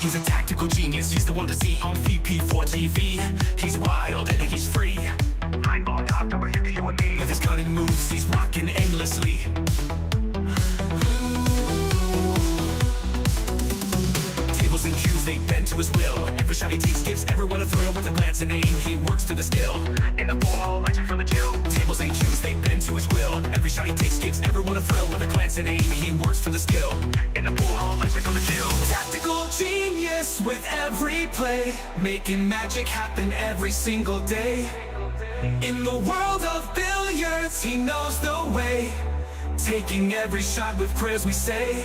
He's a tactical genius, he's the one to see on VP4TV. He's wild and he's free. I'm on top, number here, you and me. With his cunning moves, he's rocking endlessly. Tables and cues, they bend to his will. Every shot he takes gives everyone a thrill. With a glance and aim, he works to the skill. In the ball, legend from the chill. Tables and cues, they bend to his will. Every shot he takes gives everyone a thrill. With a glance and aim, he works for the skill. In the ball, legend from the chill. Tactical genius with every play, making magic happen every single day. In the world of billiards, he knows the way, taking every shot with prayers we say.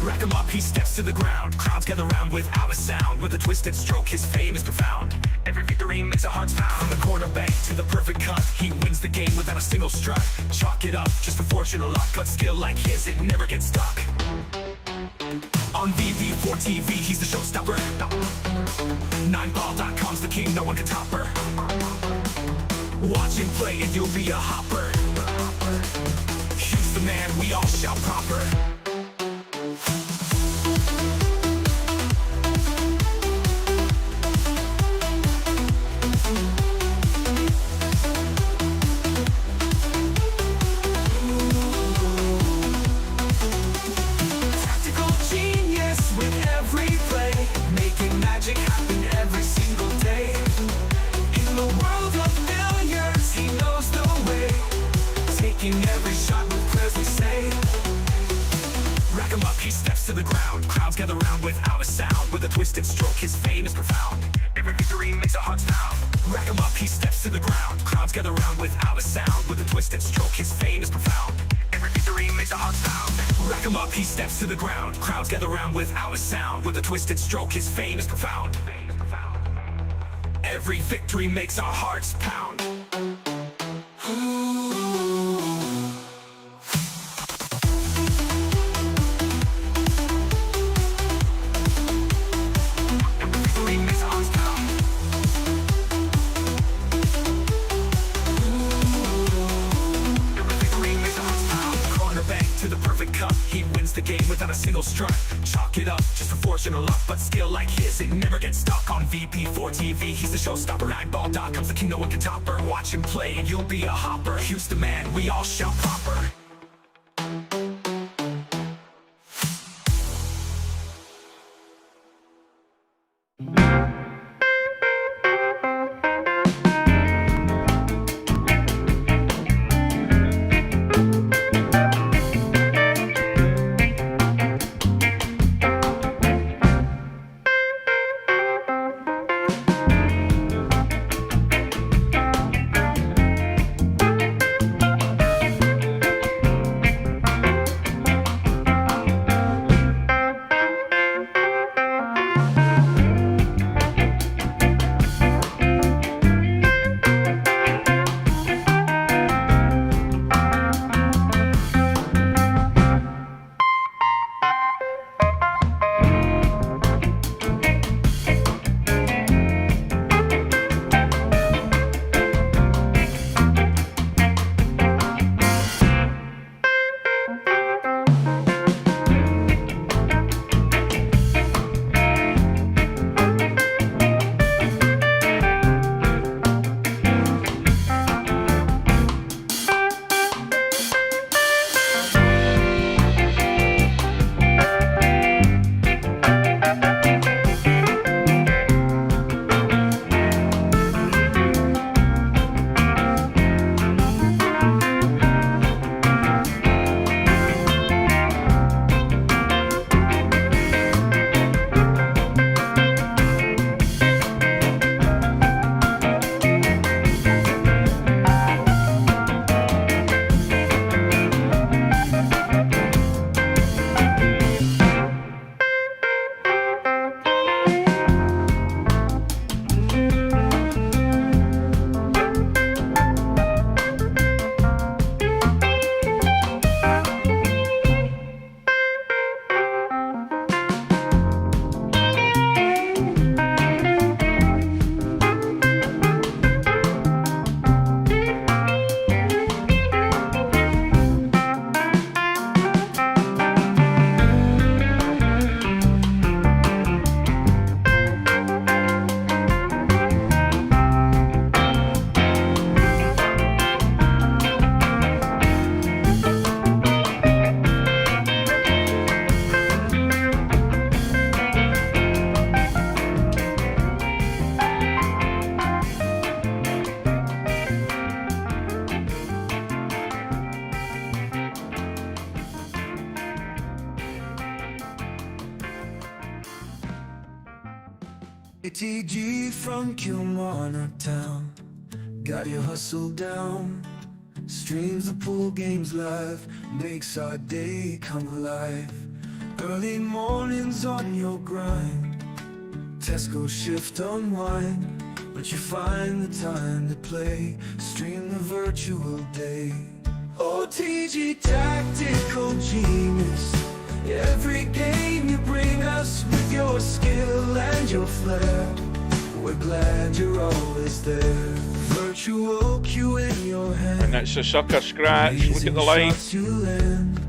Rack him up, he steps to the ground. Crowds gather round without a sound. With a twisted stroke, his fame is profound. Every victory makes our hearts pound. From the corner bank to the perfect cut, he wins the game without a single strut. Chalk it up, just for fortune or luck. But skill like his, it never gets stuck. On VP4TV, he's the showstopper. 9ball.com's the king, no one can top her. Watch him play and you'll be a hopper. He's the man, we all shout proper. Every shot with prayers we say. Rack him up, he steps to the ground. Crowds gather round without a sound. With a twisted stroke, his fame is profound. Every victory makes our hearts pound. Rack him up, he steps to the ground. Crowds gather round without a sound. With a twisted stroke, his fame is profound. Every victory makes our hearts pound. Rack him up, he steps to the ground. Crowds gather round without a sound. With a twisted stroke, his fame is profound. Every victory makes our hearts pound. He wins the game without a single strut. Chalk it up, just for fortune or luck. But skill like his, it never gets stuck. On VP4TV, he's the showstopper. 9ball.com's the king, no one can top her. Watch him play and you'll be a hopper. He's the man, we all shout proper. ATG from Kilmarnock town, got your hustle down. Streams the pool games live, makes our day come alive. Early mornings on your grind, Tesco shift unwind, but you find the time to play, stream the virtual day. OTG tactical genius, every game you bring us with your skill and your flair. We're glad you're always there. Virtual cue in your hand. And it's a sucker scratch. Look at the line.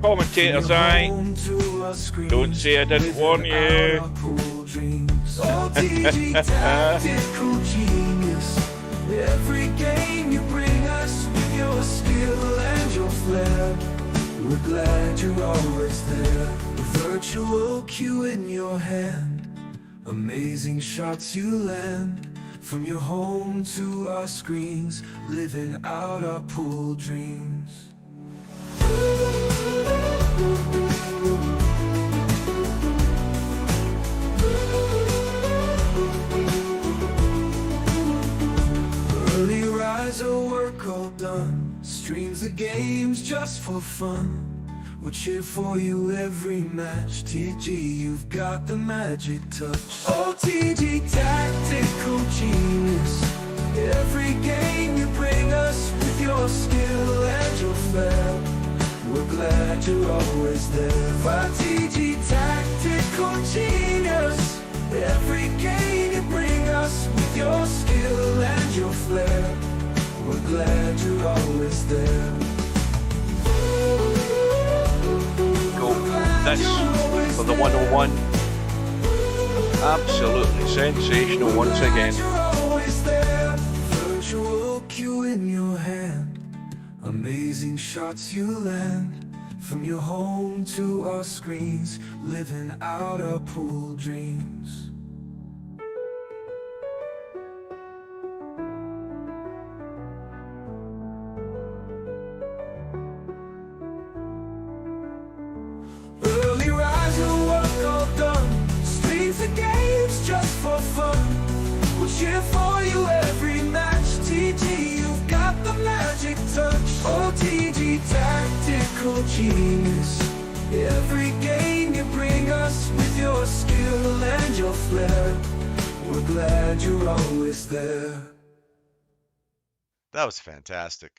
Commentator's eye. Don't say I didn't warn you. OTG tactical genius, every game you bring us with your skill and your flair. We're glad you're always there. Virtual cue in your hand, amazing shots you land. From your home to our screens, living out our pool dreams. Early riser, work all done, streams the games just for fun. We'll cheer for you every match. TG, you've got the magic touch. OTG tactical genius, every game you bring us with your skill and your flair. We're glad you're always there. OTG tactical genius, every game you bring us with your skill and your flair. We're glad you're always there. This for the 101. Absolutely sensational once again. Virtual cue in your hand, amazing shots you land. From your home to our screens, living out our pool dreams. Early riser, work all done, streams the games just for fun. We'll cheer for you every match. TG, you've got the magic touch. OTG tactical genius, every game you bring us with your skill and your flair. We're glad you're always there. That was fantastic.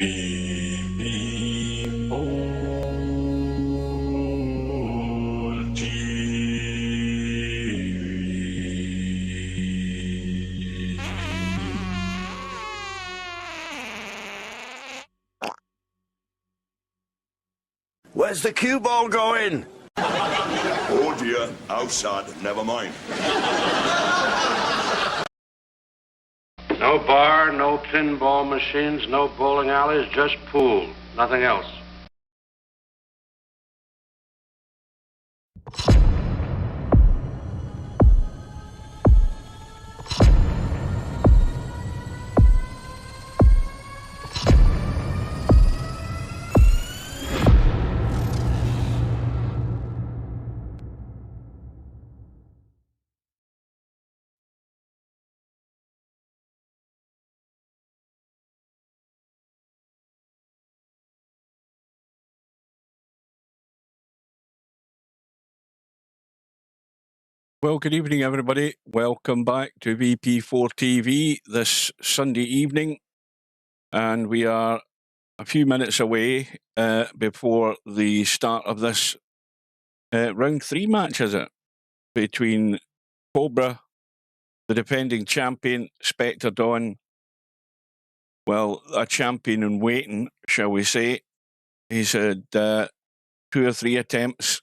Where's the cue ball going? Oh dear, outside, never mind. No bar, no pinball machines, no bowling alleys, just pool. Nothing else. Well, good evening, everybody. Welcome back to VP4TV this Sunday evening. And we are a few minutes away before the start of this round 3 match, is it? Between Cobra, the defending champion, Spectredawn, well, a champion in waiting, shall we say. He's had 2 or 3 attempts.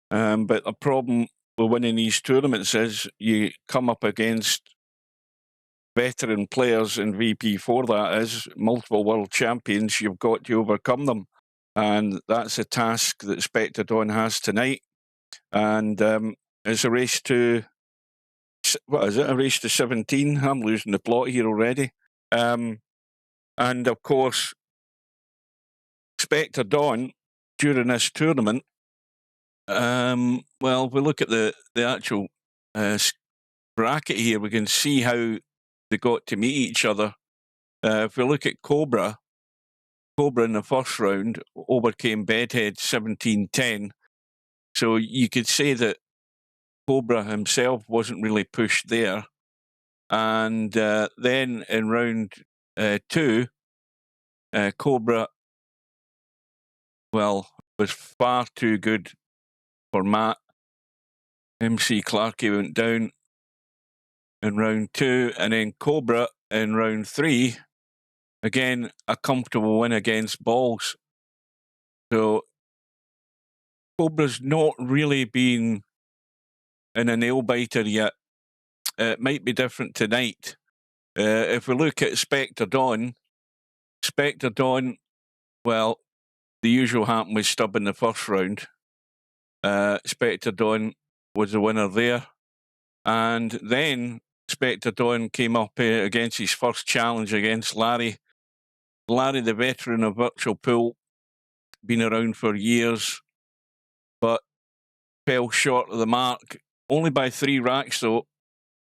But the problem with winning these tournaments is you come up against veteran players in VP4, that is, multiple world champions. You've got to overcome them. And that's a task that Spectredawn has tonight. And it's a race to, what is it, a race to 17? I'm losing the plot here already. And of course, Spectredawn, during this tournament, well, if we look at the actual bracket here, we can see how they got to meet each other. If we look at Cobra in the first round overcame Bedhead 17-10. So you could say that Cobra himself wasn't really pushed there. And then in round 2, Cobra, well, was far too good for Matt. MC Clarkey went down in round 2, and then Cobra in round 3, again, a comfortable win against Balls. So Cobra's not really been in a nail-biter yet. It might be different tonight. If we look at Spectredawn, well, the usual happened with Stubb in the first round. Spectredawn was the winner there. And then Spectredawn came up against his first challenge against Larry. Larry, the veteran of Virtual Pool, been around for years, but fell short of the mark. Only by 3 racks, though.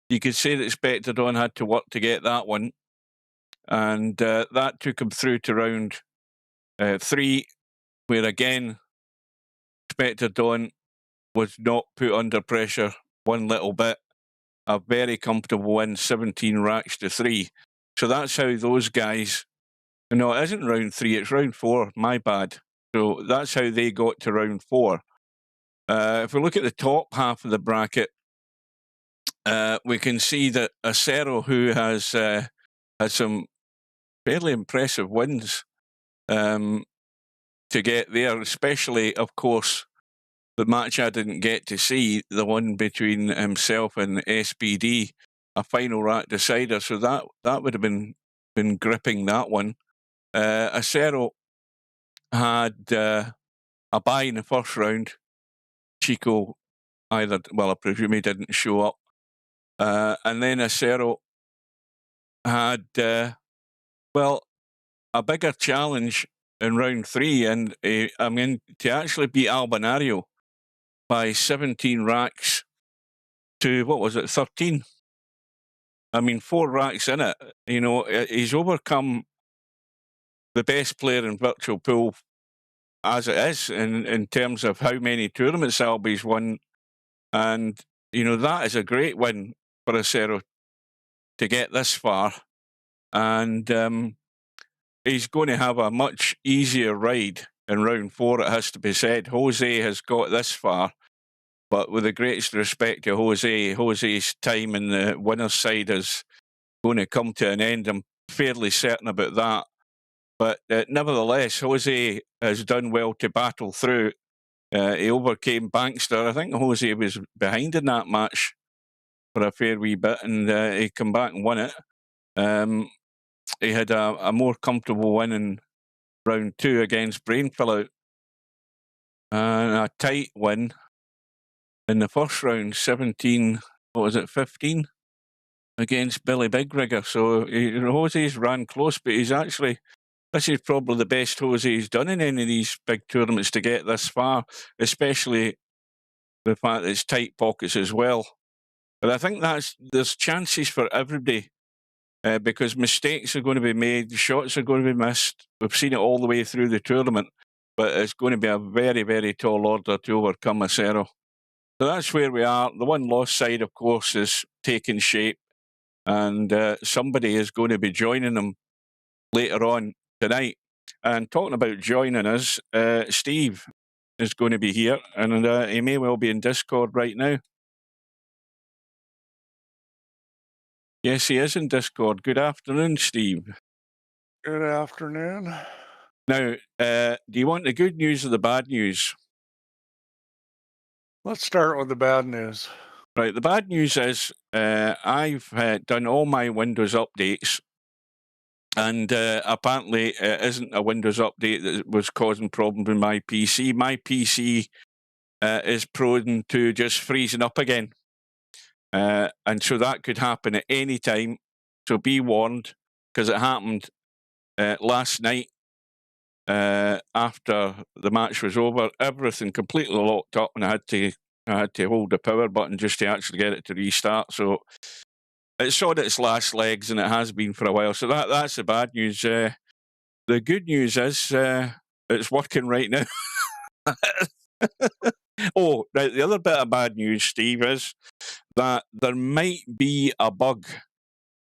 You could say that Spectredawn had to work to get that one. And that took him through to round 3, where again, Spectredawn was not put under pressure one little bit. A very comfortable win, 17 racks to 3. So that's how those guys... No, it isn't round 3, it's round 4, my bad. So that's how they got to round 4. If we look at the top half of the bracket, we can see that Acero, who has had some fairly impressive wins to get there, especially, of course, the match I didn't get to see, the one between himself and SBD, a final rack decider. So that would have been gripping, that one. Acero had a bye in the first round. Chico I presume he didn't show up. And then Acero had, a bigger challenge in round 3. And to actually beat Albanario by 17 racks to, 13? 4 racks in it. He's overcome the best player in Virtual Pool as it is in terms of how many tournaments Albi's won. And, that is a great win for Acero to get this far. And he's going to have a much easier ride in round 4, it has to be said. Jose has got this far, but with the greatest respect to Jose, Jose's time in the winner's side is going to come to an end. I'm fairly certain about that. But nevertheless, Jose has done well to battle through. He overcame Bankster. I think Jose was behind in that match for a fair wee bit, and he came back and won it. He had a more comfortable win in round 2 against Brainfillout, and a tight win in the first round, 17, 15, against Billy Bigrigger. So Jose's ran close, but he's actually, this is probably the best Jose's done in any of these big tournaments to get this far, especially the fact that it's tight pockets as well. But I think there's chances for everybody. Because mistakes are going to be made, shots are going to be missed. We've seen it all the way through the tournament, but it's going to be a very, very tall order to overcome Acero. So that's where we are. The one-loss side, of course, is taking shape, and somebody is going to be joining them later on tonight. And talking about joining us, Steve is going to be here, and he may well be in Discord right now. Yes, he is in Discord. Good afternoon, Steve. Good afternoon. Now, do you want the good news or the bad news? Let's start with the bad news. Right, the bad news is I've done all my Windows updates, and apparently it isn't a Windows update that was causing problems with my PC. My PC is prone to just freezing up again. And so that could happen at any time. So be warned, because it happened last night after the match was over. Everything completely locked up, and I had to hold the power button just to actually get it to restart. So it's on its last legs, and it has been for a while. So that's the bad news. The good news is it's working right now. Oh, right. The other bit of bad news, Steve, is that there might be a bug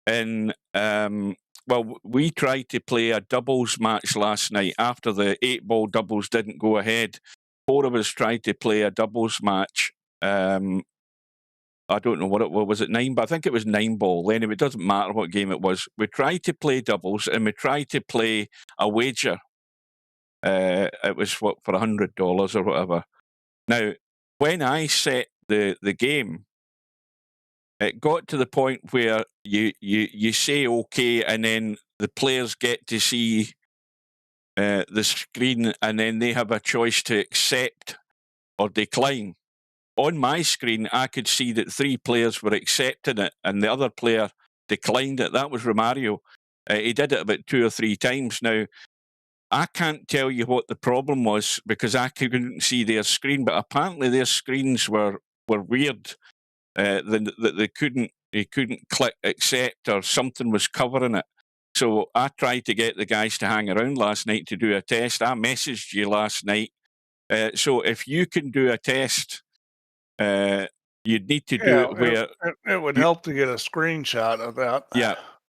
in. Well, we tried to play a doubles match last night after the 8-ball doubles didn't go ahead. 4 of us tried to play a doubles match. I don't know what it was. Was it 9? But I think it was 9-ball. Anyway, it doesn't matter what game it was. We tried to play doubles, and we tried to play a wager. It was for $100 or whatever. Now, when I set the game, it got to the point where you say okay, and then the players get to see the screen, and then they have a choice to accept or decline. On my screen, I could see that 3 players were accepting it, and the other player declined it. That was Romario. He did it about 2 or 3 times. Now, I can't tell you what the problem was because I couldn't see their screen, but apparently their screens were weird. They couldn't click accept, or something was covering it. So I tried to get the guys to hang around last night to do a test. I messaged you last night. So if you can do a test, you'd need to do it where it would help to get a screenshot of that.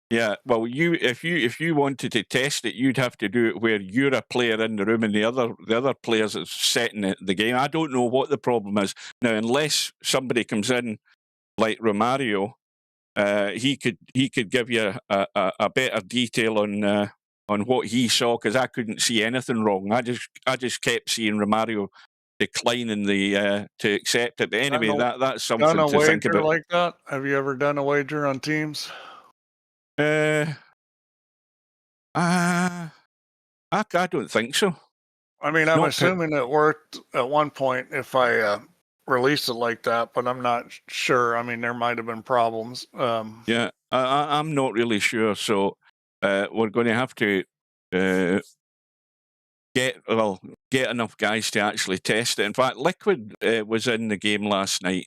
Yeah. Well, if you wanted to test it, you'd have to do it where you're a player in the room and the other players are setting the game. I don't know what the problem is now, unless somebody comes in like Romario. He could give you a better detail on what he saw, because I couldn't see anything wrong. I just kept seeing Romario declining to accept it. But anyway, that's something to think about. Like that? Have you ever done a wager on Teams? I don't think so. I mean, I'm assuming it worked at one point if I released it like that, but I'm not sure. I mean, there might have been problems. Yeah, I'm not really sure. So we're going to have to get enough guys to actually test it. In fact, Liquid was in the game last night.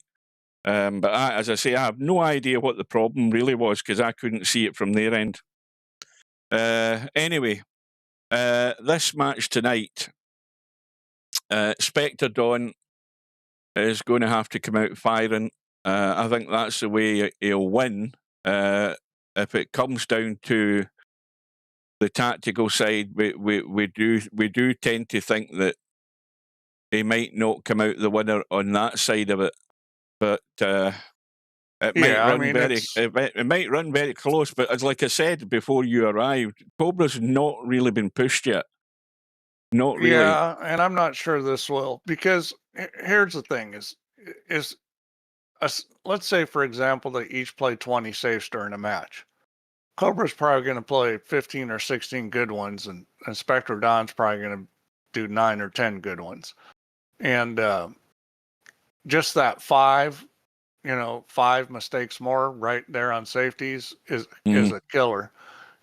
But as I say, I have no idea what the problem really was because I couldn't see it from their end. Anyway, this match tonight, Spectredawn is going to have to come out firing. I think that's the way he'll win. If it comes down to the tactical side, we do tend to think that he might not come out the winner on that side of it, but it might run it might run very close. But as like I said before you arrived, Cobra's not really been pushed yet. Not really. Yeah, and I'm not sure this will, because here's the thing: let's say, for example, they each play 20 safes during a match. Cobra's probably going to play 15 or 16 good ones, and Spectredawn's probably going to do 9 or 10 good ones. And just that 5 mistakes more right there on safeties is a killer.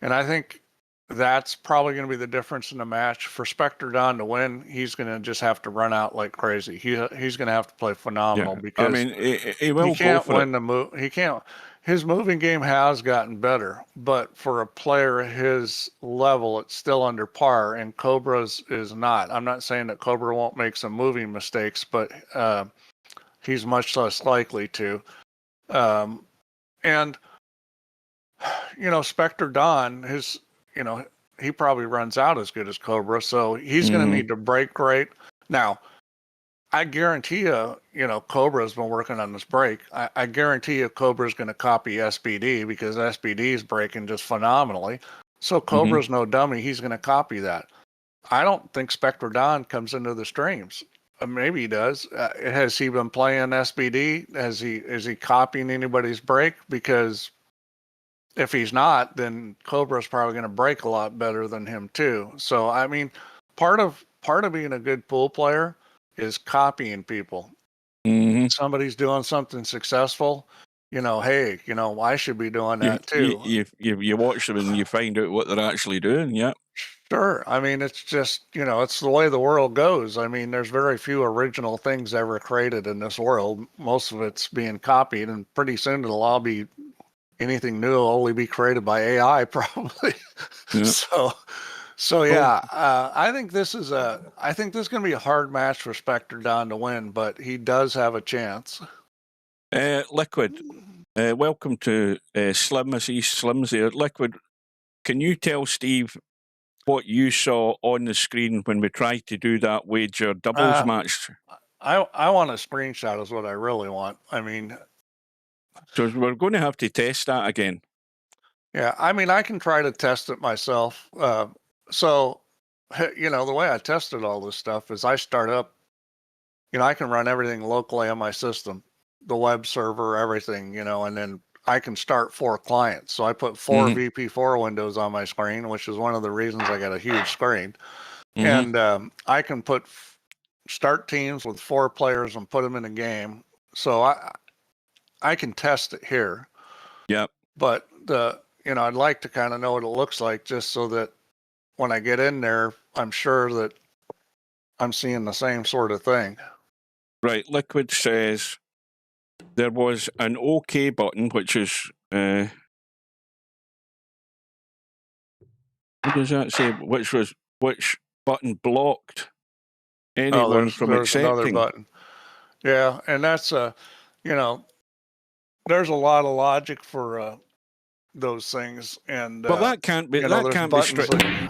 And I think that's probably going to be the difference in the match. For Spectredawn to win, he's going to just have to run out like crazy. He's going to have to play phenomenal, because I mean, he will he can't go for win the move. He can't. His moving game has gotten better, but for a player his level, it's still under par, and Cobra's is not. I'm not saying that Cobra won't make some moving mistakes, but he's much less likely to. And Spectredawn, he probably runs out as good as Cobra, so he's going to need to break great. Now, I guarantee you, Cobra's been working on this break. I guarantee you Cobra's going to copy SBD, because SBD is breaking just phenomenally. So Cobra's no dummy. He's going to copy that. I don't think Spectredawn comes into the streams. Maybe he does. Has he been playing SBD? Is he copying anybody's break? Because if he's not, then Cobra's probably going to break a lot better than him too. So, I mean, part of being a good pool player is copying people. Somebody's doing something successful, hey, I should be doing that too. You watch them and you find out what they're actually doing. Yeah. Sure. I mean, it's just, it's the way the world goes. I mean, there's very few original things ever created in this world. Most of it's being copied, and pretty soon it'll all be, anything new will only be created by AI probably. Yeah. So yeah, I think this is going to be a hard match for Spectredawn to win, but he does have a chance. Liquid, welcome to Slim. I see Slim's there. Liquid, can you tell Steve what you saw on the screen when we tried to do that wager doubles match? I want a screenshot is what I really want. I mean, so we're going to have to test that again. Yeah, I mean, I can try to test it myself. So, the way I tested all this stuff is I start up, I can run everything locally on my system, the web server, everything, and then I can start 4 clients. So I put 4 VP4 windows on my screen, which is one of the reasons I got a huge screen. And I can start teams with 4 players and put them in a game. So I can test it here. Yep. But I'd like to kind of know what it looks like, just so that when I get in there, I'm sure that I'm seeing the same sort of thing. Right. Liquid says there was an OK button, which is what does that say? Which button blocked anyone from accepting? Another button. Yeah, and that's there's a lot of logic for those things, and but that can't be strictly.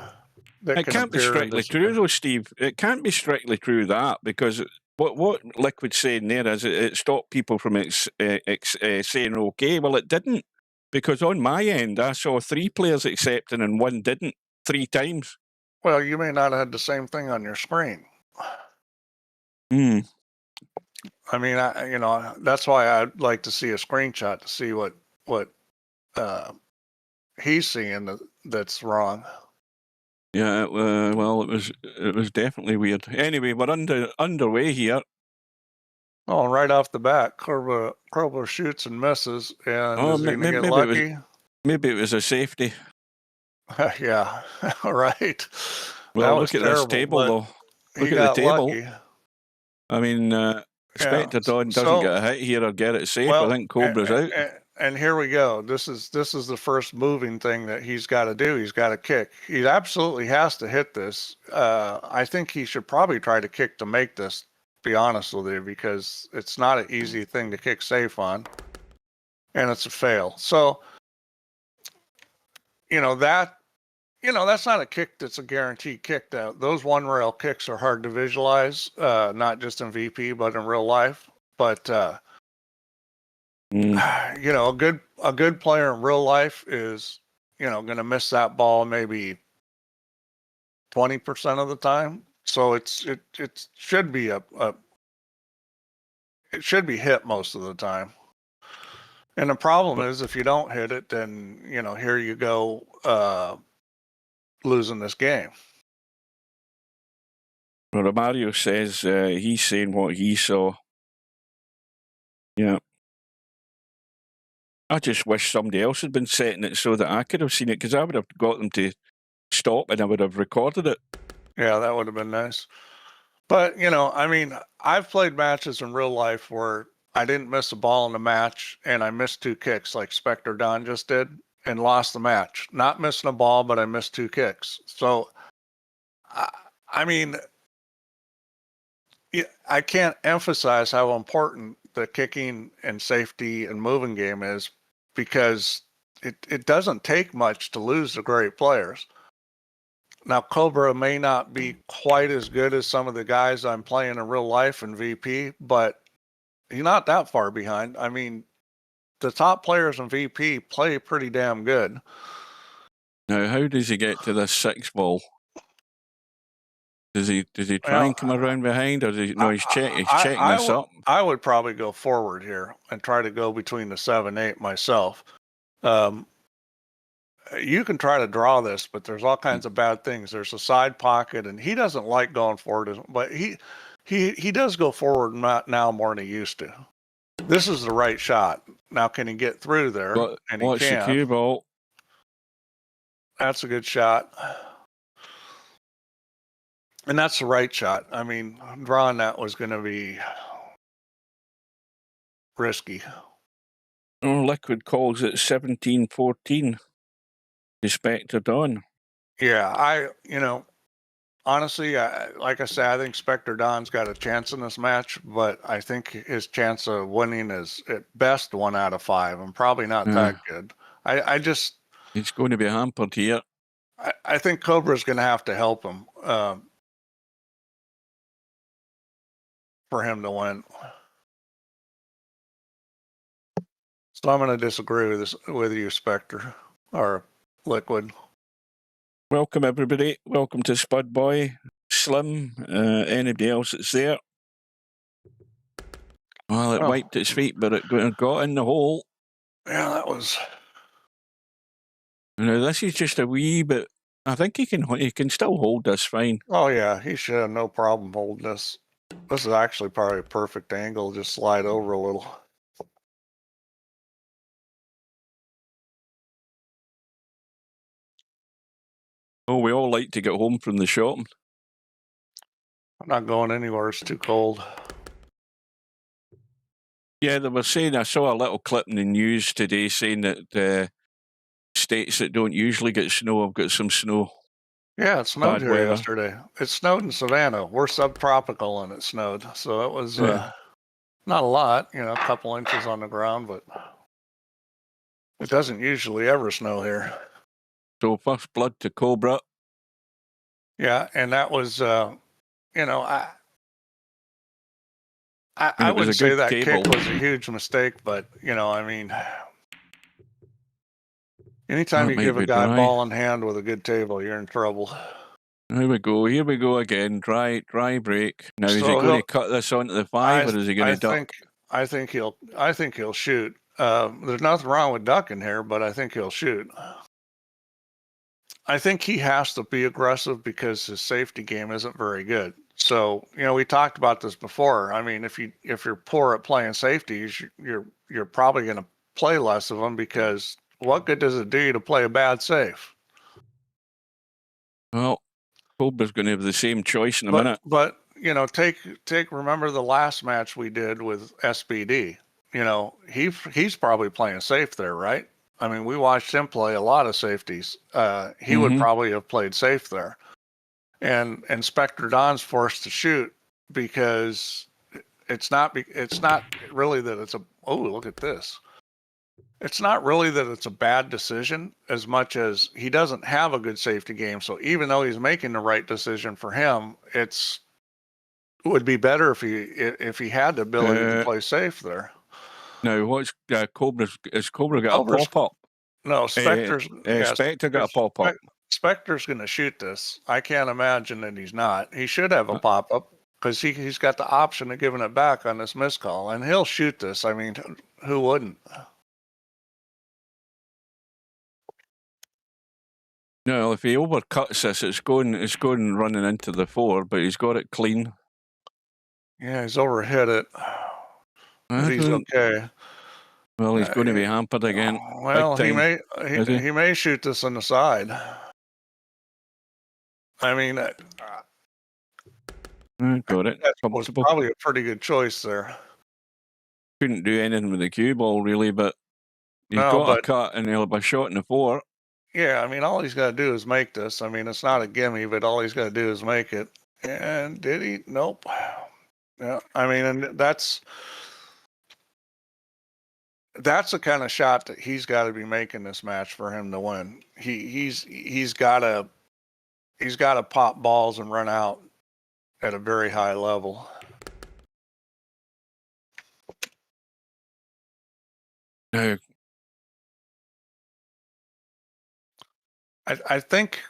It can't be strictly true, though, Steve. It can't be strictly true that, because what Liquid's saying there is it stopped people from saying OK. Well, it didn't, because on my end I saw 3 players accepting and 1 didn't 3 times. Well, you may not have had the same thing on your screen. I mean, that's why I'd like to see a screenshot to see what he's seeing that's wrong. Yeah, well, it was definitely weird. Anyway, we're underway here. Oh, right off the bat, Cobra shoots and misses, and is he gonna get lucky? Maybe it was a safety. Yeah, right. Well, look at this table, though. Look at the table. Lucky. I mean, Spectredawn doesn't get a hit here or get it safe. I think Cobra's out. And here we go. This is the first moving thing that he's got to do. He's got to kick. He absolutely has to hit this. I think he should probably try to kick to make this, to be honest with you, because it's not an easy thing to kick safe on. And it's a fail. So, that that's not a kick that's a guaranteed kick. Those one rail kicks are hard to visualize, not just in VP, but in real life. But, a good player in real life is, going to miss that ball maybe 20% of the time. So it should be it should be hit most of the time. And the problem is if you don't hit it, then, here you go, losing this game. Well, Mario says he's saying what he saw. Yeah. I just wish somebody else had been setting it so that I could have seen it, because I would have got them to stop and I would have recorded it. Yeah, that would have been nice. But, I've played matches in real life where I didn't miss a ball in the match and I missed 2 kicks like Spectredawn just did and lost the match. Not missing a ball, but I missed 2 kicks. So, I can't emphasize how important the kicking and safety and moving game is, because it doesn't take much to lose to great players. Now, Cobra may not be quite as good as some of the guys I'm playing in real life in VP, but he's not that far behind. I mean, the top players in VP play pretty damn good. Now, how does he get to this 6 ball? Does he try and come around behind, or does he? No, he's checking this up. I would probably go forward here and try to go between the 7-8 myself. You can try to draw this, but there's all kinds of bad things. There's a side pocket, and he doesn't like going forward, but he does go forward now more than he used to. This is the right shot. Now, can he get through there? And he Watch the cue ball. That's a good shot. And that's the right shot. I mean, drawing that was going to be risky. Oh, Liquid calls it 17-14. Spectredawn. Yeah, honestly, like I said, I think Spectredawn's got a chance in this match, but I think his chance of winning is at best 1 out of 5, and probably not that good. It's going to be hampered here. I think Cobra's going to have to help him for him to win. So I'm going to disagree with you, Spectre, or Liquid. Welcome, everybody. Welcome to Spud Boy, Slim, anybody else that's there. Well, it wiped its feet, but it got in the hole. Yeah, that was... Now, this is just a wee bit... I think he can still hold this fine. Oh, yeah, he should have no problem holding this. This is actually probably a perfect angle. Just slide over a little. Oh, we all like to get home from the shopping. I'm not going anywhere. It's too cold. Yeah, they were saying, I saw a little clip in the news today saying that states that don't usually get snow have got some snow. Yeah, it snowed here yesterday. It snowed in Savannah. We're subtropical and it snowed. So it was not a lot, a couple inches on the ground, but it doesn't usually ever snow here. So first blood to Cobra. Yeah, and that was, I wouldn't say that kick was a huge mistake, but, anytime you give a guy ball in hand with a good table, you're in trouble. Here we go again. Dry break. Now, is he going to cut this onto the 5, or is he going to duck? I think he'll shoot. There's nothing wrong with ducking here, but I think he'll shoot. I think he has to be aggressive because his safety game isn't very good. So, we talked about this before. I mean, if you're poor at playing safeties, you're probably going to play less of them, because what good does it do you to play a bad safe? Well, Cobra's going to have the same choice in a minute. But remember the last match we did with SBD. He's probably playing safe there, right? I mean, we watched him play a lot of safeties. He would probably have played safe there. And Spectredawn's forced to shoot because it's not really that it's oh, look at this. it's not really that it's a bad decision as much as he doesn't have a good safety game. So even though he's making the right decision for him, it would be better if he had the ability to play safe there. Now, what's Cobra's? Is Cobra got Cobra's- a pop up? No, Spectre's Spectre got a pop up. Spectre's going to shoot this. I can't imagine that he's not. He should have a pop up because he's got the option of giving it back on this missed call, and he'll shoot this. I mean, who wouldn't? No, if he overcuts this, it's going running into the 4, but he's got it clean. Yeah, he's overhit it. But he's okay. Well, he's going to be hampered again. Well, he may shoot this on the side. I mean, got it. That was probably a pretty good choice there. Couldn't do anything with the cue ball really, but he's got a cut and he'll have a shot in the 4. Yeah, I mean, all he's got to do is make this. I mean, it's not a gimme, but all he's got to do is make it. And did he? Nope. Yeah, I mean, and that's the kind of shot that he's got to be making this match for him to win. He's got to pop balls and run out at a very high level. Now, I think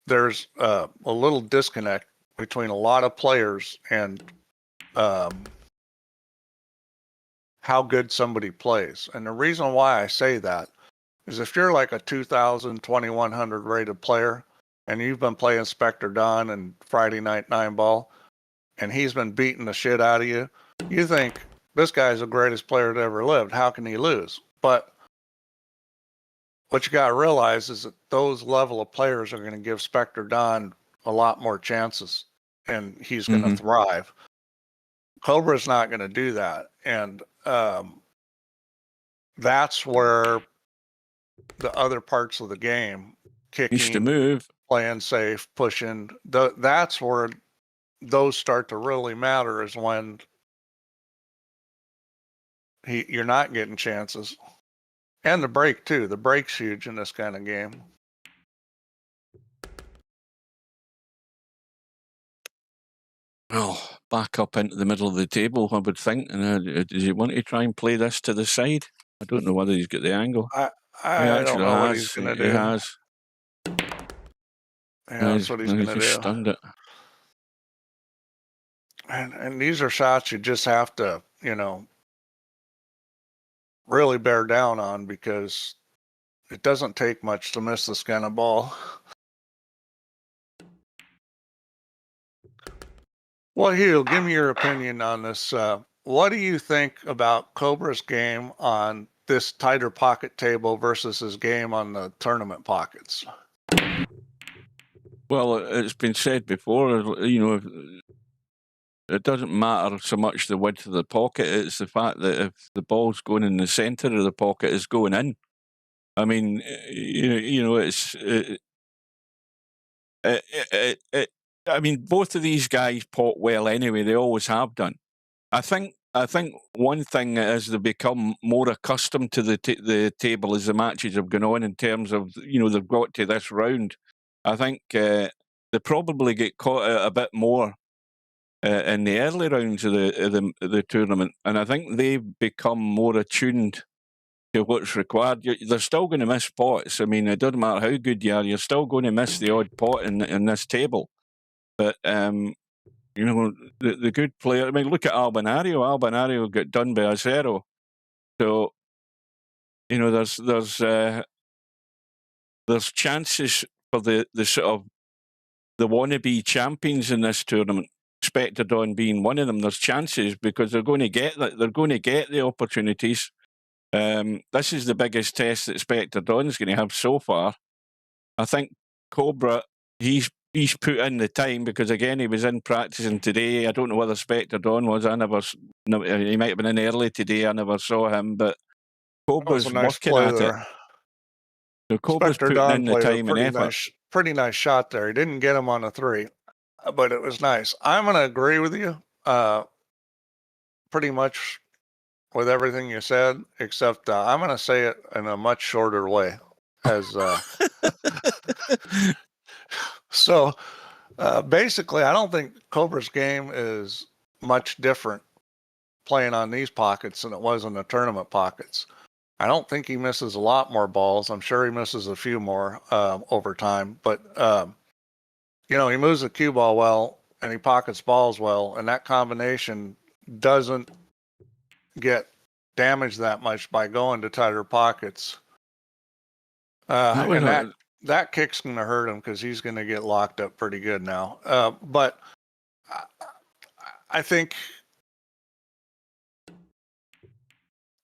there's a little disconnect between a lot of players and how good somebody plays. And the reason why I say that is if you're like a 2,000, 2,100 rated player and you've been playing Spectredawn and Friday Night 9-Ball and he's been beating the shit out of you, you think this guy's the greatest player that ever lived. How can he lose? But what you got to realize is that those level of players are going to give Spectredawn a lot more chances and he's going to thrive. Cobra's not going to do that. And that's where the other parts of the game, kicking, needs to move, playing safe, pushing, that's where those start to really matter, is when you're not getting chances. And the break too. The break's huge in this kind of game. well, back up into the middle of the table, I would think. And does he want to try and play this to the side? I don't know whether he's got the angle. I don't know what he's going to do. He has. Yeah, that's what he's going to do. Stunned it. And these are shots you just have to, really bear down on, because it doesn't take much to miss this kind of ball. Well, Hugh, give me your opinion on this. What do you think about Cobra's game on this tighter pocket table versus his game on the tournament pockets? Well, it's been said before, it doesn't matter so much the width of the pocket, it's the fact that if the ball's going in the centre of the pocket, it's going in. I mean, I mean, both of these guys pot well anyway. They always have done. I think one thing is they've become more accustomed to the table as the matches have gone on, in terms of, they've got to this round. I think they probably get caught out a bit more in the early rounds of the tournament, and I think they've become more attuned to what's required. They're still going to miss pots. I mean, it doesn't matter how good you are, you're still going to miss the odd pot in this table. But the good player. I mean, look at Albinario. Albinario got done by a 0. So there's chances for the sort of the wannabe champions in this tournament, Spectredawn being one of them. There's chances because they're going to get that. They're going to get the opportunities. This is the biggest test that Spectredawn is going to have so far. I think Cobra, he's put in the time, because again he was in practicing today. I don't know whether Spectredawn was. He might have been in early today. I never saw him, but Cobra's working at it. So Cobra's putting in the time and effort. Pretty nice shot there. He didn't get him on a 3, but it was nice. I'm going to agree with you. Pretty much with everything you said, except I'm going to say it in a much shorter way. As so, basically, I don't think Cobra's game is much different playing on these pockets than it was in the tournament pockets. I don't think he misses a lot more balls. I'm sure he misses a few more over time, but he moves the cue ball well and he pockets balls well, and that combination doesn't get damaged that much by going to tighter pockets. And that kick's going to hurt him because he's going to get locked up pretty good now. But I think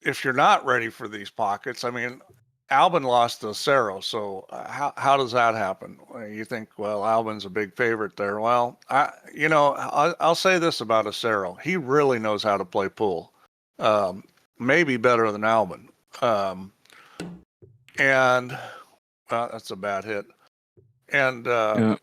if you're not ready for these pockets, I mean, Albin lost to Cerro, so how does that happen? You think, well, Albin's a big favorite there. Well, I'll say this about Acero. He really knows how to play pool, maybe better than Albin. And that's a bad hit. And the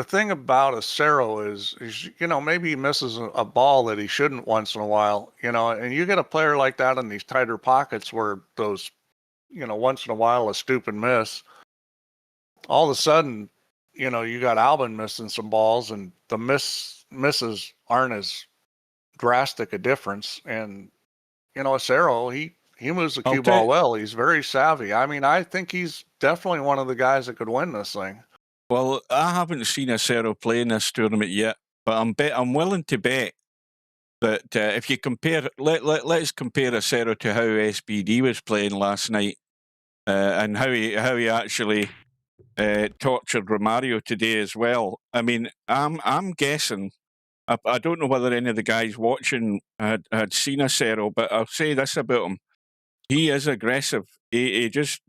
thing about Acero is, maybe he misses a ball that he shouldn't once in a while, and you get a player like that in these tighter pockets where those, once in a while a stupid miss, all of a sudden, you got Albin missing some balls and the misses aren't as drastic a difference. And, Acero, he moves the cue ball well. He's very savvy. I mean, I think he's definitely one of the guys that could win this thing. Well, I haven't seen Acero play in this tournament yet, but I'm willing to bet that if you compare, let's compare Acero to how SBD was playing last night, and how he actually tortured Romario today as well. I mean, I'm guessing. I don't know whether any of the guys watching had seen Acero, but I'll say this about him: he is aggressive. He just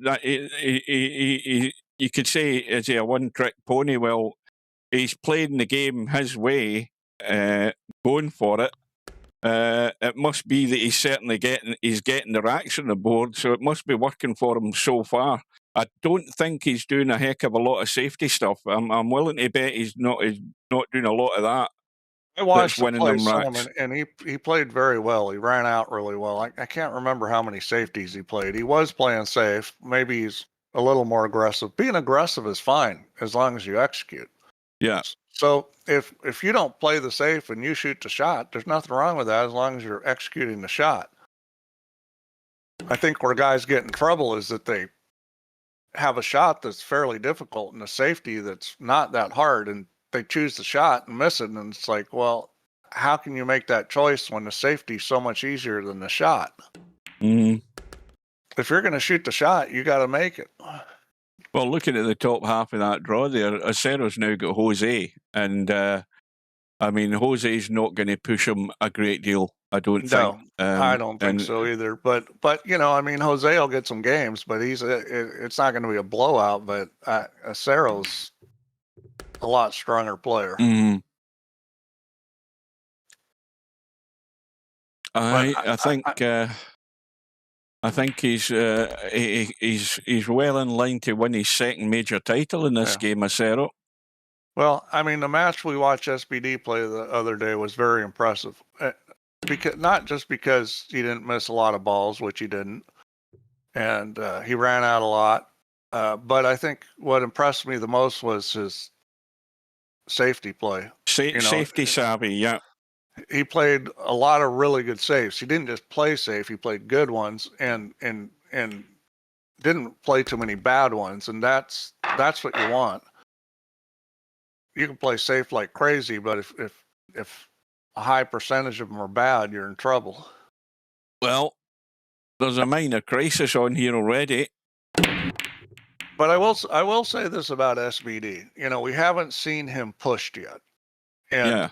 you could say, is he a one-trick pony? Well, he's playing the game his way, going for it. It must be that he's certainly getting the racks on the board, so it must be working for him so far. I don't think he's doing a heck of a lot of safety stuff. I'm willing to bet he's not doing a lot of that. I watched him play some, and he played very well. He ran out really well. I can't remember how many safeties he played. He was playing safe. Maybe he's a little more aggressive. Being aggressive is fine as long as you execute. Yeah. So if you don't play the safe and you shoot the shot, there's nothing wrong with that as long as you're executing the shot. I think where guys get in trouble is that they have a shot that's fairly difficult and a safety that's not that hard, and they choose the shot and miss it. And it's like, well, how can you make that choice when the safety's so much easier than the shot? Mm-hmm. If you're going to shoot the shot, you got to make it. Well, looking at the top half of that draw there, Acero's now got Jose, and I mean, Jose's not going to push him a great deal, I don't think. I don't think so either. But I mean, Jose will get some games, but it's not going to be a blowout. But Acero's a lot stronger player. Mm-hmm. I think he's well in line to win his second major title in this game, Acero. Well, I mean, the match we watched SBD play the other day was very impressive. Because not just because he didn't miss a lot of balls, which he didn't, and he ran out a lot. But I think what impressed me the most was his safety play. Safety savvy, yeah. He played a lot of really good saves. He didn't just play safe; he played good ones, and didn't play too many bad ones. And that's what you want. You can play safe like crazy, but if a high percentage of them are bad, you're in trouble. Well, there's a minor crisis on here already. But I will say this about SBD. We haven't seen him pushed yet. And,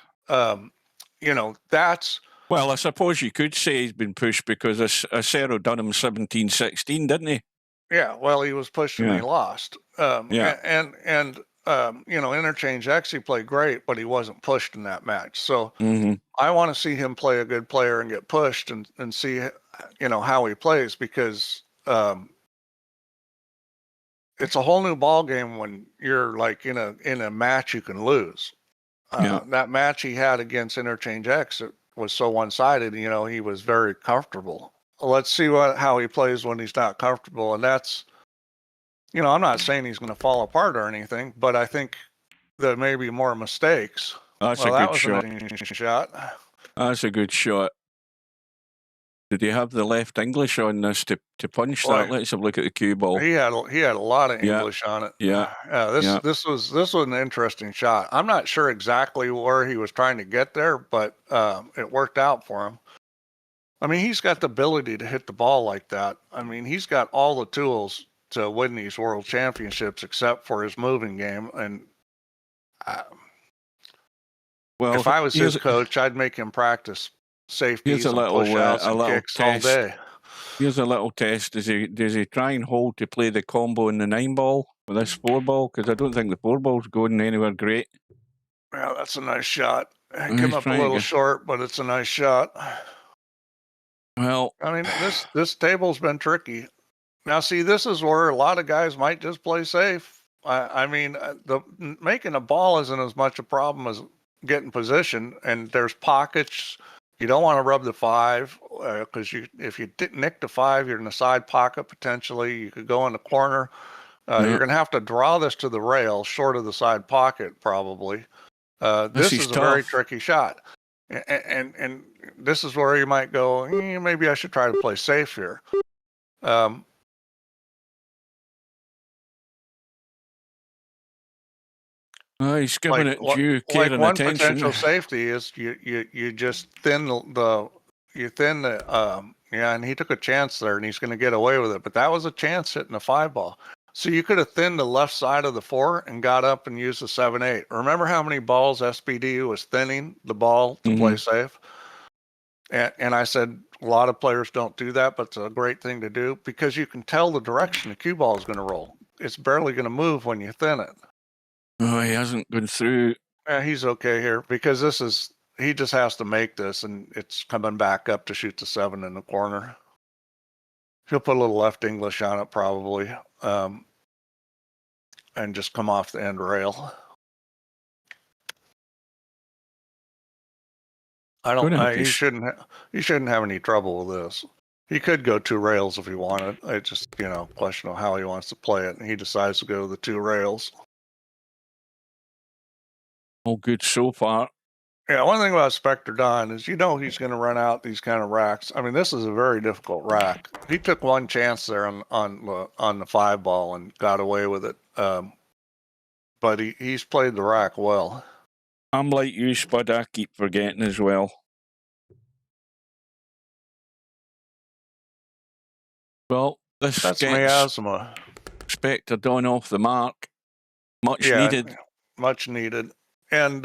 that's... Well, I suppose you could say he's been pushed because Acero done him 17-16, didn't he? Yeah, well, he was pushed and he lost. Interchange X, he played great, but he wasn't pushed in that match. So I want to see him play a good player and get pushed and see, how he plays, because it's a whole new ball game when you're like in a match you can lose. That match he had against Interchange X, was so one-sided. You know, he was very comfortable. Let's see how he plays when he's not comfortable, and that's, you know, I'm not saying he's going to fall apart or anything, but I think there may be more mistakes. That's Well, a that good was shot. an interesting shot. That's a good shot. Did he have the left English on this to punch Boy, that? Let's have a look at the cue ball. He had a lot of Yeah. English on it. Yeah. This was an interesting shot. I'm not sure exactly where he was trying to get there, but it worked out for him. I mean, he's got the ability to hit the ball like that. I mean, he's got all the tools to win these world championships, except for his moving game. And Well, if I was his coach, I'd make him practice safeties here's a and little, push-outs a and little kicks all test. day. Here's a little test. Does he try and hold to play the combo in the 9-ball with this 4-ball? Because I don't think the 4-ball's going anywhere great. Yeah, that's a nice shot. It He's came up a trying to little get- short, but it's a nice shot. Well, I mean, this table's been tricky. Now, see, this is where a lot of guys might just play safe. I mean, making a ball isn't as much a problem as getting position, and there's pockets. You don't want to rub the 5 because if you nick the 5, you're in the side pocket potentially. You could go in the corner. You're going to have to draw this to the rail, short of the side pocket, probably. This is a very tricky shot, and this is where you might go, maybe I should try to play safe here. he's giving it due care like and one attention. potential safety is you just thin the and he took a chance there and he's going to get away with it, but that was a chance hitting a 5-ball. So you could have thinned the left side of the 4 and got up and used the 7-8. Remember how many balls SPD was thinning the ball to play safe? And I said a lot of players don't do that, but it's a great thing to do because you can tell the direction the cue ball is going to roll. It's barely going to move when you thin it. Oh, he hasn't gone through. Yeah, he's okay here because he just has to make this, and it's coming back up to shoot the 7 in the corner. He'll put a little left English on it probably, and just come off the end rail. He shouldn't have any trouble with this. He could go 2 rails if he wanted. It's just, question of how he wants to play it, and he decides to go the 2 rails. All good so far. Yeah, one thing about Spectredawn is he's going to run out these kind of racks. I mean, this is a very difficult rack. He took one chance there on the 5-ball and got away with it. But he's played the rack well. I'm like you, Spud. I keep forgetting as well. Well, that's miasma. Spectredawn off the mark. Much needed. Much needed. And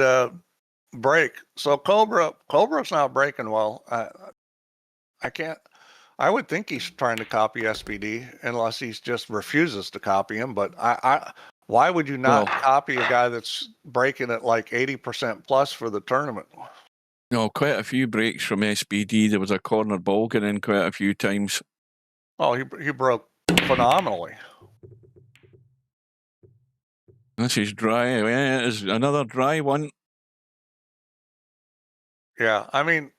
break. So Cobra's not breaking well. I would think he's trying to copy SPD unless he just refuses to copy him. But why would you not copy a guy that's breaking at like 80% plus for the tournament? No, quite a few breaks from SPD. There was a corner ball going in quite a few times. Oh, he broke phenomenally. This is dry. Yeah, it is another dry one. Yeah, I mean,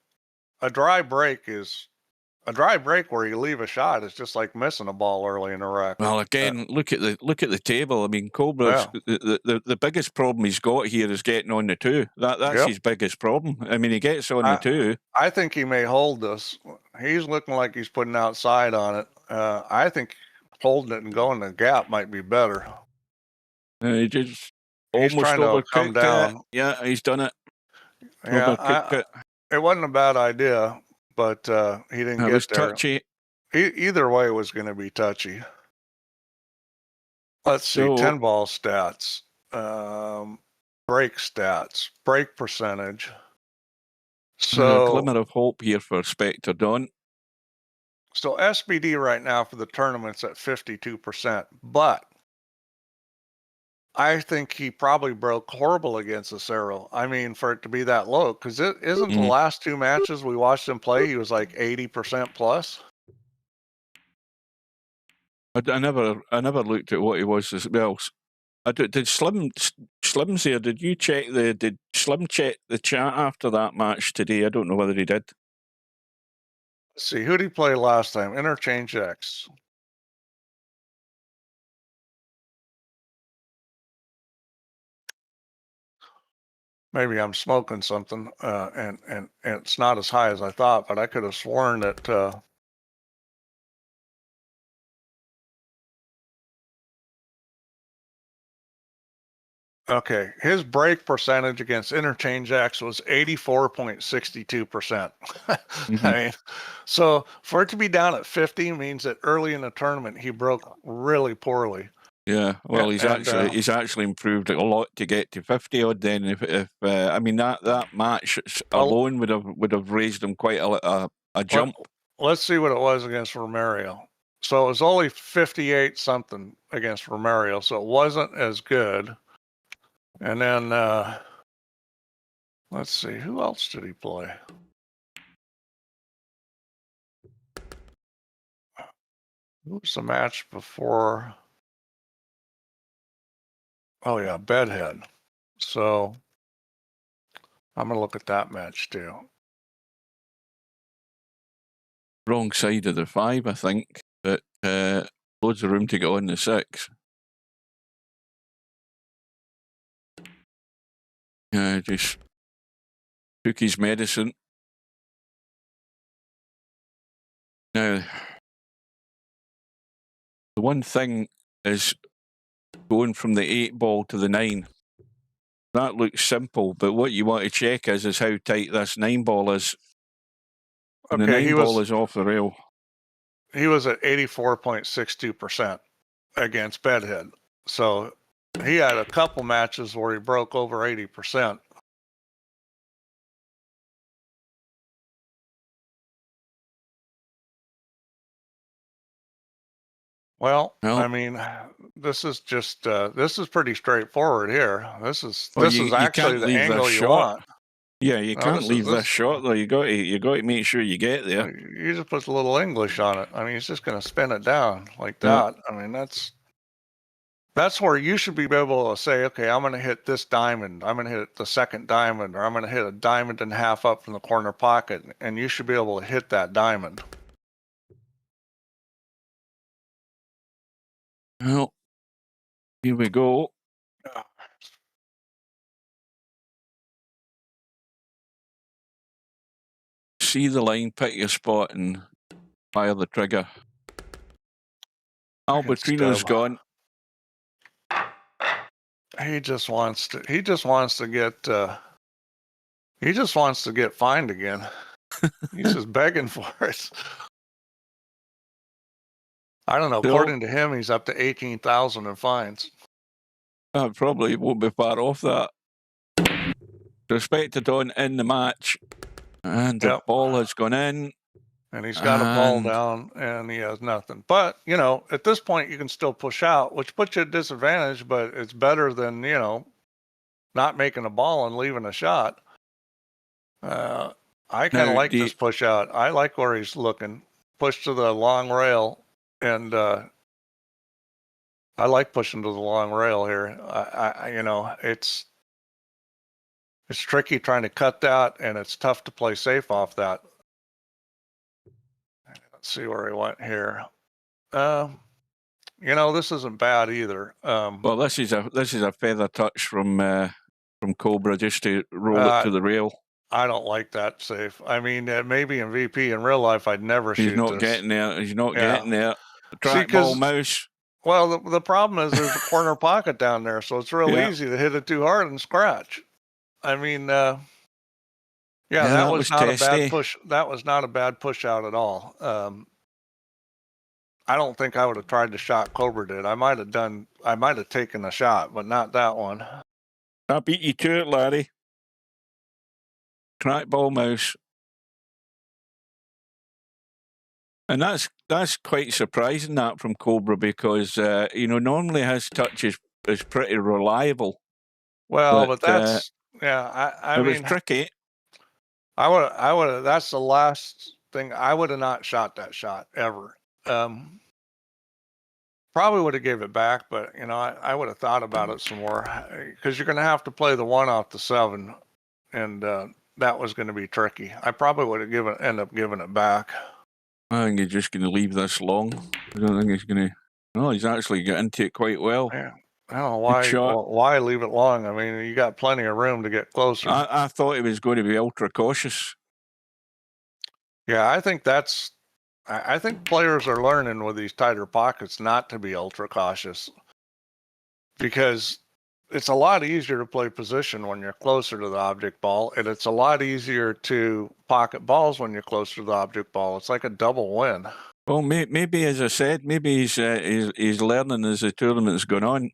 a dry break where you leave a shot is just like missing a ball early in a rack. Well, again, look at the table. I mean, Cobra's the biggest problem he's got here is getting on the 2. That's his biggest problem. I mean, he gets on the 2. I think he may hold this. He's looking like he's putting outside on it. I think holding it and going the gap might be better. He just almost trying to come down. Yeah, he's done it. Yeah, it wasn't a bad idea, but he didn't get there. It was touchy. Either way, it was going to be touchy. Let's see, 10-ball stats, break stats, break percentage. So a glimmer of hope here for Spectredawn. So SPD right now for the tournament's at 52%, but I think he probably broke horrible against Acero. I mean, for it to be that low, because it isn't the last 2 matches we watched him play, he was like 80% plus. I never looked at what he was as well. Did Slim's here? Did Slim check the chat after that match today? I don't know whether he did. Let's see, who did he play last time? Interchange X. Maybe I'm smoking something, and it's not as high as I thought, but I could have sworn that. Okay, his break percentage against Interchange X was 84.62%. I mean, so for it to be down at 50 means that early in the tournament he broke really poorly. Yeah, well, he's actually improved a lot to get to 50 odd. Then, if I mean that match alone would have raised him quite a jump. Let's see what it was against Romario. So it was only 58 something against Romario, so it wasn't as good. And then let's see, who else did he play? Who was the match before? Oh yeah, Bedhead. So I'm gonna look at that match too. Wrong side of the 5, I think. But loads of room to go in the 6. Just took his medicine. Now, the one thing is going from the 8 ball to the 9. That looks simple, but what you want to check is how tight this 9 ball is. And the 9 ball is off the rail. He was at 84.62% against Bedhead. So he had a couple matches where he broke over 80%. Well, I mean, this is just this is pretty straightforward here. This is actually the angle you want. Yeah, you can't leave this shot though. You got to make sure you get there. You just put a little English on it. I mean, it's just going to spin it down like that. I mean, that's where you should be able to say, okay, I'm going to hit this diamond. I'm going to hit the second diamond, or I'm going to hit a diamond and a half up from the corner pocket, and you should be able to hit that diamond. Well, here we go. See the line, pick your spot, and fire the trigger. Albertino's gone. He just wants to get fined again. He's just begging for it. I don't know. According to him, he's up to 18,000 in fines. Probably won't be far off that. Spectredawn in the match, and the ball has gone in. And he's got a ball down, and he has nothing. But, you know, at this point, you can still push out, which puts you at disadvantage, but it's better than, you know, not making a ball and leaving a shot. I kind of like this push out. I like where he's looking. Push to the long rail, and I like pushing to the long rail here. You know, it's tricky trying to cut that, and it's tough to play safe off that. Let's see where he went here. You know, this isn't bad either. Well, this is a feather touch from Cobra just to roll it to the rail. I don't like that safe. I mean, maybe in VP, in real life, I'd never shoot this. He's not getting there. He's not getting there. Trackball mouse. Well, the problem is there's a corner pocket down there, so it's real easy to hit it too hard and scratch. I mean, that was not a bad push. That was not a bad push out at all. I don't think I would have tried the shot Cobra did. I might have taken a shot, but not that one. I beat you to it, Larry. Trackball mouse. And that's quite surprising, that, from Cobra, because you know, normally his touch is pretty reliable. Well, but that's I mean, it was tricky. I would. That's the last thing. I would have not shot that shot ever. Probably would have gave it back, but you know, I would have thought about it some more because you're going to have to play the 1 off the 7, and that was going to be tricky. I probably would have end up giving it back. I think he's just going to leave this long. I don't think he's going to. No, he's actually got into it quite well. Yeah. I don't know why leave it long. I mean, you got plenty of room to get closer. I thought he was going to be ultra cautious. Yeah, I think I think players are learning with these tighter pockets not to be ultra cautious, because it's a lot easier to play position when you're closer to the object ball, and it's a lot easier to pocket balls when you're closer to the object ball. It's like a double win. Well, maybe as I said, maybe he's learning as the tournament's gone on.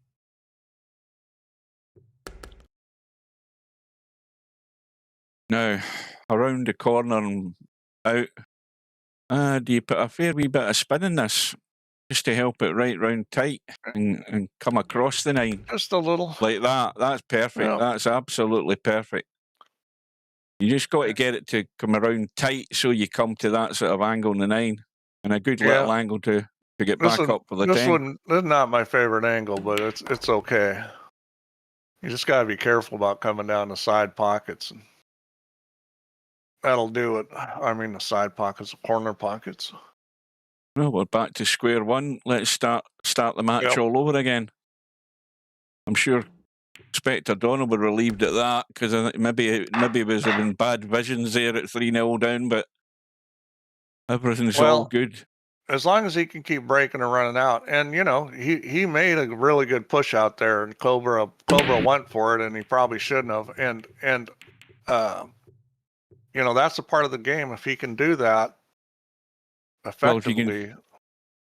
Now, around the corner and out. Do you put a fair wee bit of spin in this just to help it right round tight and come across the 9? Just a little. Like that. That's perfect. Yeah. That's absolutely perfect. You just got to get it to come around tight so you come to that sort of angle in the 9, and a good little angle to get back up for the 10. This is not my favorite angle, but it's okay. You just got to be careful about coming down the side pockets. That'll do it. I mean, the side pockets, the corner pockets. Well, we're back to square one. Let's start the match all over again. I'm sure Spectredawn will be relieved at that, because I think maybe he was having bad visions there at 3-0 down, but everything's all good. As long as he can keep breaking and running out. And, you know, he made a really good push out there, and Cobra went for it, and he probably shouldn't have. And you know, that's a part of the game. If he can do that effectively. Well,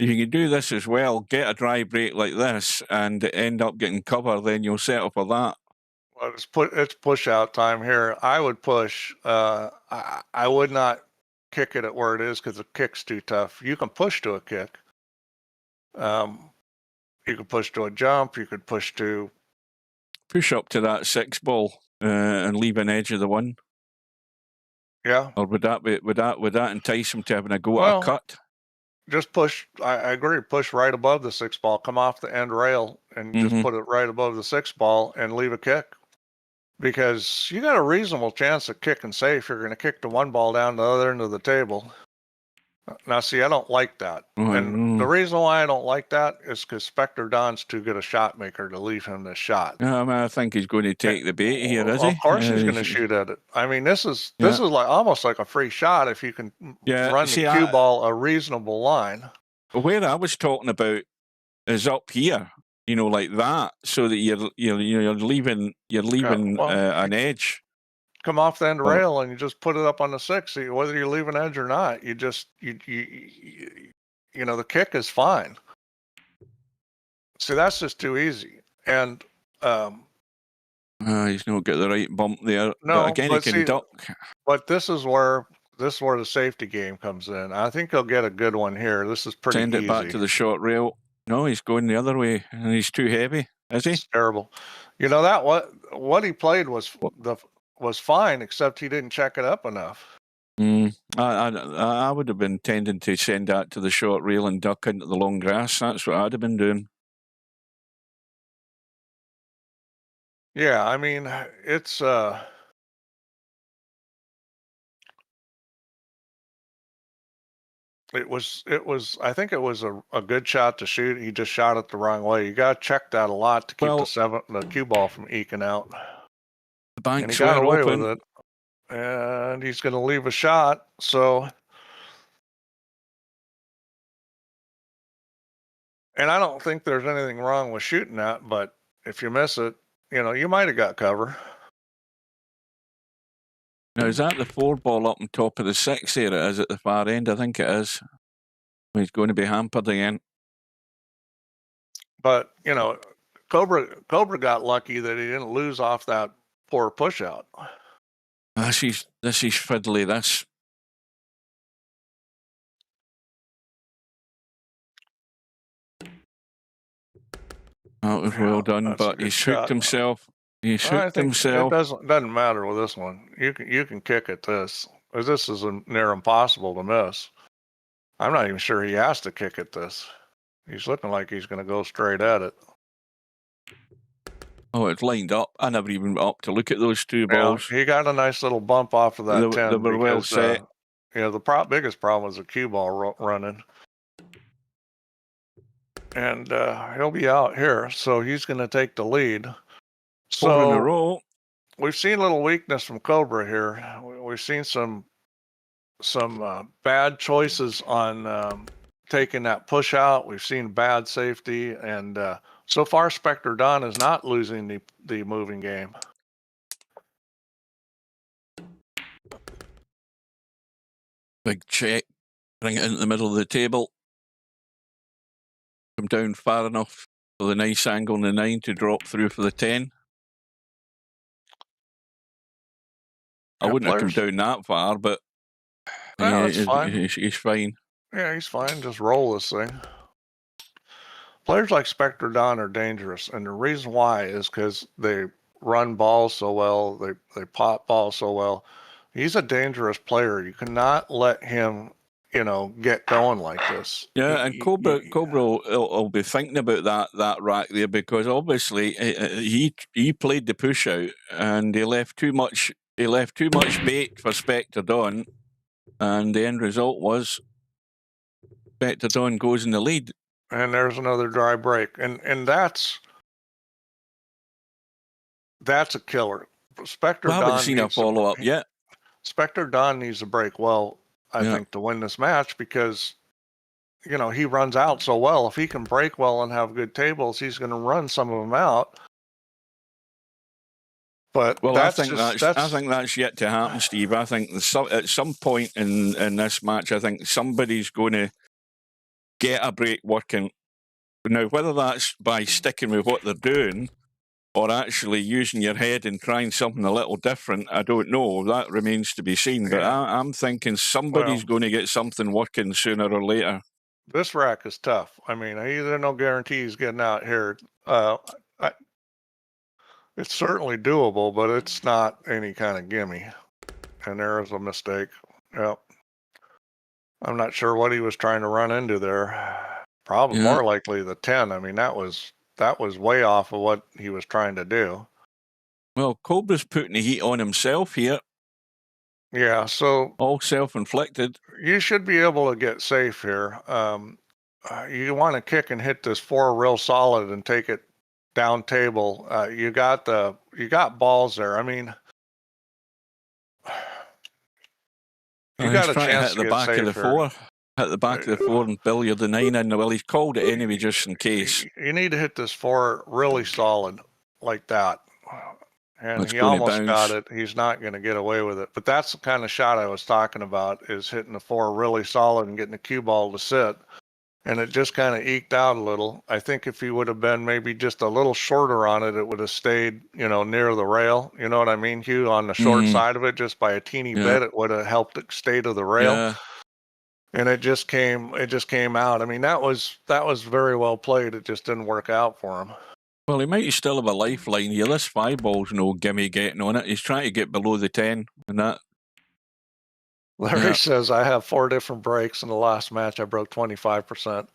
if you can do this as well, get a dry break like this and end up getting cover, then you'll settle for that. Well, it's push out time here. I would push. I would not kick it at where it is, because the kick's too tough. You can push to a kick. You could push to a jump. You could push up to that 6 ball and leave an edge of the 1. Yeah. Or would that entice him to having a go at a cut? Just push. I agree. Push right above the 6 ball. Come off the end rail and just put it right above the 6 ball and leave a kick. Because you got a reasonable chance of kicking safe. You're going to kick the 1 ball down the other end of the table. Now, see, I don't like that. And the reason why I don't like that is because Spectredawn's too good a shot maker to leave him this shot. Yeah, I mean, I think he's going to take the bait here, is he? Of course he's going to shoot at it. I mean, this is like almost like a free shot if you can run the cue ball a reasonable line. Where I was talking about is up here, you know, like that, so that you're leaving an edge. Come off the end rail and you just put it up on the 6, whether you leave an edge or not. You just you know, the kick is fine. See, that's just too easy. And he's not got the right bump there. No, but again, he can duck. But this is where the safety game comes in. I think he'll get a good one here. This is pretty easy. Send it back to the short rail. No, he's going the other way, and he's too heavy. Is he? It's terrible. You know, that what he played was fine, except he didn't check it up enough. I would have been tending to send that to the short rail and duck into the long grass. That's what I'd have been doing. Yeah, I mean, it's it was I think it was a good shot to shoot. He just shot it the wrong way. You got to check that a lot to keep the cue ball from eking out. The banks got away open. with it. And he's going to leave a shot. So, and I don't think there's anything wrong with shooting that, but if you miss it, you know, you might have got cover. Now, is that the 4 ball up on top of the 6 there? It is at the far end. I think it is. He's going to be hampered again. But, you know, Cobra got lucky that he didn't lose off that poor push out. This is fiddly, this. That was well done, but he's hooked himself. He's hooked himself. It doesn't matter with this one. You can kick at this. This is near impossible to miss. I'm not even sure he has to kick at this. He's looking like he's going to go straight at it. Oh, it's lined up. I never even went up to look at those two Yeah, balls. he got a nice little bump off of that 10. They were well because, set. the biggest problem was the cue ball running. And he'll be out here, so he's going to take the lead. 4 in a So row. we've seen a little weakness from Cobra here. We've seen some bad choices on taking that push out. We've seen bad safety, and so far Spectredawn is not losing the moving game. Big check. Bring it into the middle of the table. Come down far enough for the nice angle on the 9 to drop through for the 10. I wouldn't have come down that far, but That's fine. He's fine. Yeah, he's fine. Just roll this thing. Players like Spectredawn are dangerous, and the reason why is because they run balls so well, they pop balls so well. He's a dangerous player. You cannot let him, get going like this. Yeah, and Cobra will be thinking about that rack there, because obviously he played the push out and he left too much bait for Spectredawn, and the end result was Spectredawn goes in the lead. And there's another dry break, and that's a killer. I haven't seen a follow up yet. Spectredawn needs a break well, I think, to win this match, because he runs out so well. If he can break well and have good tables, he's going to run some of them out. But I think that's yet to happen, Steve. I think at some point in this match, I think somebody's going to get a break working. Now, whether that's by sticking with what they're doing or actually using your head and trying something a little different, I don't know. That remains to be seen. But I'm thinking somebody's going to get something working sooner or later. This rack is tough. I mean, there's no guarantees getting out here. It's certainly doable, but it's not any kind of gimme. And there is a mistake. Yep. I'm not sure what he was trying to run into there. Probably more likely the 10. I mean, that was way off of what he was trying to do. Well, Cobra's putting the heat on himself here. Yeah, so all self-inflicted. You should be able to get safe here. You want to kick and hit this 4 real solid and take it down table. You got balls there. I mean, you got a chance to get safe here. At the back of the 4 and billiard the 9 in. Well, he's called it anyway, just in case. You need to hit this 4 really solid like that. And he almost got it. He's not going to get away with it. But that's the kind of shot I was talking about, is hitting the 4 really solid and getting the cue ball to sit. And it just kind of eked out a little. I think if he would have been maybe just a little shorter on it, it would have stayed, near the rail. You know what I mean, Hugh? On the short side of it, just by a teeny bit, it would have helped it stay to the rail. Yeah. And it just came out. I mean, that was very well played. It just didn't work out for him. Well, he might still have a lifeline here. This 5 ball's no gimme getting on it. He's trying to get below the 10 and that. Larry says, I have 4 different breaks in the last match. I broke 25%.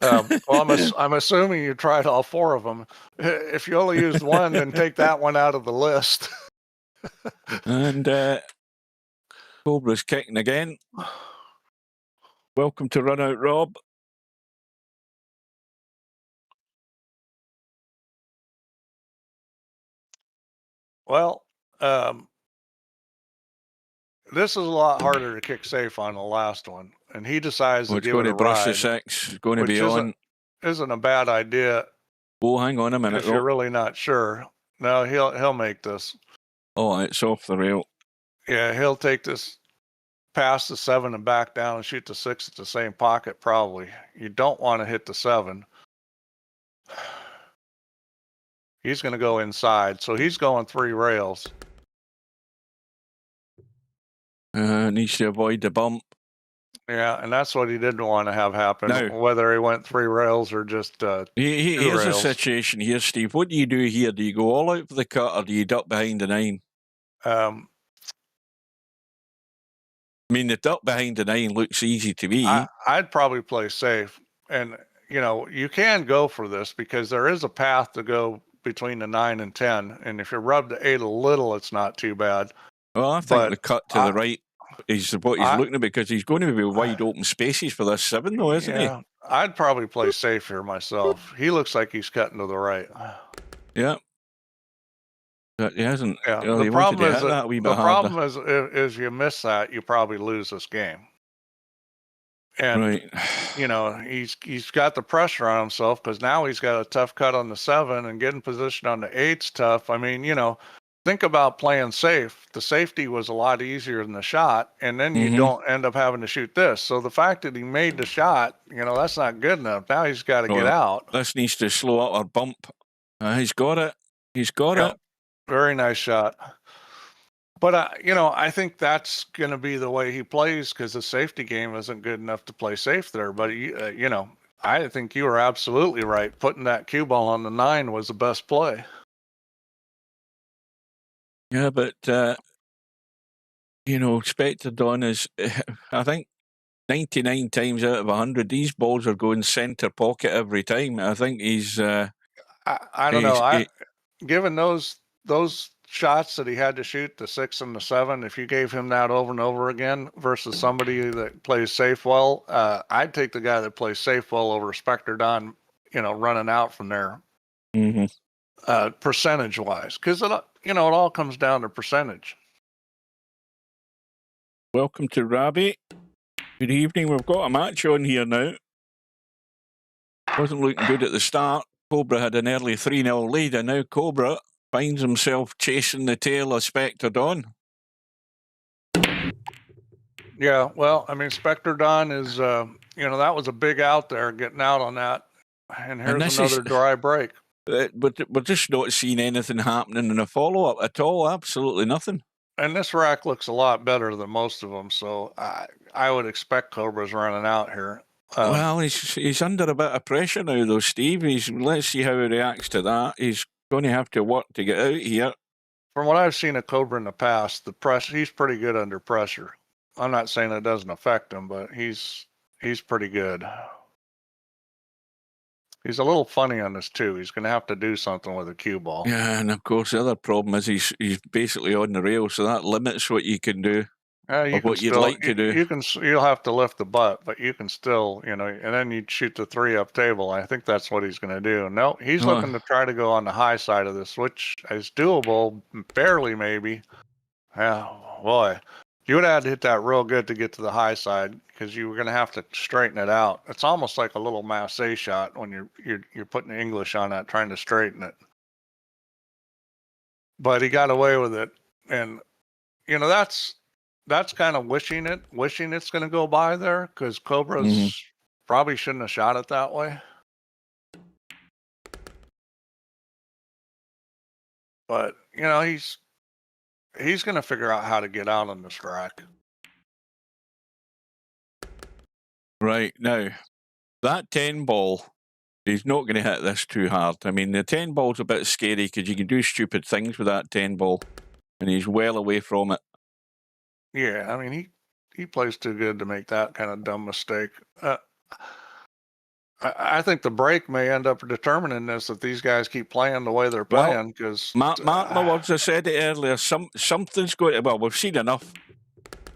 Well, I'm assuming you tried all 4 of them. If you only used one, then take that one out of the list. And Cobra's kicking again. Welcome to Run Out, Rob. Well, this is a lot harder to kick safe on the last one, and he decides to give it a brush ride, the 6. It's going to be on. Isn't a bad idea. Oh, hang on a minute. If you're really not sure. No, he'll make this. Oh, it's off the rail. Yeah, he'll take this past the 7 and back down and shoot the 6 at the same pocket, probably. You don't want to hit the 7. He's going to go inside, so he's going 3 rails. Needs to avoid the bump. Yeah, and that's what he didn't want to have happen, whether he went 3 rails or just 2 Here's rails. a situation here, Steve. What do you do here? Do you go all out for the cut, or do you duck behind the 9? I mean, the duck behind the 9 looks easy to me. I'd probably play safe. And, you know, you can go for this because there is a path to go between the 9 and 10. And if you rub the 8 a little, it's not too bad. Well, I think But the cut to the right is what he's looking at, because he's going to be wide open spaces for this 7, though, isn't he? Yeah, I'd probably play safe here myself. He looks like he's cutting to the right. Yeah. But he hasn't. Yeah, You know, the he wanted problem to is hit that a wee bit the harder. problem is you miss that, you probably lose this game. And Right. you know, he's got the pressure on himself because now he's got a tough cut on the 7, and getting position on the 8's tough. I mean, you know, think about playing safe. The safety was a lot easier than the shot, and then you don't end up having to shoot this. So the fact that he made the shot, you know, that's not good enough. Now he's got to get out. This needs to slow up or bump. He's got it. He's got it. Very nice shot. But, you know, I think that's going to be the way he plays because the safety game isn't good enough to play safe there. But, you know, I think you were absolutely right. Putting that cue ball on the 9 was the best play. Yeah, but, you know, Spectredawn is, I think, 99 times out of 100, these balls are going centre pocket every time. I think he's... I don't know. Given those shots that he had to shoot, the 6 and the 7, if you gave him that over and over again versus somebody that plays safe well, I'd take the guy that plays safe well over Spectredawn, you know, running out from there. Percentage wise, because you know, it all comes down to percentage. Welcome to Rabbit. Good evening. We've got a match on here now. Wasn't looking good at the start. Cobra had an early 3-0 lead, and now Cobra finds himself chasing the tail of Spectredawn. Yeah, well, I mean, Spectredawn is, you know, that was a big out there, getting out on that. And here's another dry break. But we're just not seeing anything happening in a follow-up at all. Absolutely nothing. And this rack looks a lot better than most of them, so I would expect Cobra's running out here. Well, he's under a bit of pressure now, though, Steve. Let's see how he reacts to that. He's going to have to work to get out here. From what I've seen of Cobra in the past, he's pretty good under pressure. I'm not saying it doesn't affect him, but he's pretty good. He's a little funny on this too. He's going to have to do something with a cue ball. Yeah, and of course the other problem is he's basically on the rail, so that limits what you can do. What you'd like to do. You'll have to lift the butt, but you can still, you know, and then you'd shoot the 3-up table. I think that's what he's going to do. No, he's looking to try to go on the high side of this, which is doable, barely maybe. Yeah, boy, you would have had to hit that real good to get to the high side because you were going to have to straighten it out. It's almost like a little Massey shot when you're putting English on that, trying to straighten it. But he got away with it, and you know that's kind of wishing it's going to go by there because Cobra's probably shouldn't have shot it that way. But you know he's going to figure out how to get out on this rack. Right now, that 10 ball, he's not going to hit this too hard. I mean, the 10 ball's a bit scary because you can do stupid things with that 10 ball, and he's well away from it. Yeah, I mean he plays too good to make that kind of dumb mistake. I think the break may end up determining this if these guys keep playing the way they're playing. Because mark my words, I said it earlier. Something's going to. Well, we've seen enough.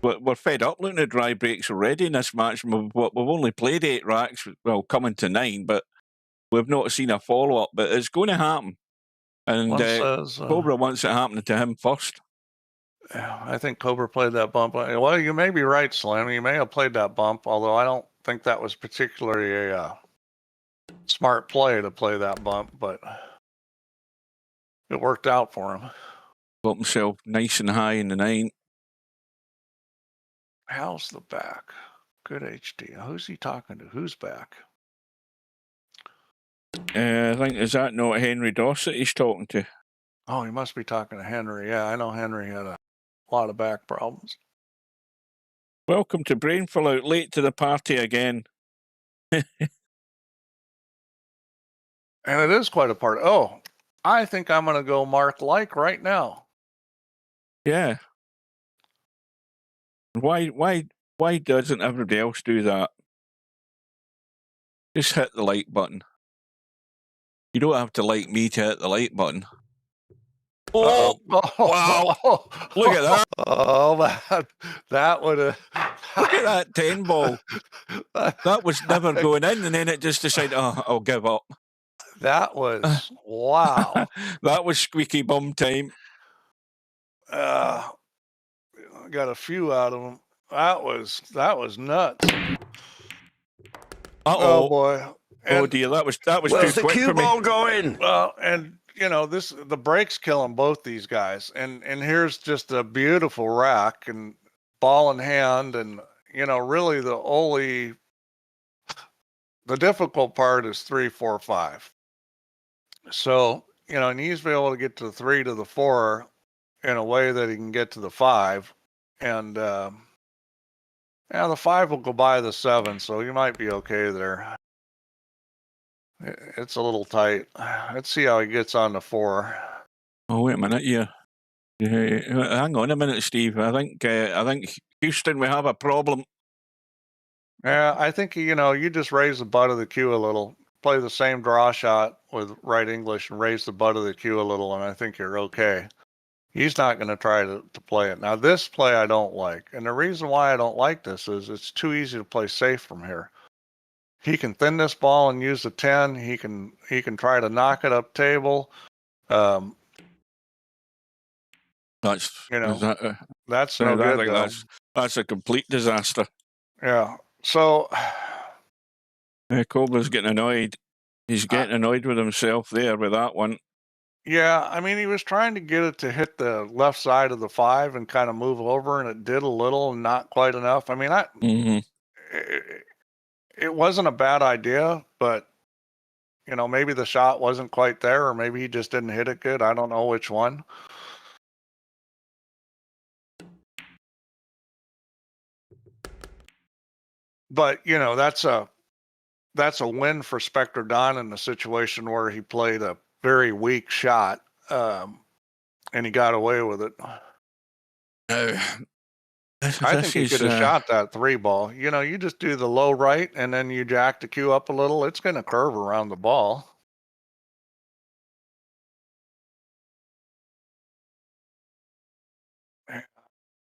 We're fed up looking at dry breaks already in this match. We've only played 8 racks. Well, coming to 9, but we've not seen a follow up. But it's going to happen, and Cobra wants it happening to him first. I think Cobra played that bump. Well, you may be right, Slim. You may have played that bump, although I don't think that was particularly a smart play to play that bump, but it worked out for him. Got himself nice and high in the 9. How's the back? Good HD. Who's he talking to? Who's back? I think, is that not Henry Dossett he's talking to? Oh, he must be talking to Henry. Yeah, I know Henry had a lot of back problems. Welcome to Brainful Out, late to the party again. And it is quite a part. Oh, I think I'm going to go mark like right now. Yeah. Why doesn't everybody else do that? Just hit the like button. You don't have to like me to hit the like button. Oh, wow. Look at that. Oh, man. That would have. Look at that 10 ball. That was never going in, and then it just decided, oh, I'll give up. That was, wow. That was squeaky bum time. I got a few out of them. That was nuts. Uh-oh. Oh, boy. Oh, dear. That was Where's too the quick cue for me. ball going? Well, and you know, the break's killing both these guys. And here's just a beautiful rack and ball in hand. And, you know, really the difficult part is 3, 4, 5. So, you know, he needs to be able to get to the 3 to the 4 in a way that he can get to the 5. And, yeah, the 5 will go by the 7, so you might be okay there. It's a little tight. Let's see how he gets on the 4. Oh, wait a minute, yeah. Hang on a minute, Steve. I think Houston, we have a problem. Yeah, I think, you know, you just raise the butt of the cue a little, play the same draw shot with right English and raise the butt of the cue a little, and I think you're okay. He's not going to try to play it. Now, this play I don't like. And the reason why I don't like this is it's too easy to play safe from here. He can thin this ball and use the 10. He can try to knock it up table. That's, You know, that's I no good, think though. that's a complete disaster. Yeah. So Cobra's getting annoyed. He's getting annoyed with himself there with that one. yeah, I mean, he was trying to get it to hit the left side of the 5 and kind of move over, and it did a little and not quite enough. I mean, it wasn't a bad idea, but, you know, maybe the shot wasn't quite there, or maybe he just didn't hit it good. I don't know which one. But, you know, that's a win for Spectredawn in the situation where he played a very weak shot, and he got away with it. I think he could have shot that 3 ball. You know, you just do the low right, and then you jack the cue up a little. It's going to curve around the ball. Let's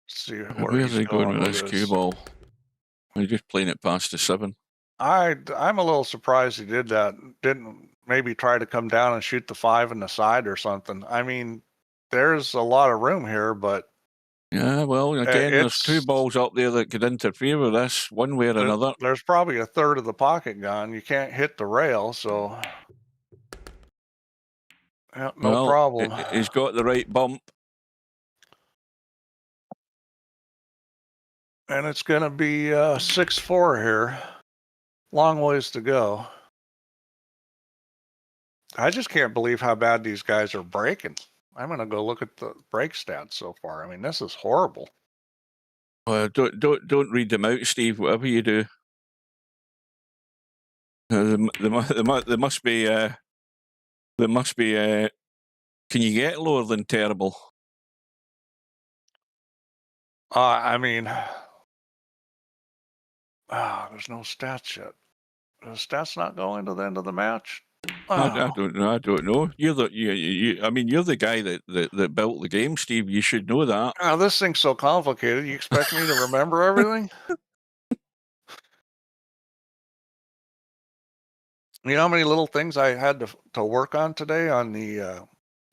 see where's he going with this cue ball? He's just playing it past the 7. I'm a little surprised he did that. Didn't maybe try to come down and shoot the 5 in the side or something. I mean, there's a lot of room here, but yeah, well, again, there's 2 balls up there that could interfere with this one way or another. There's probably a third of the pocket gone. You can't hit the rail, so yeah, no problem. He's got the right bump. And it's going to be 6-4 here. Long ways to go. I just can't believe how bad these guys are breaking. I'm going to go look at the break stats so far. I mean, this is horrible. Don't read them out, Steve. Whatever you do, there must be. Can you get lower than terrible? I mean, there's no stats yet. The stats not going to the end of the match. I don't know. I don't know. You're the guy that built the game, Steve. You should know that. Oh, this thing's so complicated. You expect me to remember everything? You know how many little things I had to work on today on the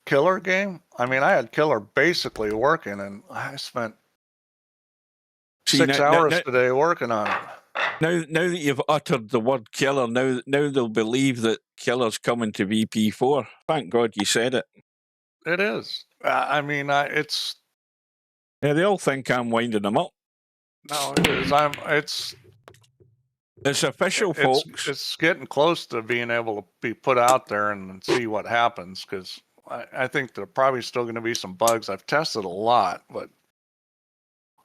killer game? I mean, I had killer basically working, and I spent 6 hours today working on it. Now that you've uttered the word killer, now they'll believe that killer's coming to VP4. Thank God you said it. It is. I mean, it's. Yeah, they all think I'm winding them up. No, it is. It's official, folks. It's getting close to being able to be put out there and see what happens, because I think there are probably still going to be some bugs. I've tested a lot, but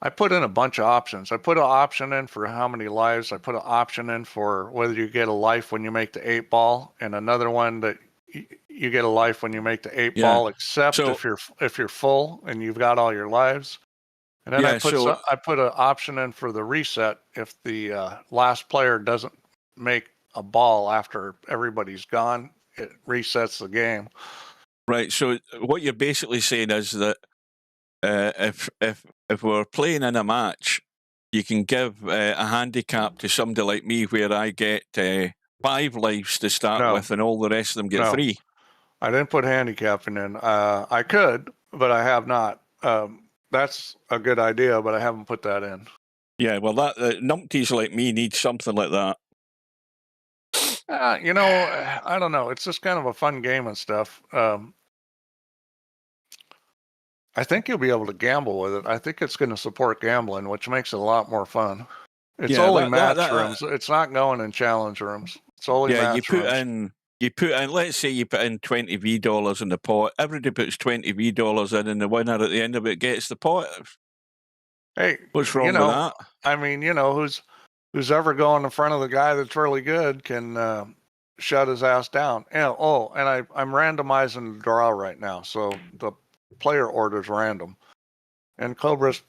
I put in a bunch of options. I put an option in for how many lives. I put an option in for whether you get a life when you make the 8 ball, and another one that you get a life when you make the 8 ball, except if you're full and you've got all your lives. And then I put an option in for the reset if the last player doesn't make a ball after everybody's gone, it resets the game. Right. So what you're basically saying is that if we're playing in a match, you can give a handicap to somebody like me where I get 5 lives to start No. with, and all the rest of them get No. 3. I didn't put handicapping in. I could, but I have not. That's a good idea, but I haven't put that in. Yeah, well, that numpties like me need something like that. You know, I don't know. It's just kind of a fun game and stuff. I think you'll be able to gamble with it. I think it's going to support gambling, which makes it a lot more fun. It's Yeah, only match rooms. It's not going in challenge rooms. It's only match rooms. You put in, let's say you put in $20 V in the pot. Everybody puts $20 V in, and the winner at the end of it gets the pot. Hey, what's wrong with that? I mean, you know, who's ever going in front of the guy that's really good can shut his ass down. And I'm randomizing the draw right now, so the player order's random. And Cobra's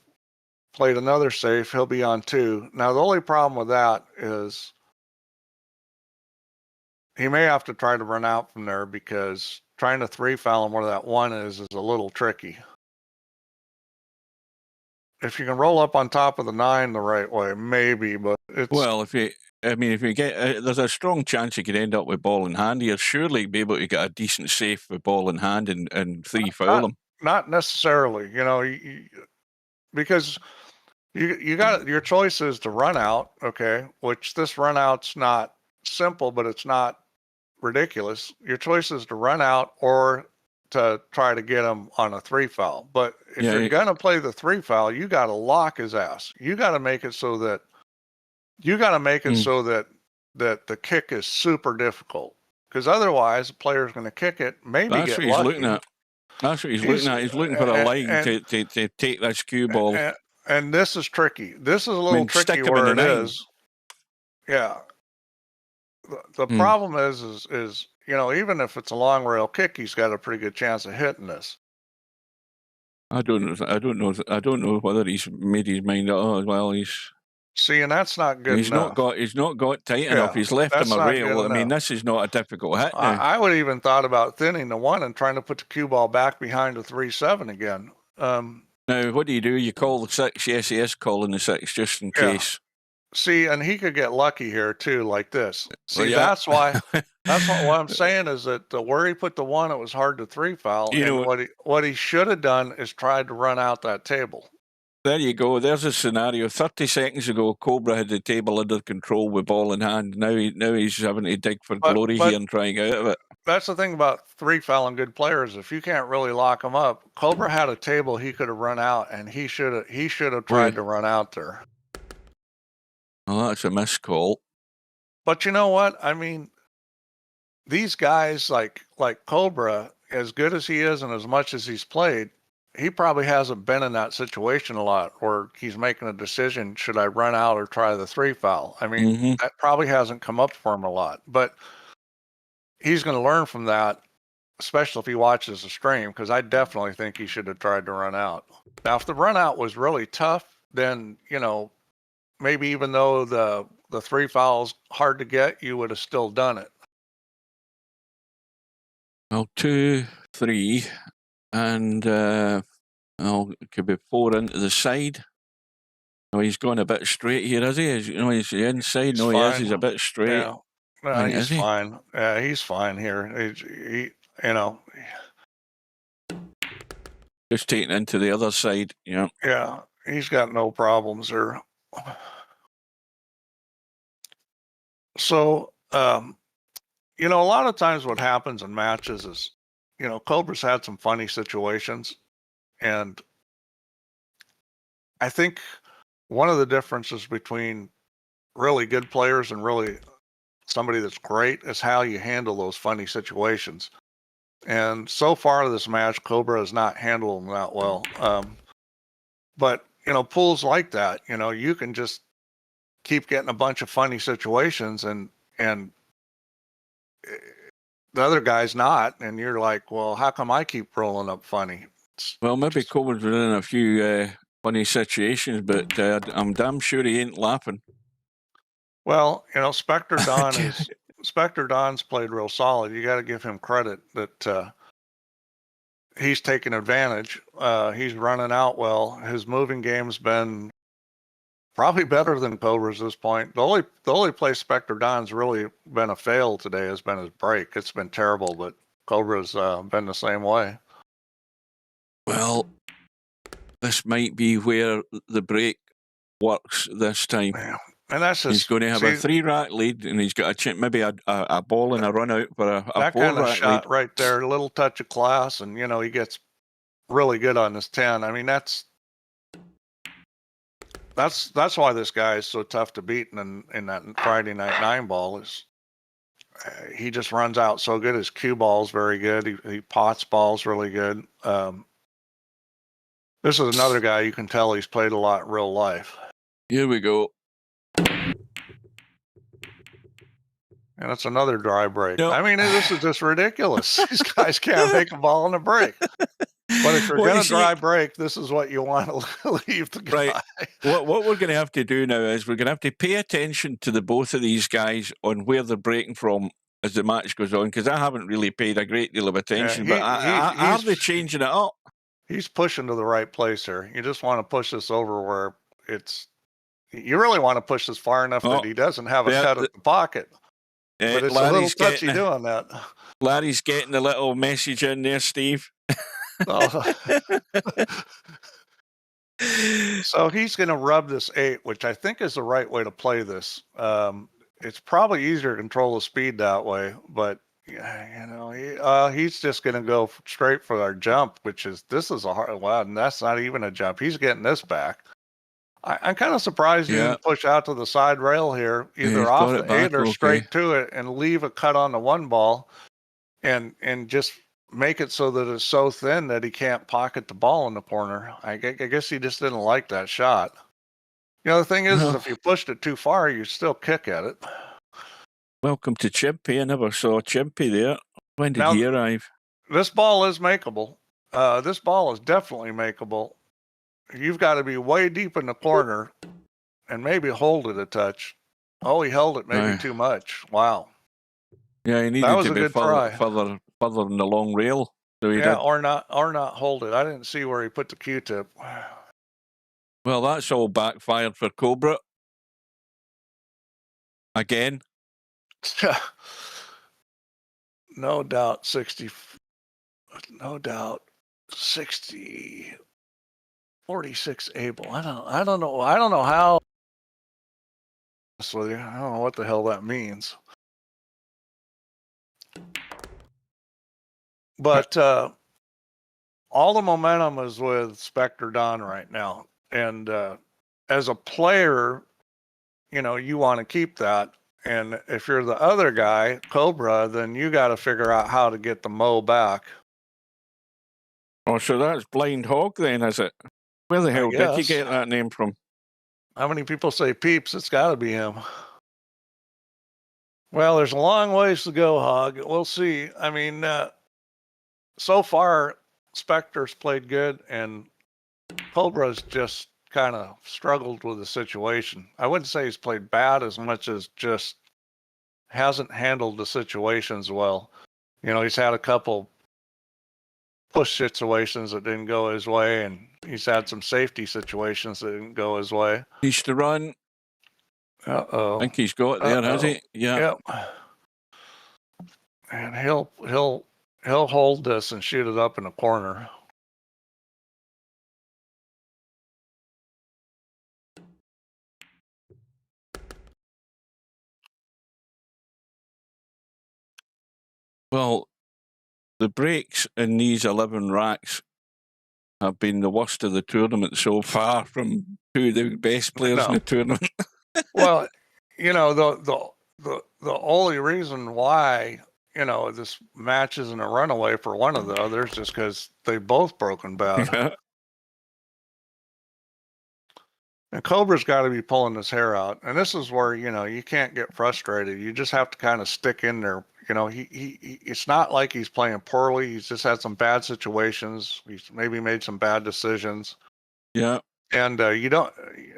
played another safe. He'll be on 2. Now the only problem with that is he may have to try to run out from there, because trying to 3-foul him where that 1 is a little tricky. If you can roll up on top of the 9 the right way, maybe, but it's... Well, if you get, there's a strong chance you could end up with ball in hand. You'll surely be able to get a decent safe with ball in hand and 3-foul them. Not necessarily, you know, because you got your choice is to run out, okay, which this run out's not simple, but it's not ridiculous. Your choice is to run out or to try to get him on a 3-foul. But if you're gonna play the 3-foul, you got to lock his ass. You got to make it so that that the kick is super difficult, because otherwise the player's going to kick it, maybe That's get what he's lucky. looking at. That's what he's looking at. He's looking for a line to take this cue ball. And this is tricky. This is a little tricky where it is. Yeah. The problem is, you know, even if it's a long rail kick, he's got a pretty good chance of hitting this. I don't know whether he's made his mind up. Oh, well, See, and that's not good enough. He's not got tight enough. He's left him a rail. I mean, this is not a difficult hit now. I would even thought about thinning the 1 and trying to put the cue ball back behind the 3-7 again. Now, what do? You call the 6? Yes, he is calling the 6 just in case. See, and he could get lucky here too, like this. See, well, that's why. That's what I'm saying is that where he put the 1, it was hard to 3-foul. You and know what he should have done is tried to run out that table. There you go. There's a scenario. 30 seconds ago, Cobra had the table under control with ball in hand. Now he's having to dig for glory here and trying out of it. That's the thing about 3-fouling good players. If you can't really lock them up, Cobra had a table he could have run out, and he should have tried to run out there. Oh, that's a missed call. But you know what? I mean, these guys like Cobra, as good as he is and as much as he's played, he probably hasn't been in that situation a lot where he's making a decision, should I run out or try the 3-foul? I mean, that probably hasn't come up for him a lot, but he's going to learn from that, especially if he watches the stream, because I definitely think he should have tried to run out. Now, if the run out was really tough, then, you know, maybe even though the 3-foul's hard to get, you would have still done it. Well, 2, 3, and it could be 4 into the side. No, he's going a bit straight here, is he? You know, he's the inside. He's no, fine. he is. He's a bit straight. Yeah. No, he's fine. Yeah, he's fine here. He, you know, just taking into the other side. Yeah. Yeah, he's got no problems there. So, you know, a lot of times what happens in matches is, you know, Cobra's had some funny situations, and I think one of the differences between really good players and really somebody that's great is how you handle those funny situations. And so far this match, Cobra has not handled them that well. But, you know, pools like that, you know, you can just keep getting a bunch of funny situations and the other guy's not, and you're like, well, how come I keep rolling up funny? Well, maybe Cobra's been in a few funny situations, but I'm damn sure he ain't laughing. Well, you know, Spectredawn is Spectredawn's played real solid. You got to give him credit that he's taking advantage. He's running out well. His moving game's been probably better than Cobra's at this point. The only place Spectredawn's really been a fail today has been his break. It's been terrible, but Cobra's been the same way. Well, this might be where the break works this time. Yeah. And that's just, he's going to have a 3-rack lead, and he's got maybe a ball and a run out for a 4-rack kind of shot lead. right there. A little touch of class, and he gets really good on this 10. I mean, that's why this guy is so tough to beat in that Friday night 9 ball. Is he just runs out so good. His cue ball is very good. He pots balls really good. This is another guy you can tell he's played a lot in real life. Here we go. And it's another dry break. Nope. I mean, this is just ridiculous. These guys can't make a ball in a break. But if you're going to dry break, this is what you want to leave the guy. Right. What we're going to have to do now is we're going to have to pay attention to the both of these guys on where they're breaking from as the match goes on, because I haven't really paid a great deal of attention. But are they changing it up? He's pushing to the right place here. You just want to push this over where you really want to push this far enough that he doesn't have a cut at the pocket. But it's a little touchy doing that. Larry's getting a little message in there, Steve. So he's going to rub this 8, which I think is the right way to play this. It's probably easier to control the speed that way, but he's just going to go straight for our jump, this is a hard one. And that's not even a jump. He's getting this back. I'm kind of surprised you didn't push out to the side rail here, either off the 8 or straight to it, and leave a cut on the 1 ball, and just make it so that it's so thin that he can't pocket the ball in the corner. I guess he just didn't like that shot. The thing is if you pushed it too far, you still kick at it. Welcome to Chimpy. I never saw Chimpy there. When did he arrive? This ball is makeable. This ball is definitely makeable. You've got to be way deep in the corner and maybe hold it a touch. Oh, he held it maybe too much. Wow. Yeah, he needed to be further in the long rail. So he did. or not hold it. I didn't see where he put the Q-tip. Well, that's all backfired for Cobra. Again. No doubt 60. 46 able. I don't know how. I don't know what the hell that means. But all the momentum is with Spectredawn right now, and as a player, you want to keep that. And if you're the other guy, Cobra, then you got to figure out how to get the Mo back. Oh, so that's Blind Hog then, is it? Where the hell did he get that name from? How many people say Peeps? It's got to be him. Well, there's a long ways to go, Hog. We'll see. I mean, so far, Spectre's played good, and Cobra's just kind of struggled with the situation. I wouldn't say he's played bad as much as just hasn't handled the situations well. He's had a couple push situations that didn't go his way, and he's had some safety situations that didn't go his way. He's to run. Uh-oh. I think he's got it there, has he? Yeah. Yep. And he'll hold this and shoot it up in the corner. Well, the breaks in these 11 racks have been the worst of the tournament so far from 2 of the best players in the tournament. Well, the only reason why, this match isn't a runaway for one of the others is because they've both broken bad. And Cobra's got to be pulling his hair out. And this is where, you can't get frustrated. You just have to kind of stick in there. It's not like he's playing poorly. He's just had some bad situations. He's maybe made some bad decisions. Yeah. And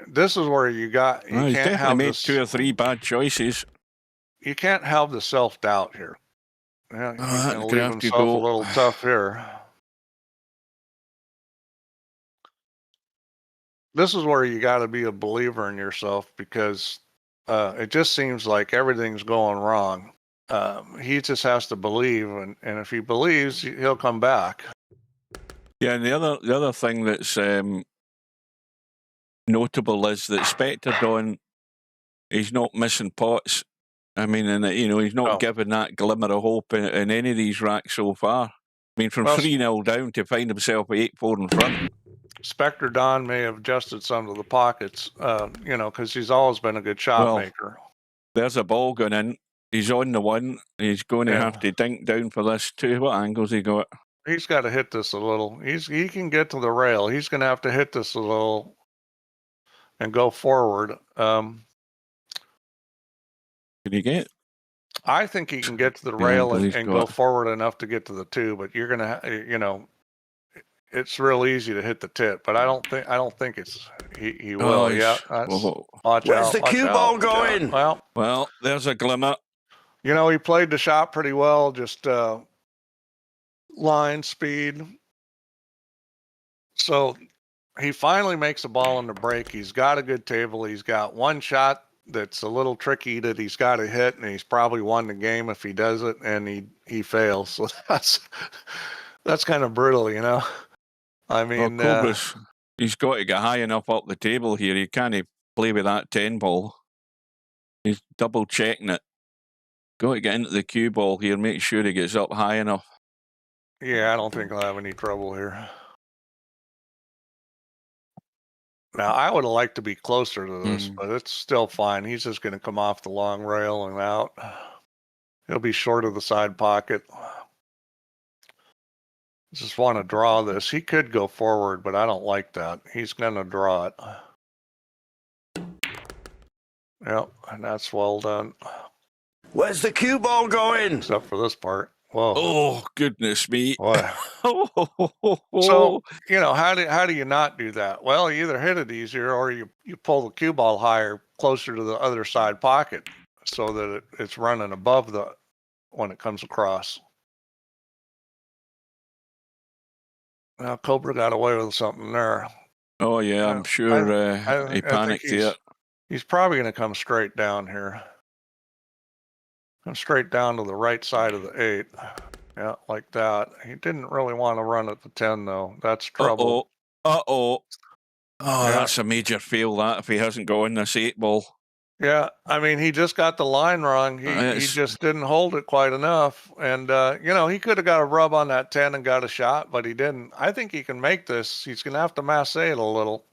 this is where you can't have made this. 2 or 3 bad choices. you can't have the self-doubt here. Yeah, he's that's going to gonna leave have to himself a go. little tough here. This is where you got to be a believer in yourself, because it just seems like everything's going wrong. He just has to believe, and if he believes, he'll come back. Yeah, and the other thing that's notable is that Spectredawn, he's not missing pots. I mean, and he's not No. given that glimmer of hope in any of these racks so far. I mean, from Well, 3-0 down to find himself at 8-4 in front. Spectredawn may have adjusted some of the pockets, because he's always been a good shot Well, maker. There's a ball going in. He's on the one. He's going to Yeah. have to dink down for this too. What angles he got? He's got to hit this a little. He can get to the rail. He's going to have to hit this a little and go forward. Can he get? I think he can get to the Yeah, rail but and, he's and got- go forward enough to get to the two, but you're gonna, it's real easy to hit the tip, but I don't think it's he will. Oh, Yeah, he's- that's, whoa. watch Where's out. the watch cue out, ball watch out. going? Well, Well, there's a glimmer. he played the shot pretty well, just line speed. So he finally makes a ball in the break. He's got a good table. He's got one shot that's a little tricky that he's got to hit, and he's probably won the game if he does it, and he fails. So that's kind of brutal, I mean, Cobra's, he's got to get high enough up the table here. He can't play with that 10 ball. He's double checking it. Got to get into the cue ball here. Make sure he gets up high enough. yeah, I don't think he'll have any trouble here. Now, I would have liked to be closer to this, but it's still fine. He's just going to come off the long rail and out. He'll be short of the side pocket. Just want to draw this. He could go forward, but I don't like that. He's going to draw it. Yep, and that's well done. Where's the cue ball going? Except for this part. Whoa. Oh, goodness me. Boy. So, how do you not do that? Well, you either hit it easier or you pull the cue ball higher, closer to the other side pocket, so that it's running above when it comes across. Now, Cobra got away with something there. Oh, yeah, I'm sure I he think panicked here. He's probably going to come straight down here. Come straight down to the right side of the 8. Yeah, like that. He didn't really want to run at the 10, though. That's trouble. Oh, Yeah. that's a major fail, that, if he hasn't got in this 8 ball. Yeah, I mean, he just got the line wrong. He just didn't hold it quite enough. And, he could have got a rub on that 10 and got a shot, but he didn't. I think he can make this. He's going to have to masse it a little.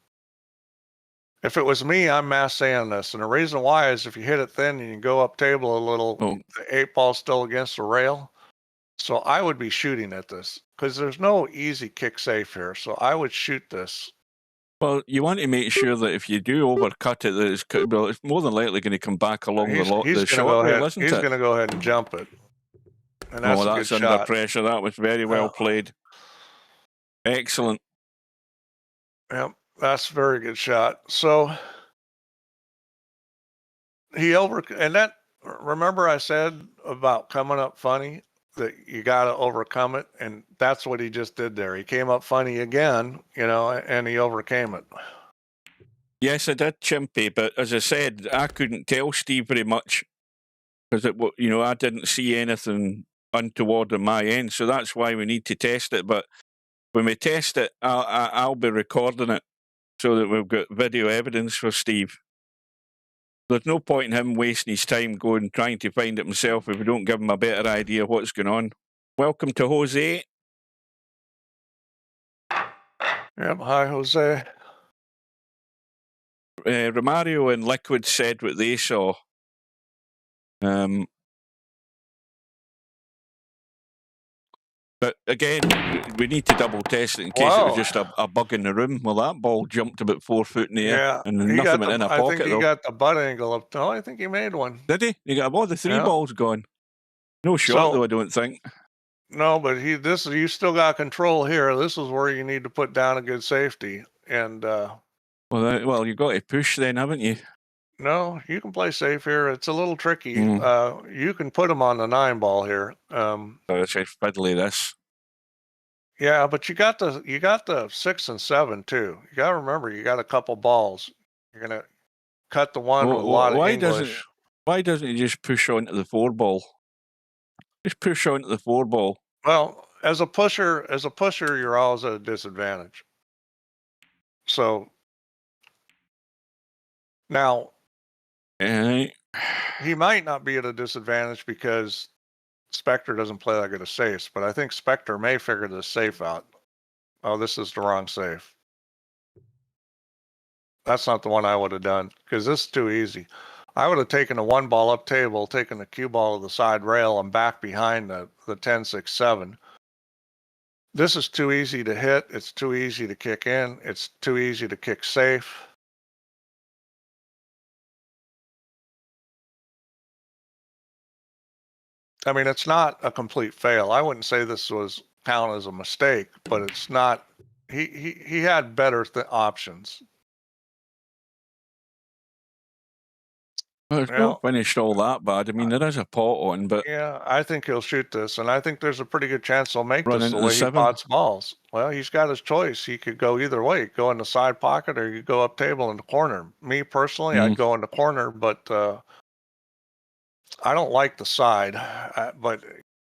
If it was me, I'm masseing this. And the reason why is if you hit it thin and you go up table a little, the 8 ball's still against the rail. So I would be shooting at this because there's no easy kick safe here. So I would shoot this. Well, you want to make sure that if you do overcut it, that it's more than likely going to come back along the short rail, isn't it? He's going to go ahead and jump it. And that's that's a good under shot. pressure. That was very well played. Excellent. Yep, that's a very good shot. So remember I said about coming up funny, that you got to overcome it, and that's what he just did there. He came up funny again, and he overcame it. Yes, I did, Chimpy, but as I said, I couldn't tell Steve very much because I didn't see anything untoward on my end, so that's why we need to test it. But when we test it, I'll be recording it so that we've got video evidence for Steve. There's no point in him wasting his time trying to find it himself if we don't give him a better idea of what's going on. Welcome to Jose. Yep, hi, Jose. Romario and Liquid said what they saw. But again, we need to double test it in case it was just a bug in the room. Well, that ball jumped about 4 foot in the air, and nothing went in a pocket. I think he got the butt angle up. No, I think he made one. Did he? He got all the 3 balls gone. No shot though, I don't think. No, but you still got control here. This is where you need to put down a good safety. And well, you got to push then, haven't you? No, you can play safe here. It's a little tricky. Mm. You can put him on the 9-ball here. So it's a fiddly this. Yeah, but you got the 6 and 7 too. You got to remember, you got a couple balls. You're gonna cut the one with a lot of English. Why doesn't he just push onto the 4-ball? Just push onto the 4-ball. Well, as a pusher, you're always at a disadvantage. So now he might not be at a disadvantage because Spectre doesn't play that good of safes, but I think Spectre may figure this safe out. Oh, this is the wrong safe. That's not the one I would have done because this is too easy. I would have taken the 1-ball up table, taken the cue ball to the side rail and back behind the 10-6-7. This is too easy to hit. It's too easy to kick in. It's too easy to kick safe. I mean, it's not a complete fail. I wouldn't say this was count as a mistake, but it's not. He had better options. Well, it's not finished all that bad. I mean, there is a pot on, but yeah, I think he'll shoot this, and I think there's a pretty good chance he'll make this the way he 7. pots balls. Well, he's got his choice. He could go either way. Go in the side pocket, or you go up table in the corner. Me personally, I'd go in the corner, but I don't like the side. But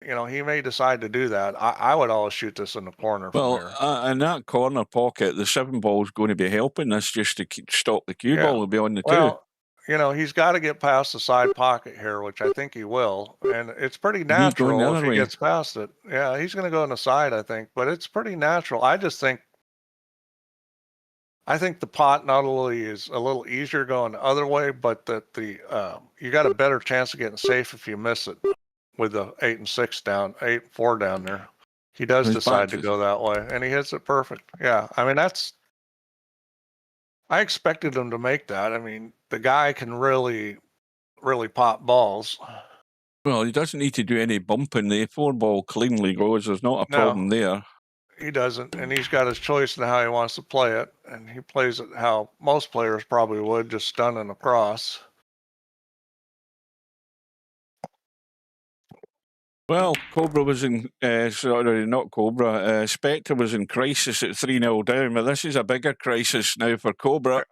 you know, he may decide to do that. I would always shoot this in the corner. Well, in that corner pocket, the 7-ball is going to be helping this just to stop the cue ball and be on the 2. You know, he's got to get past the side pocket here, which I think he will. And it's pretty natural if he gets past it. Yeah, he's going to go on the side, I think. But it's pretty natural. I think the pot not only is a little easier going the other way, but that you got a better chance of getting safe if you miss it with the 8 and 6 down, 8 and 4 down there. He does decide to go that way, and he hits it perfect. Yeah, I mean, I expected him to make that. I mean, the guy can really, really pop balls. Well, he doesn't need to do any bumping. The 4-ball cleanly goes. There's not a problem there. He doesn't, and he's got his choice in how he wants to play it, and he plays it how most players probably would, just stunning across. Well, Cobra was in, sorry, not Cobra, Spectre was in crisis at 3-0 down, but this is a bigger crisis now for Cobra.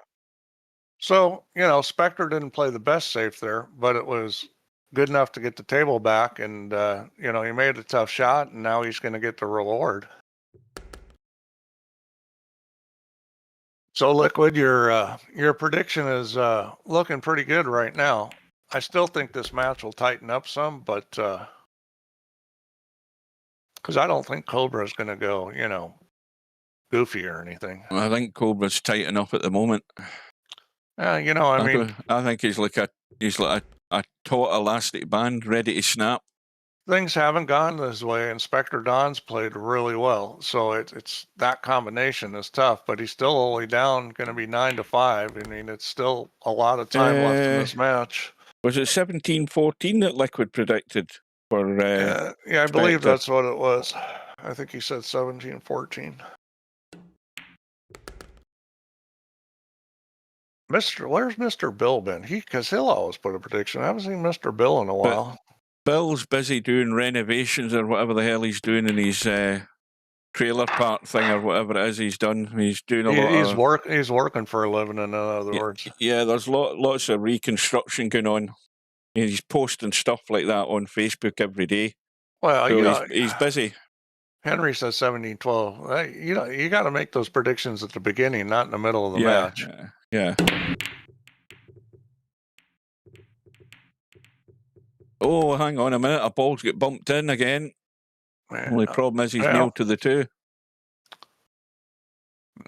So, you know, Spectre didn't play the best safe there, but it was good enough to get the table back, and, you know, he made a tough shot, and now he's going to get the reward. So, Liquid, your prediction is looking pretty good right now. I still think this match will tighten up some, but... because I don't think Cobra is going to go, you know, goofy or anything. I think Cobra's tight enough at the moment. You know, I mean, I think he's like a taut elastic band ready to snap. Things haven't gone this way, and Spectredawn's played really well. So it's that combination is tough, but he's still only down, going to be 9-5. I mean, it's still a lot of time left in this match. Was it 17-14 that Liquid predicted? Yeah, I believe that's what it was. I think he said 17-14. Where's Mr. Bill been? Because he'll always put a prediction. I haven't seen Mr. Bill in a while. Bill's busy doing renovations or whatever the hell he's doing in his trailer park thing or whatever it is he's done. He's doing a lot. He's working for a living, in other words. Yeah, there's lots of reconstruction going on. He's posting stuff like that on Facebook every day. Well, so he's busy. Henry says 17-12. You know, you got to make those predictions at the beginning, not in the middle of the match. Yeah. Oh, hang on a minute. A ball's get bumped in again. Only problem is he's nailed to the 2.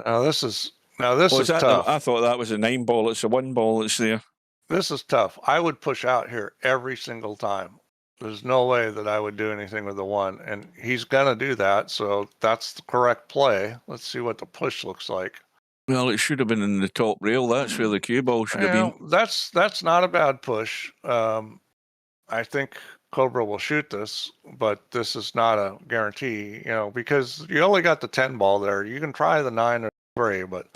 Now this is tough. I thought that was a 9-ball. It's a 1-ball that's there. This is tough. I would push out here every single time. There's no way that I would do anything with the 1, and he's gonna do that. So that's the correct play. Let's see what the push looks like. Well, it should have been in the top rail. That's where the cue ball should have been. That's not a bad push. I think Cobra will shoot this, but this is not a guarantee, you know, because you only got the 10-ball there. You can try the 9 or 3, but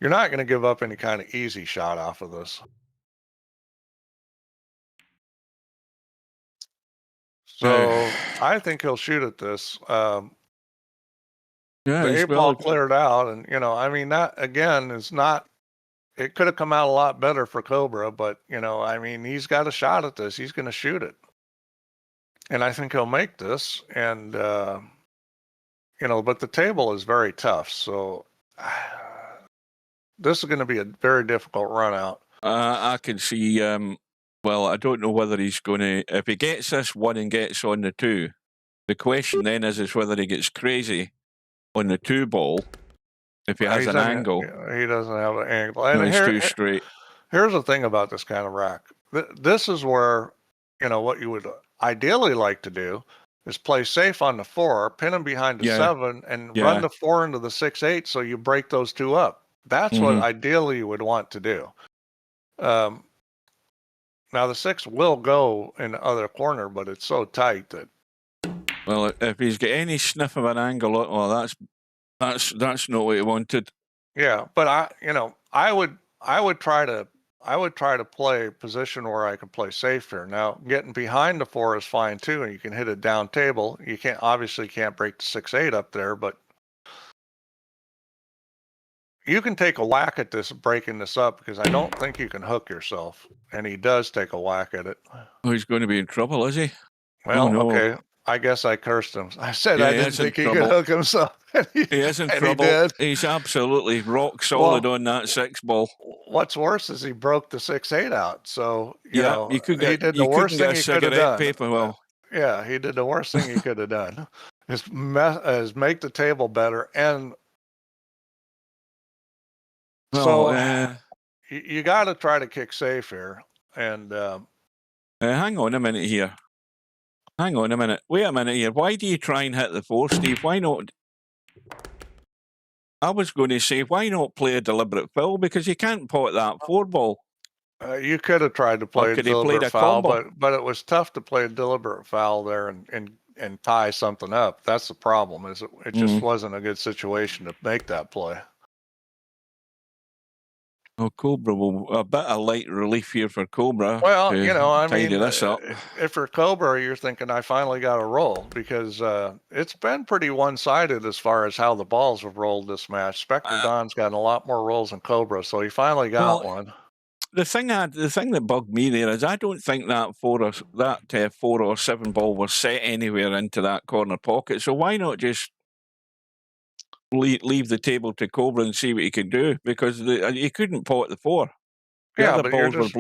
you're not going to give up any kind of easy shot off of this. So I think he'll shoot at this. Yeah, The he's 8-ball cleared out, and I mean, that again is not. It could have come out a lot better for Cobra, but I mean, he's got a shot at this. He's going to shoot it, and I think he'll make this. And but the table is very tough, so this is going to be a very difficult run out. I can see. Well, I don't know whether he's going to. If he gets this one and gets on the 2, the question then is whether he gets crazy on the 2 ball. If he has an angle, he doesn't have an angle. and And he's too straight. Here's the thing about this kind of rack. This is where what you would ideally like to do is play safe on the 4, pin him behind the 7, and run the 4 into the 6-8, so you break those 2 up. That's what ideally you would want to do. Now the 6 will go in the other corner, but it's so tight that. Well, if he's got any sniff of an angle, well, that's not what he wanted. Yeah, but I would try to play a position where I can play safe here. Now, getting behind the 4 is fine too, and you can hit it down table. You obviously can't break the 6-8 up there, but you can take a whack at this, breaking this up, because I don't think you can hook yourself. And he does take a whack at it. Oh, he's going to be in trouble, is he? Well, okay. I guess I cursed him. I said I didn't think he could hook himself. He is in trouble. He's absolutely rock solid on that 6 ball. What's worse is he broke the 6-8 out. So, he did the worst thing he could have done. Paper, yeah, he did the worst thing he could have done. Is make the table better. And you got to try to kick safe here. And hang on a minute here. Hang on a minute. Wait a minute here. Why do you try and hit the 4, Steve? Why not? I was going to say, why not play a deliberate foul? Because you can't pot that 4 ball. You could have tried to play a deliberate foul, but it was tough to play a deliberate foul there and tie something up. That's the problem. Is it just wasn't a good situation to make that play. Oh, Cobra a bit of light relief here for Cobra. Well, I mean, this up. If for Cobra, you're thinking I finally got a roll, because it's been pretty one-sided as far as how the balls have rolled this match. Spectredawn's gotten a lot more rolls than Cobra, so he finally got one. The thing that bugged me there is I don't think that 4 or 7 ball was set anywhere into that corner pocket. So why not just leave the table to Cobra and see what he can do, because he couldn't pot the 4. Yeah, but you're just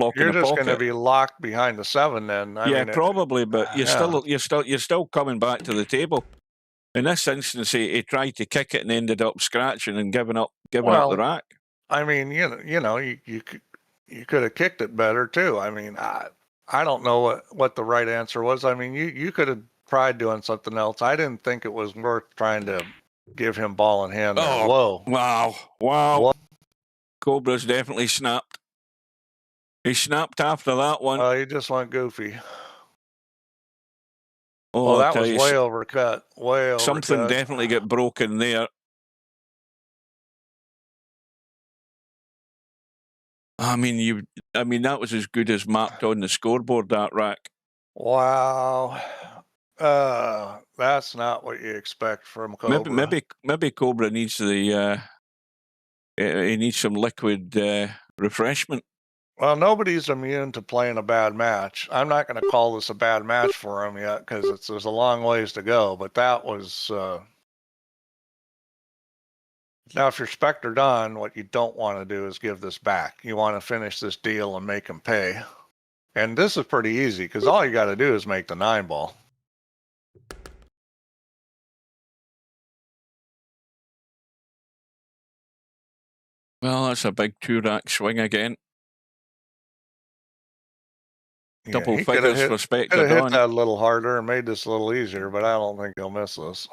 going to be locked behind the 7 then. I mean, probably, but you're still coming back to the table. In this instance, he tried to kick it and ended up scratching and giving up the rack. I mean, you could have kicked it better too. I mean, I don't know what the right answer was. I mean, you could have tried doing something else. I didn't think it was worth trying to give him ball in hand. Oh, whoa. Wow. Cobra's definitely snapped. He snapped after that one. He just went goofy. Oh, that was way overcut. Way overcut. Something definitely got broken there. I mean, that was as good as marked on the scoreboard, that rack. Wow. That's not what you expect from Cobra. Maybe Cobra needs he needs some liquid refreshment. Well, nobody's immune to playing a bad match. I'm not going to call this a bad match for him yet, because there's a long ways to go. But that was now, if you're Spectredawn, what you don't want to do is give this back. You want to finish this deal and make him pay. And this is pretty easy, because all you got to do is make the 9 ball. Well, that's a big 2-rack swing again. Double figures for Spectredawn. Could have hit that a little harder and made this a little easier, but I don't think he'll miss this.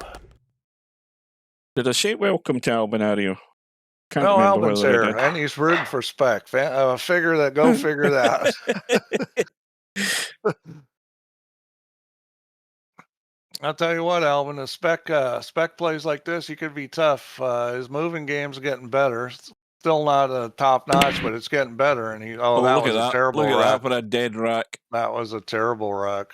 Did I say welcome to Albinario? No, Albin's here, and he's rooting for Spec. Figure that. Go figure that. I'll tell you what, Alvin, if Spec plays like this, he could be tough. His moving game's getting better. Still not a top notch, but it's getting better. And that was a terrible rack. Look at that for a dead rack. That was a terrible rack.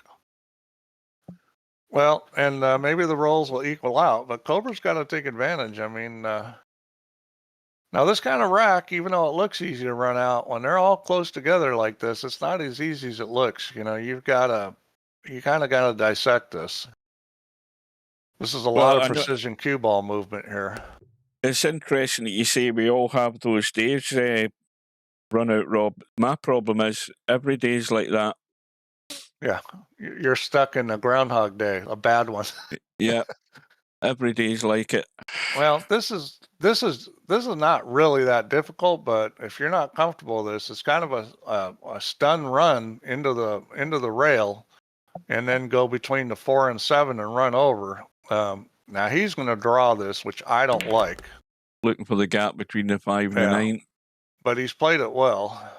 Well, and maybe the roles will equal out, but Cobra's got to take advantage. I mean, now this kind of rack, even though it looks easy to run out, when they're all close together like this, it's not as easy as it looks. You know, you kind of got to dissect this. This is a lot of precision cue ball movement here. It's interesting that you say we all have those days run out, Rob. My problem is every day's like that. Yeah, you're stuck in a Groundhog Day, a bad one. Yeah, every day's like it. Well, this is not really that difficult, but if you're not comfortable with this, it's kind of a stun run into the rail, and then go between the 4 and 7 and run over. Now he's going to draw this, which I don't like. Looking for the gap between the 5 and the 9. But he's played it well.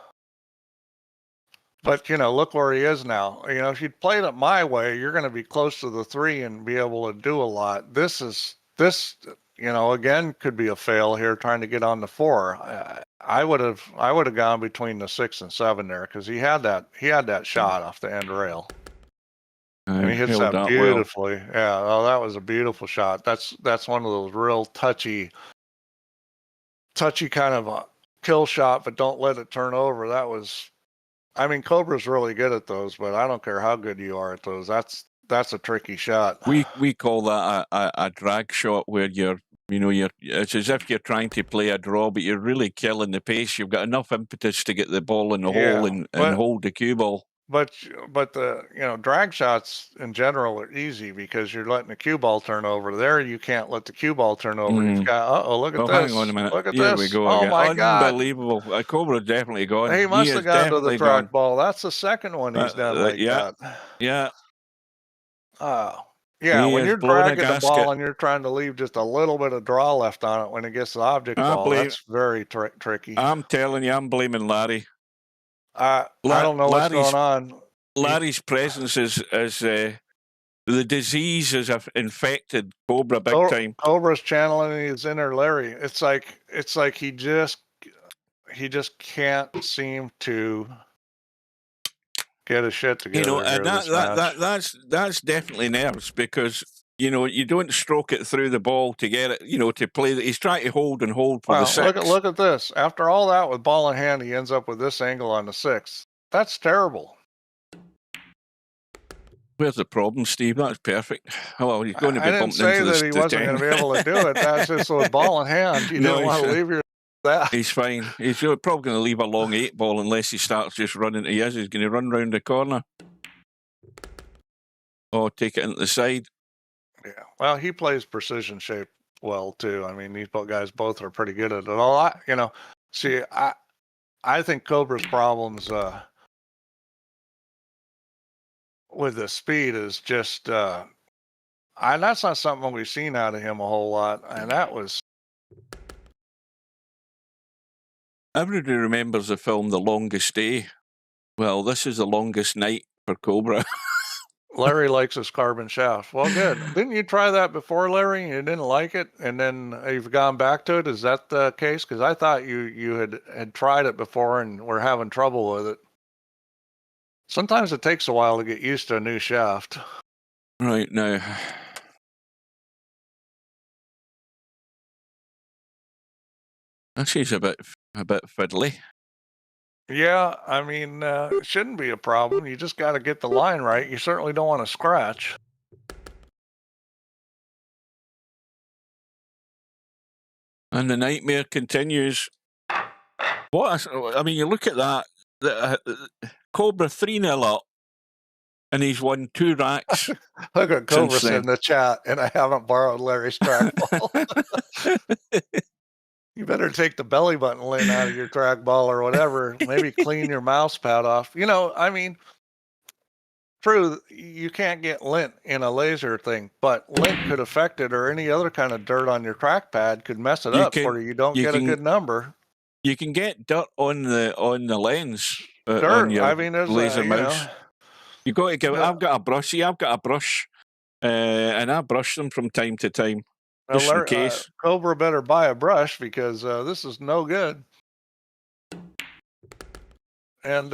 But, you know, look where he is now. You know, if you'd played it my way, you're going to be close to the 3 and be able to do a lot. This, you know, again, could be a fail here trying to get on the 4. I would have gone between the 6 and 7 there, because he had that shot off the end rail. And he hits that beautifully. Well. Yeah, oh, that was a beautiful shot. That's one of those real touchy kind of a kill shot, but don't let it turn over. That was, I mean, Cobra's really good at those, but I don't care how good you are at those. That's a tricky shot. We call that a drag shot, where it's as if you're trying to play a draw, but you're really killing the pace. You've got enough impetus to get the ball in the hole and hold the cue ball. But the, you know, drag shots in general are easy because you're letting the cue ball turn over. There, you can't let the cue ball turn over. You've got, look at this. Hang on a minute. Look at Here this. we go. Oh again. my God. Unbelievable. Cobra definitely gone. He must have gone to the track ball. That's the second one he's done like that. Yeah. Yeah, when you're dragging the ball and you're trying to leave just a little bit of draw left on it when it gets the object ball, that's very tricky. I'm telling you, I'm blaming Larry. I don't know what's going on. Larry's presence is the disease has infected Cobra big time. Cobra's channeling his inner Larry. It's like he just can't seem to get his shit together. You know, and that's definitely nerves, because you know, you don't stroke it through the ball to get it, you know, to play. He's trying to hold for the 6. Look at this. After all that with ball in hand, he ends up with this angle on the 6. That's terrible. Where's the problem, Steve? That's perfect. Oh, he's going to be bumped into the 10. I didn't say that he wasn't going to be able to do it. That's just with ball in hand. You don't want to leave that. He's fine. He's probably going to leave a long 8 ball unless he starts just running. He's going to run round the corner. Oh, take it into the side. Yeah, well, he plays precision shape well too. I mean, these guys both are pretty good at it. All I think Cobra's problems with the speed is just, that's not something we've seen out of him a whole lot, and that was. Everybody remembers the film The Longest Day. Well, this is the longest night for Cobra. Larry likes his carbon shaft. Well, good. Didn't you try that before, Larry? You didn't like it, and then you've gone back to it? Is that the case? Because I thought you had tried it before and were having trouble with it. Sometimes it takes a while to get used to a new shaft. Right now. Actually, it's a bit fiddly. Yeah, I mean, it shouldn't be a problem. You just got to get the line right. You certainly don't want to scratch. And the nightmare continues. I mean, you look at that. Cobra 3-0 up, and he's won 2 racks. Look at Cobra in the chat, and I haven't borrowed Larry's trackball. You better take the belly button lint out of your trackball or whatever. Maybe clean your mouse pad off. You know, I mean, true, you can't get lint in a laser thing, but lint could affect it, or any other kind of dirt on your trackpad could mess it up where you don't get a good number. You can get dirt on the lens. Dirt. On your I mean, there's laser mouse. You got to give. I've got a brush. See, I've got a brush, and I brush them from time to time. Just in case. Cobra better buy a brush, because this is no good. And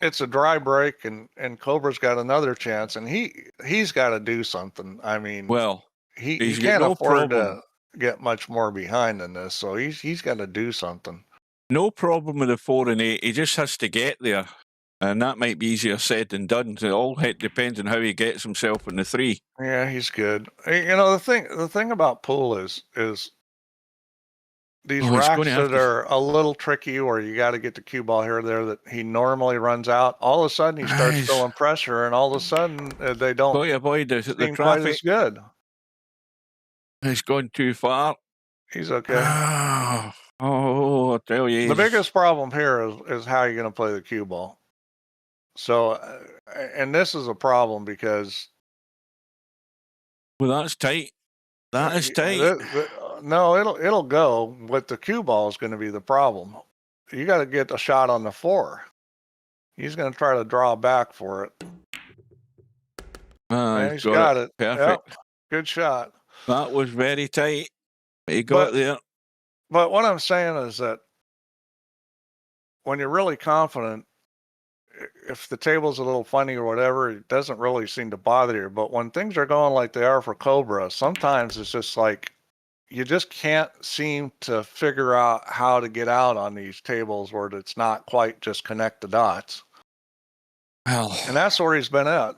it's a dry break, and Cobra's got another chance, and he's got to do something. I mean, Well, he he's got can't no afford problem. to get much more behind than this, so he's got to do something. No problem with the 4 and 8. He just has to get there. And that might be easier said than done. It all depends on how he gets himself in the 3. Yeah, he's good. You know, the thing about pool is these Oh, he's racks gonna have that to- are a little tricky, where you got to get the cue ball here or there that he normally runs out. All of a sudden, he starts Nice. feeling pressure, and all of a sudden, they don't Boy, avoid the seem quite as traffic. good. He's gone too far. He's okay. Oh, I tell you. The biggest problem here is how you're going to play the cue ball. So, and this is a problem because Well, that's tight. That is tight. no, it'll go, but the cue ball is going to be the problem. You got to get a shot on the 4. He's going to try to draw back for it. And he's got it. Perfect. Yep. Good shot. That was very tight. He got there. But what I'm saying is that when you're really confident, if the table's a little funny or whatever, it doesn't really seem to bother you. But when things are going like they are for Cobra, sometimes it's just like you just can't seem to figure out how to get out on these tables where it's not quite just connect the dots. Well, and that's where he's been at.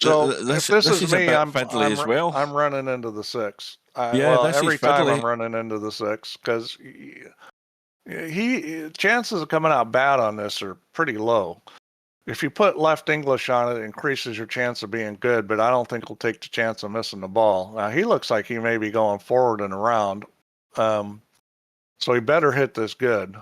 So if this is me, I'm as well. I'm running into the 6. This every is time fiddly. I'm running into the 6 because chances of coming out bad on this are pretty low. If you put left English on it, it increases your chance of being good, but I don't think he'll take the chance of missing the ball. Now, he looks like he may be going forward and around, so he better hit this good.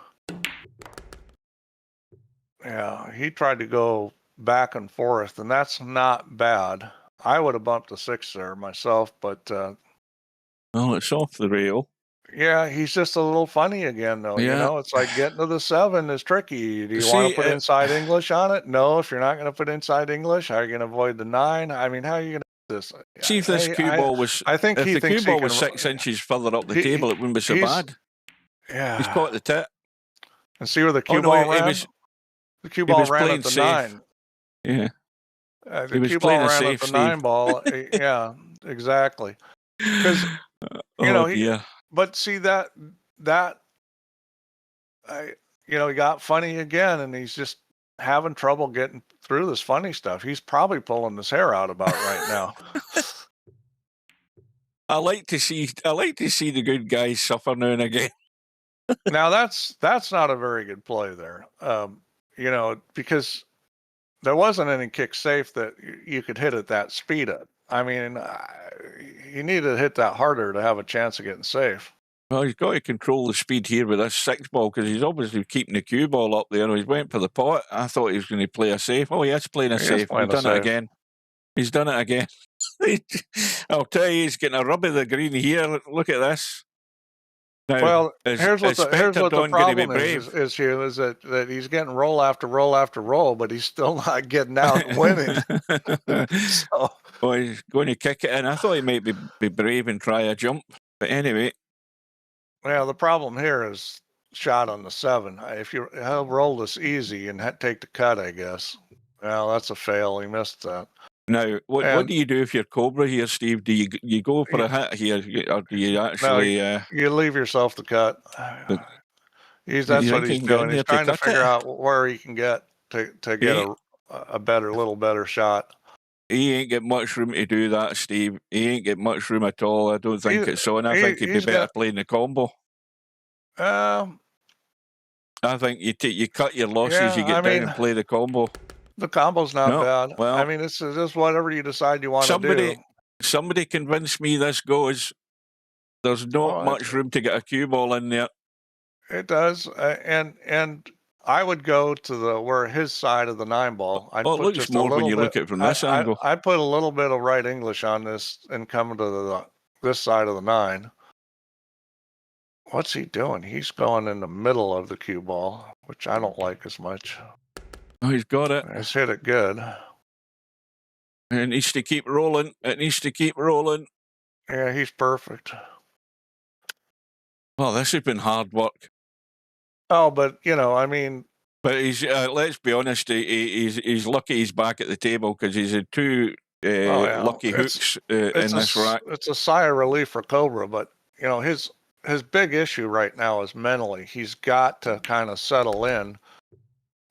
Yeah, he tried to go back and forth, and that's not bad. I would have bumped the 6 there myself, but well, it's off the rail. yeah, he's just a little funny again, though. Yeah. You know, it's like getting to the 7 is tricky. Do you See, want to put inside English on it? No. If you're not going to put inside English, how are you going to avoid the 9? I mean, how are you going to do this? See if this cue ball was. I think if he the thinks cue he ball was can, 6 inches further up the table, it wouldn't be so bad. Yeah. He's caught the tip. And see where the cue Oh, no, ball he ran? was- The cue he ball was ran playing at the safe. 9. Yeah. The He was cue ball playing a ran safe, at the 9 Steve. ball. Yeah, exactly. Because you know, dear. but see that he got funny again, and he's just having trouble getting through this funny stuff. He's probably pulling his hair out about right now. I like to see the good guys suffer now and again. Now that's not a very good play there. You know, because there wasn't any kick safe that you could hit at that speed at. I mean, you need to hit that harder to have a chance of getting safe. Well, he's got to control the speed here with this 6 ball because he's obviously keeping the cue ball up there. He's went for the pot. I thought he was going to play a safe. Oh, he is playing a safe. He's done it again. He's done it again. I'll tell you, he's getting a rub of the green here. Look at this. Now, Well, here's what the Spectredawn problem gonna be is here is that he's getting roll after roll after roll, but he's still not getting out and winning. So, well, he's going to kick it in. I thought he might be brave and try a jump. But anyway. well, the problem here is shot on the 7. He'll roll this easy and take the cut, I guess. Well, that's a fail. He missed that. Now, what do you do if you're Cobra here, Steve? Do you go for a hit here, or do you actually? No, you leave yourself the cut. That's what he's doing. He's trying to figure out where he can get to get a little better shot. He ain't got much room to do that, Steve. He ain't got much room at all. I don't think it's on. I think he'd be better playing the combo. I think you cut your losses, you get down and play the combo. The combo's not bad. Well, I mean, it's just whatever you decide you want to do. Somebody convinced me this goes. There's not much room to get a cue ball in there. It does, and I would go to where his side of the 9 ball. It looks more when you look at it from this angle. I put a little bit of right English on this and come to this side of the 9. What's he doing? He's going in the middle of the cue ball, which I don't like as much. Oh, he's got it. He's hit it good. It needs to keep rolling. Yeah, he's perfect. Well, this has been hard work. Oh, but I mean, But he's let's be honest, he's lucky he's back at the table because he's had two lucky hooks in this rack. It's a sigh of relief for Cobra, but you know his big issue right now is mentally. He's got to kind of settle in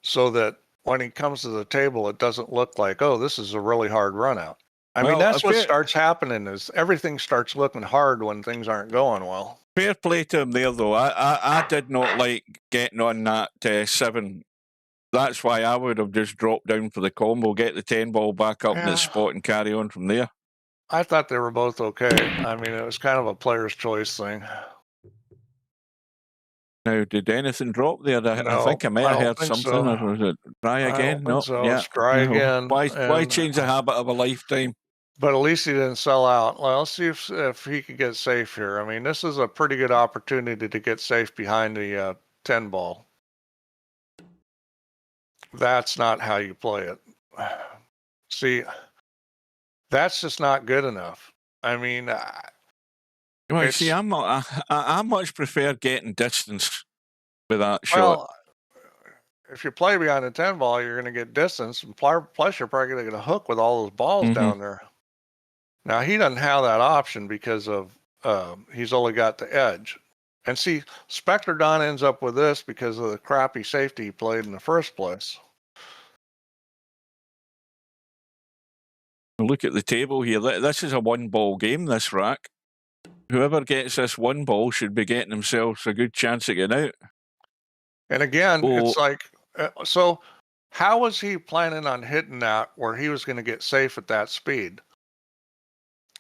so that when he comes to the table, it doesn't look like, oh, this is a really hard run out. I mean, that's what starts happening is everything starts looking hard when things aren't going well. Fair play to him there, though. I did not like getting on that 7. That's why I would have just dropped down for the combo, get the 10 ball back up in the spot and carry on from there. I thought they were both okay. I mean, it was kind of a player's choice thing. Now, did anything drop there? I think I may have heard something. So. Or was it dry again? No. So. Yeah. It's dry again. Why change the habit of a lifetime? But at least he didn't sell out. Well, let's see if he could get safe here. I mean, this is a pretty good opportunity to get safe behind the 10 ball. That's not how you play it. See, that's just not good enough. I mean, well, see, I much prefer getting distance with that shot. Well, if you play behind the 10 ball, you're going to get distance, and plus you're probably going to get a hook with all those balls down there. Now, he doesn't have that option because of he's only got the edge. And see, Spectredawn ends up with this because of the crappy safety he played in the first place. Look at the table here. This is a 1 ball game, this rack. Whoever gets this 1 ball should be getting themselves a good chance of getting out. And again, it's like, so how was he planning on hitting that where he was going to get safe at that speed?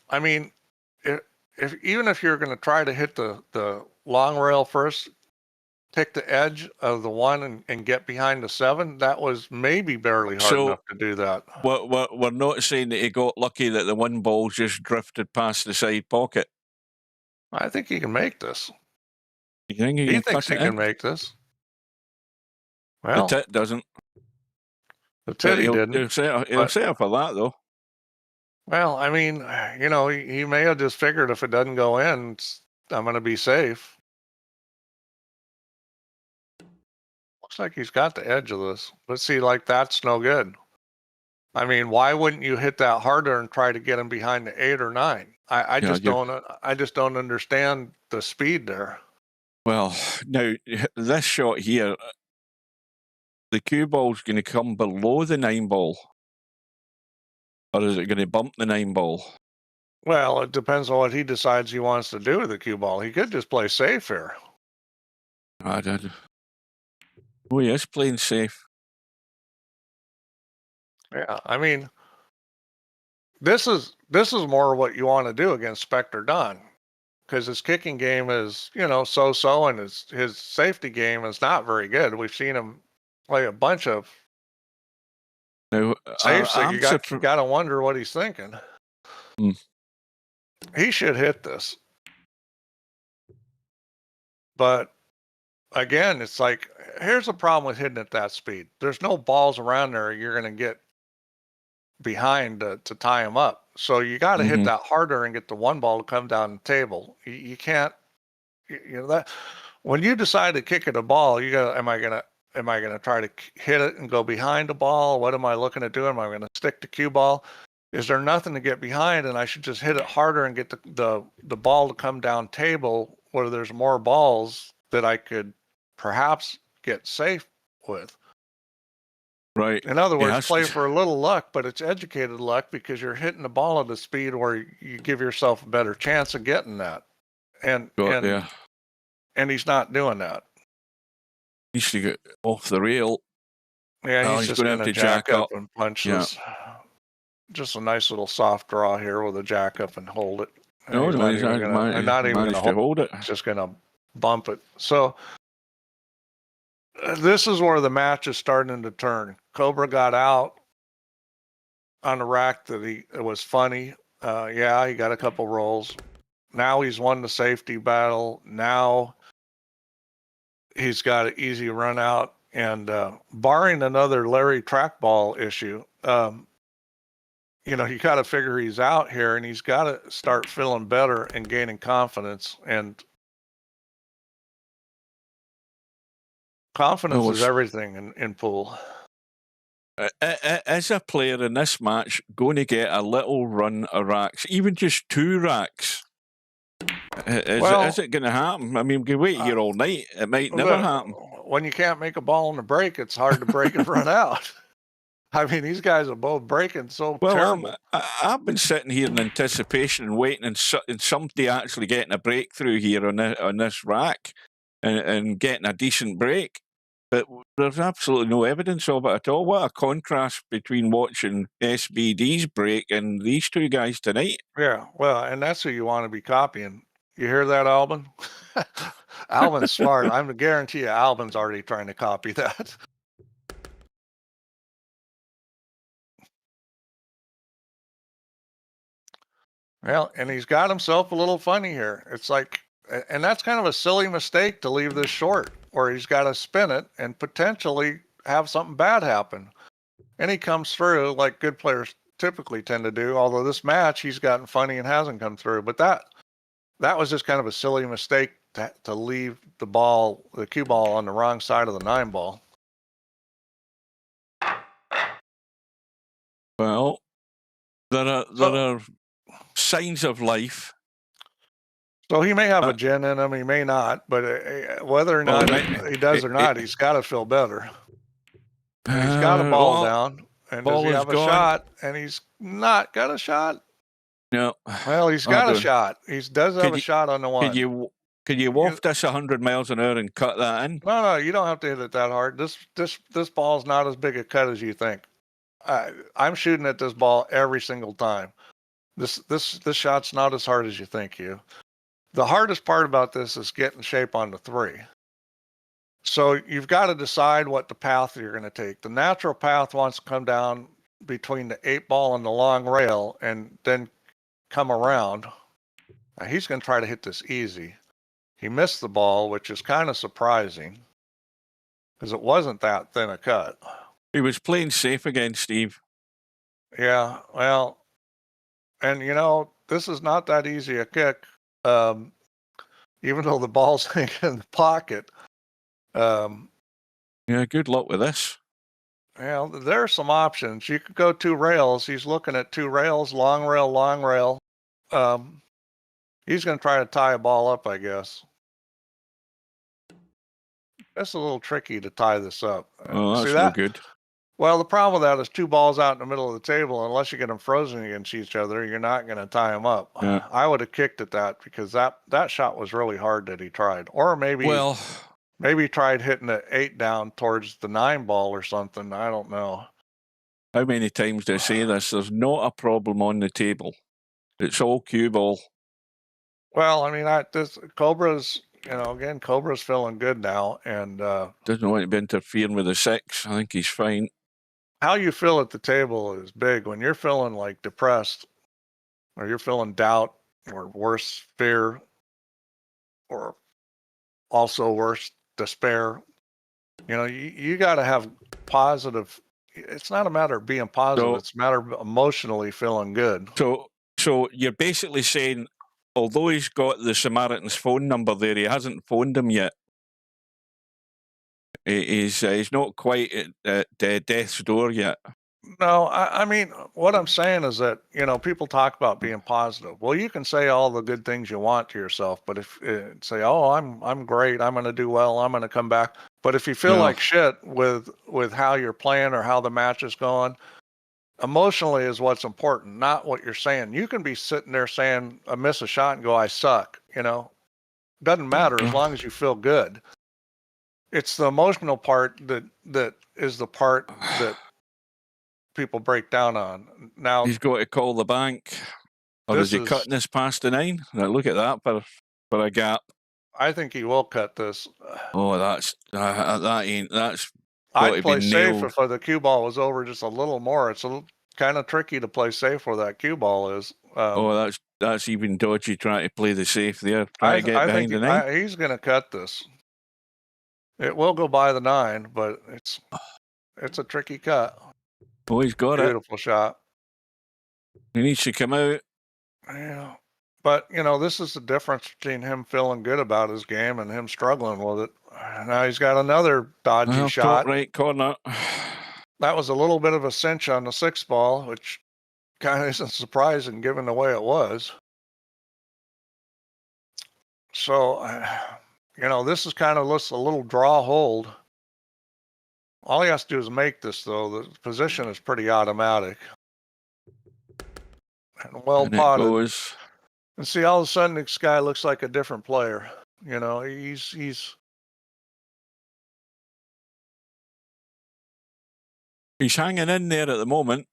I mean, even if you're going to try to hit the long rail first, pick the edge of the 1 and get behind the 7, that was maybe barely hard enough to do that. We're not saying that he got lucky that the 1 ball just drifted past the side pocket. I think he can make this. You think he thinks he can make this. Well, the tit doesn't. The tit he didn't. He'll set up for that, though. Well, I mean, you know, he may have just figured if it doesn't go in, I'm going to be safe. Looks like he's got the edge of this. Let's see, like that's no good. I mean, why wouldn't you hit that harder and try to get him behind the 8 or 9? I just don't understand the speed there. Well, now this shot here, the cue ball's going to come below the 9 ball. Or is it going to bump the 9 ball? Well, it depends on what he decides he wants to do with the cue ball. He could just play safe here. I did. Oh, he is playing safe. Yeah, I mean, this is more what you want to do against Spectredawn, because his kicking game is, you know, so-so, and his safety game is not very good. We've seen him play a bunch of safes that you got to wonder what he's thinking. He should hit this. But again, it's like, here's the problem with hitting at that speed. There's no balls around there you're going to get behind to tie him up. So you got to hit that harder and get the 1 ball to come down the table. You can't, you know, that when you decide to kick at a ball, you got, am I going to try to hit it and go behind the ball? What am I looking to do? Am I going to stick the cue ball? Is there nothing to get behind, and I should just hit it harder and get the ball to come down table where there's more balls that I could perhaps get safe with? Right. In other words, play for a little luck, but it's educated luck because you're hitting the ball at a speed where you give yourself a better chance of getting that. And he's not doing that. He should get off the rail. Yeah, he's just going to jack up and punch this. Just a nice little soft draw here with a jack up and hold it. And he's not even going to hold it. He's just going to bump it. So this is where the match is starting to turn. Cobra got out on the rack that it was funny. He got a couple rolls. Now he's won the safety battle. Now he's got an easy run out. And barring another Larry trackball issue, you know, you got to figure he's out here, and he's got to start feeling better and gaining confidence. And Confidence Well, is everything in pool. Is a player in this match going to get a little run of racks, even just 2 racks? Is it going to happen? I mean, we can wait here all night. It might never happen. When you can't make a ball in the break, it's hard to break and run out. I mean, these guys are both breaking so terrible. I've been sitting here in anticipation and waiting, and somebody actually getting a breakthrough here on this rack and getting a decent break. But there's absolutely no evidence of it at all. What a contrast between watching SBD's break and these 2 guys tonight. Yeah, well, and that's who you want to be copying. You hear that, Albin? Albin's smart. I'm guarantee you Albin's already trying to copy that. Well, and he's got himself a little funny here. It's like, and that's kind of a silly mistake to leave this short, where he's got to spin it and potentially have something bad happen. And he comes through like good players typically tend to do, although this match he's gotten funny and hasn't come through. But that was just kind of a silly mistake to leave the cue ball on the wrong side of the 9 ball. Well, there are signs of life. So he may have a gin in him, he may not, but whether or not he does or not, he's got to feel better. And he's got a ball down, and does he have a shot? And he's not got a shot. No. Well, he's got a shot. He does have a shot on the 1. Could you waft this 100 miles an hour and cut that in? No, you don't have to hit it that hard. This ball's not as big a cut as you think. I'm shooting at this ball every single time. This shot's not as hard as you think, Hugh. The hardest part about this is getting shape on the 3. So you've got to decide what the path you're going to take. The natural path wants to come down between the 8 ball and the long rail and then come around. Now he's going to try to hit this easy. He missed the ball, which is kind of surprising because it wasn't that thin a cut. He was playing safe again, Steve. Yeah, well, and this is not that easy a kick. Even though the ball's hanging in the pocket. Yeah, good luck with this. Well, there are some options. You could go 2 rails. He's looking at 2 rails, long rail, long rail. He's going to try to tie a ball up, I guess. That's a little tricky to tie this up. Oh, that's no good. Well, the problem with that is 2 balls out in the middle of the table. Unless you get them frozen against each other, you're not going to tie them up. Yeah. I would have kicked at that because that shot was really hard that he tried. Or maybe he tried hitting the 8 down towards the 9 ball or something. I don't know. How many times do I say this? There's not a problem on the table. It's all cue ball. Well, I mean, Cobra's, again, Cobra's feeling good now. And doesn't want to be interfering with the 6. I think he's fine. How you feel at the table is big. When you're feeling like depressed or you're feeling doubt or worse, fear, or also worse, despair, you got to have positive. It's not a matter of being positive. It's a matter of emotionally feeling good. So you're basically saying, although he's got the Samaritan's phone number there, he hasn't phoned him yet. He's not quite at death's door yet. No, I mean, what I'm saying is that, people talk about being positive. Well, you can say all the good things you want to yourself, but if say, oh, I'm great, I'm going to do well, I'm going to come back. But if you feel like shit with how you're playing or how the match is going, emotionally is what's important, not what you're saying. You can be sitting there saying, I miss a shot and go, I suck, Doesn't matter as long as you feel good. It's the emotional part that is the part that people break down on. Now he's got to call the bank, or is he cutting this past the 9? Now look at that for a gap. I think he will cut this. Oh, that's. I'd play safe if the cue ball was over just a little more. It's kind of tricky to play safe where that cue ball is. That's even dodgy trying to play the safe there. I think he's going to cut this. It will go by the 9, but it's a tricky cut. Oh, he's got it. Beautiful shot. He needs to come out. Yeah, But, you know, this is the difference between him feeling good about his game and him struggling with it. Now he's got another dodgy Well, shot. top right corner. That was a little bit of a cinch on the 6 ball, which kind of isn't surprising given the way it was. So, you know, this is kind of a little draw hold. All he has to do is make this, though. The position is pretty automatic. And well And it potted. goes. And see, all of a sudden, this guy looks like a different player. You know, he's hanging in there at the moment.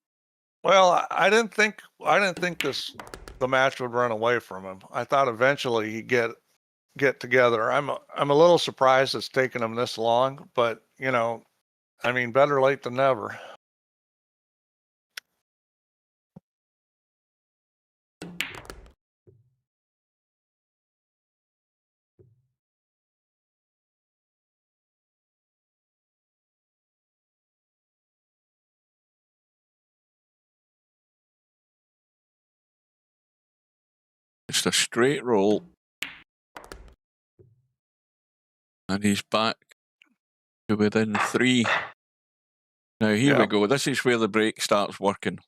well. I didn't think the match would run away from him. I thought eventually he'd get together. I'm a little surprised it's taken him this long, but you know, I mean, better late than never. Just a straight roll. And he's back to within 3. Now here we go. This is where the break starts working.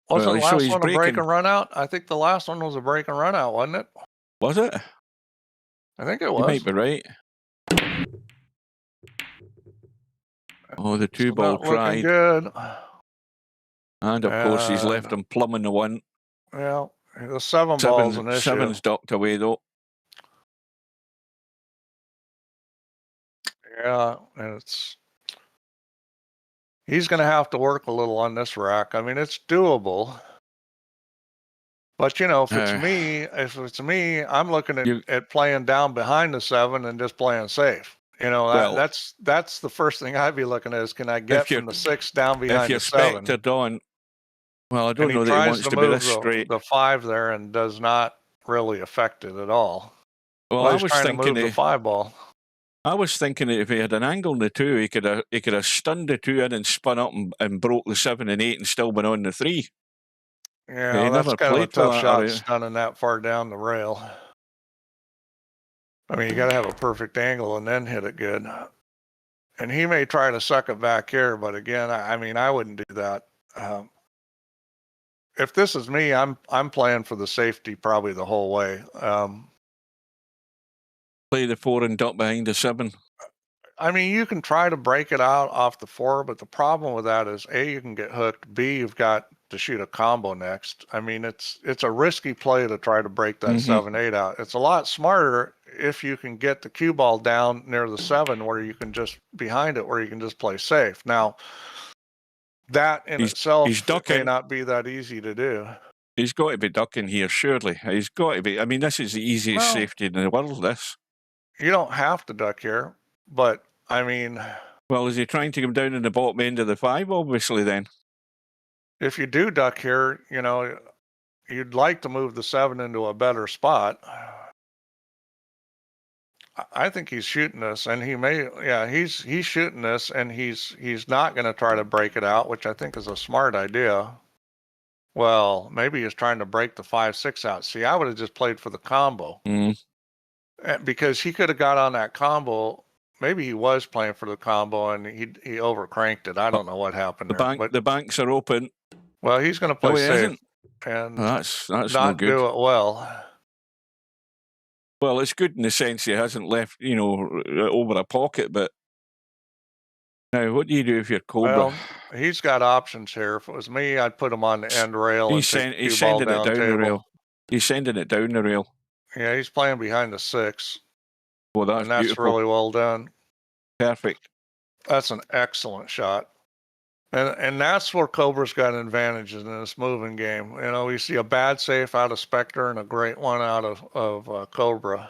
Wasn't the so last he's one a break breaking. and run out? I think the last one was a break and run out, wasn't it? Was it? I think it You was. might be right. Oh, the 2 ball Not looking tried. good. And of course he's left him plumb in the 1. Yeah, the 7 ball's an issue. 7's docked away though. Yeah, and he's going to have to work a little on this rack. I mean, it's doable. But you know, if it's me, I'm looking at playing down behind the 7 and just playing safe. You know, that's the first thing I'd be looking at is, can I get from the 6 down behind the 7? If you're Spectredawn, well, I don't know that he wants to be this straight. The 5 there and does not really affect it at all. Well, I was thinking to move the 5 ball. I was thinking that if he had an angle in the 2, he could have stunned the 2 in and spun up and broke the 7 and 8 and still been on the 3. Yeah, that's kind of a tough shot, stunning that far down the rail. I mean, you got to have a perfect angle and then hit it good. And he may try to suck it back here, but again, I mean, I wouldn't do that. If this is me, I'm playing for the safety probably the whole way. Play the 4 and duck behind the 7. I mean, you can try to break it out off the 4, but the problem with that is A, you can get hooked. B, you've got to shoot a combo next. I mean, it's a risky play to try to break that 7-8 out. It's a lot smarter if you can get the cue ball down near the 7 where you can just behind it, where you can just play safe. Now, that in itself may not be that easy to do. He's got to be ducking here, surely. He's got to be. I mean, this is the easiest safety in the world, this. You don't have to duck here, but I mean... Well, is he trying to come down in the bottom end of the 5, obviously, then? If you do duck here, you know, you'd like to move the 7 into a better spot. I think he's shooting this, and he may... Yeah, he's shooting this, and he's not going to try to break it out, which I think is a smart idea. Well, maybe he's trying to break the 5-6 out. See, I would have just played for the combo. Because he could have got on that combo. Maybe he was playing for the combo and he overcranked it. I don't know what happened there. The banks are open. Well, he's going to play safe and that's not no good. Do it well. Well, it's good in the sense he hasn't left, you know, over a pocket. But now, what do you do if you're Cobra? Well, he's got options here. If it was me, I'd put him on the end rail. He's sending it down the rail. He's sending it down the rail. Yeah, he's playing behind the 6. Well, that's beautiful. Really well done. Perfect. That's an excellent shot. And that's where Cobra's got advantages in this moving game. You know, we see a bad safe out of Spectre and a great one out of Cobra.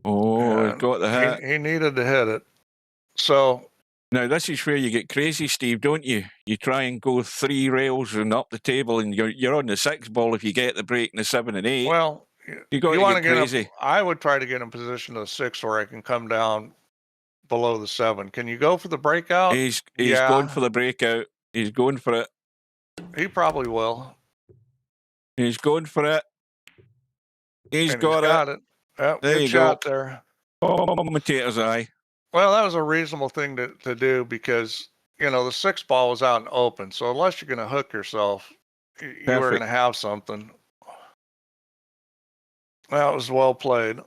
Oh, he got the hit. He needed to hit it. So... Now, this is where you get crazy, Steve, don't you? You try and go 3 rails and up the table, and you're on the 6 ball if you get the break in the 7 and 8. Well, you want to get crazy. I would try to get in position to the 6 where I can come down below the 7. Can you go for the breakout? He's going for the breakout. He's going for it. He probably will. He's going for it. He's And got it. Yep, There good you shot go. there. Commentator's eye. Well, that was a reasonable thing to do because, you know, the 6 ball was out and open. So unless you're going to hook yourself, you were Perfect. going to have something. That was well played.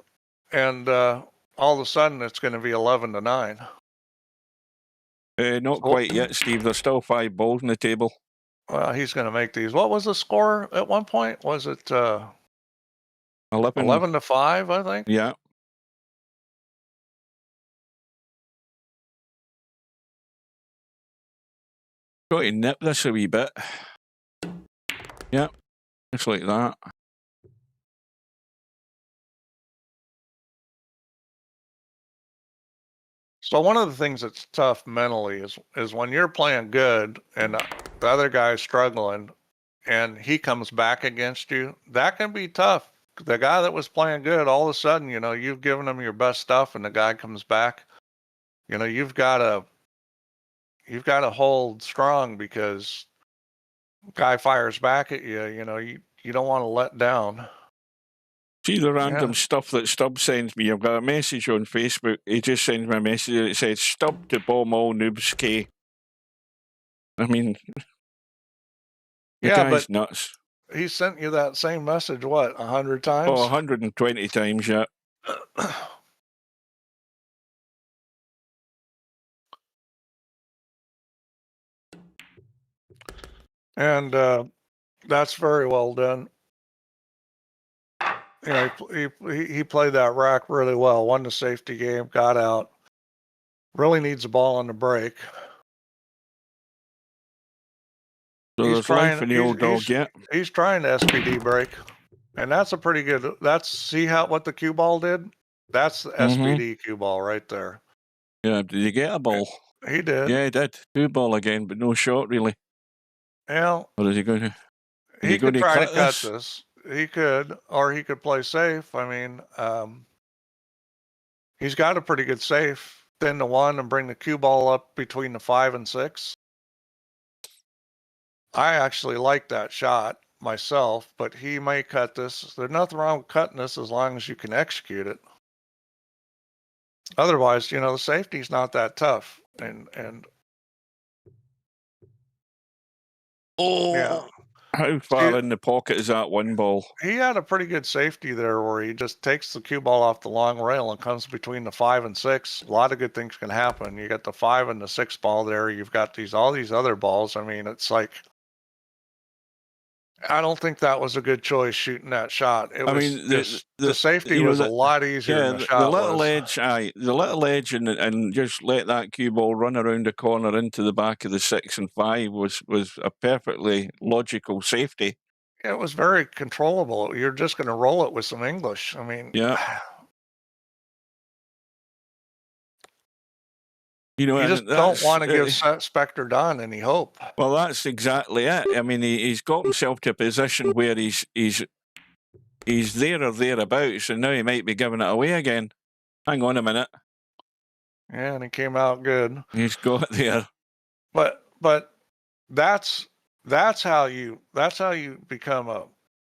And all of a sudden, it's going to be 11-9. Not quite yet, Steve. There's still 5 balls on the table. Well, he's going to make these. What was the score at one point? Was it 11-5, I think? Yeah. Got to nip this a wee bit. Yep. Just like that. So one of the things that's tough mentally is when you're playing good and the other guy's struggling and he comes back against you, that can be tough. The guy that was playing good, all of a sudden, you know, you've given him your best stuff and the guy comes back, you know, you've got to hold strong because guy fires back at you, you know, you don't want to let down. See the random stuff that Stubb sends me. I've got a message on Facebook. He just sends me a message and it says, Stubb to bomb all noobs K. I mean, the guy's nuts. He sent you that same message, what, 100 times? Oh, 120 times, yeah. And that's very well done. You know, he played that rack really well. Won the safety game, got out. Really needs the ball on the break. So there's life in the old dog, yeah. He's trying to SPD break, and that's a pretty good. See what the cue ball did? That's the SPD cue ball right there. Yeah, did he get a ball? He did. Yeah, he did. 2 ball again, but no shot really. Well, Or is he going to? He could try to cut this. He could, or he could play safe. I mean, he's got a pretty good safe. 10-1 and bring the cue ball up between the 5 and 6. I actually like that shot myself, but he may cut this. There's nothing wrong with cutting this as long as you can execute it. Otherwise, you know, the safety's not that tough. And yeah. How far in the pocket is that 1 ball? He had a pretty good safety there where he just takes the cue ball off the long rail and comes between the 5 and 6. A lot of good things can happen. You got the 5 and the 6 ball there. You've got all these other balls. I mean, it's like, I don't think that was a good choice shooting that shot. The safety was a lot easier than the shot the little edge, the little edge and just let that cue ball run around the corner into the back of the 6 and 5 was a perfectly logical safety. It was very controllable. You're just going to roll it with some English. I mean, yeah. You know, you just don't want to give Spectredawn any hope. Well, that's exactly it. I mean, he's got himself to a position where he's there or thereabouts, and now he might be giving it away again. Hang on a minute. Yeah, and he came out good. He's got it there. But that's how you become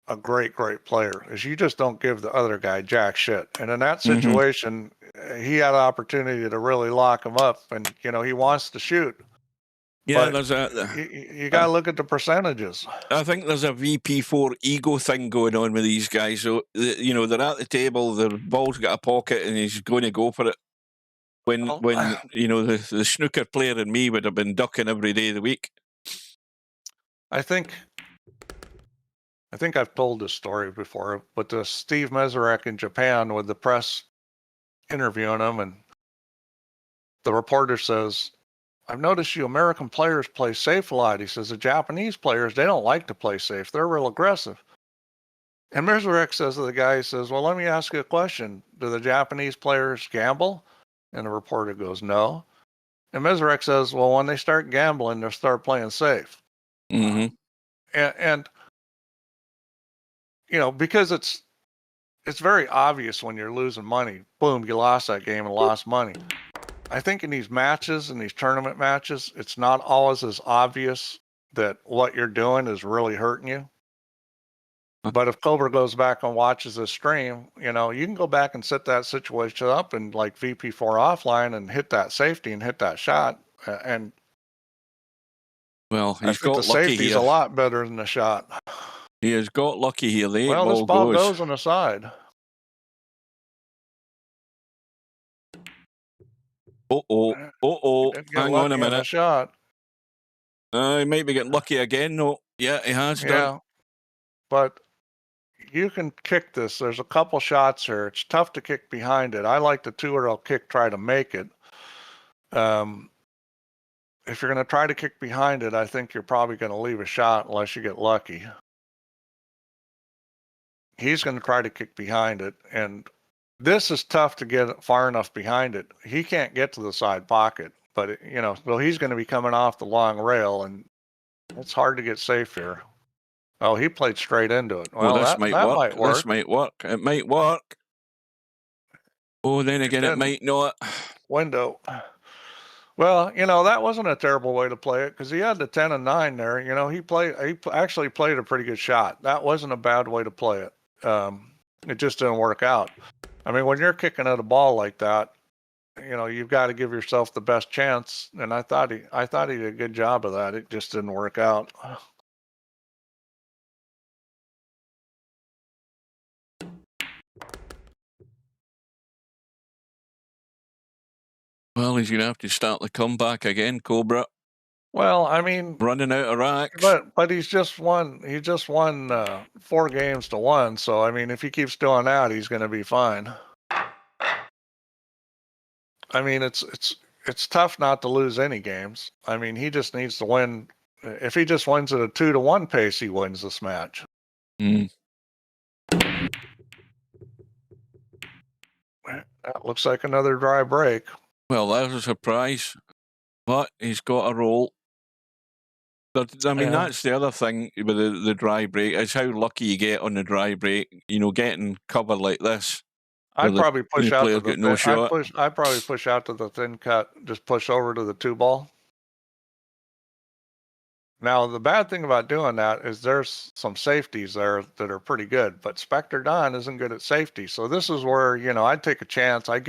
a great player, is you just don't give the other guy jack shit. And in that situation, he had an opportunity to really lock him up, and you know he wants to shoot. Yeah, but there's you got to look at the percentages. I think there's a VP4 ego thing going on with these guys. So you know they're at the table, their ball's got a pocket, and he's going to go for it. When you know the snooker player in me would have been ducking every day of the week. I think I've told this story before, but the Steve Meserek in Japan with the press interviewing him, and the reporter says, I've noticed you American players play safe a lot. He says the Japanese players, they don't like to play safe. They're real aggressive. And Meserek says to the guy, he says, well, let me ask you a question. Do the Japanese players gamble? And the reporter goes, no. And Meserek says, well, when they start gambling, they'll start playing safe. Mm-hmm. And you know, because it's very obvious when you're losing money. Boom, you lost that game and lost money. I think in these matches, in these tournament matches, it's not always as obvious that what you're doing is really hurting you. But if Cobra goes back and watches this stream, you know, you can go back and set that situation up and like VP4 offline and hit that safety and hit that shot. And Well, I he's think the got lucky safety's here. a lot better than the shot. He has got lucky here. The 8 Well, this ball ball goes. goes on the side. Didn't get Hang on a lucky on the minute. shot. He might be getting lucky again. No, yeah, he has done. Yeah, but you can kick this. There's a couple shots here. It's tough to kick behind it. I like the 2-rail kick, try to make it. If you're going to try to kick behind it, I think you're probably going to leave a shot unless you get lucky. He's going to try to kick behind it, and this is tough to get far enough behind it. He can't get to the side pocket, but it, you know, so he's going to be coming off the long rail, and it's hard to get safe here. Oh, he played straight into it. Well, this that might might work. work. This might work. It might work. Oh, then again, it might not. Window. Well, you know, that wasn't a terrible way to play it because he had the 10 and 9 there. You know, he actually played a pretty good shot. That wasn't a bad way to play it. It just didn't work out. I mean, when you're kicking at a ball like that, you know, you've got to give yourself the best chance. And I thought he did a good job of that. It just didn't work out. Well, he's going to have to start the comeback again, Cobra. Well, I mean, running out of racks. But he's just won. He just won 4 games to 1. So I mean, if he keeps doing that, he's going to be fine. I mean, it's tough not to lose any games. I mean, he just needs to win. If he just wins at a 2-1 pace, he wins this match. Mm. That looks like another dry break. Well, that was a surprise, but he's got a roll. I mean, that's the other thing with the dry break is how lucky you get on the dry break. You know, getting cover like this. I'd probably push out to the no shot. I'd probably push out to the thin cut. Just push over to the 2-ball. Now, the bad thing about doing that is there's some safeties there that are pretty good, but Spectredawn isn't good at safety. So this is where, you know, I'd take a chance. I'd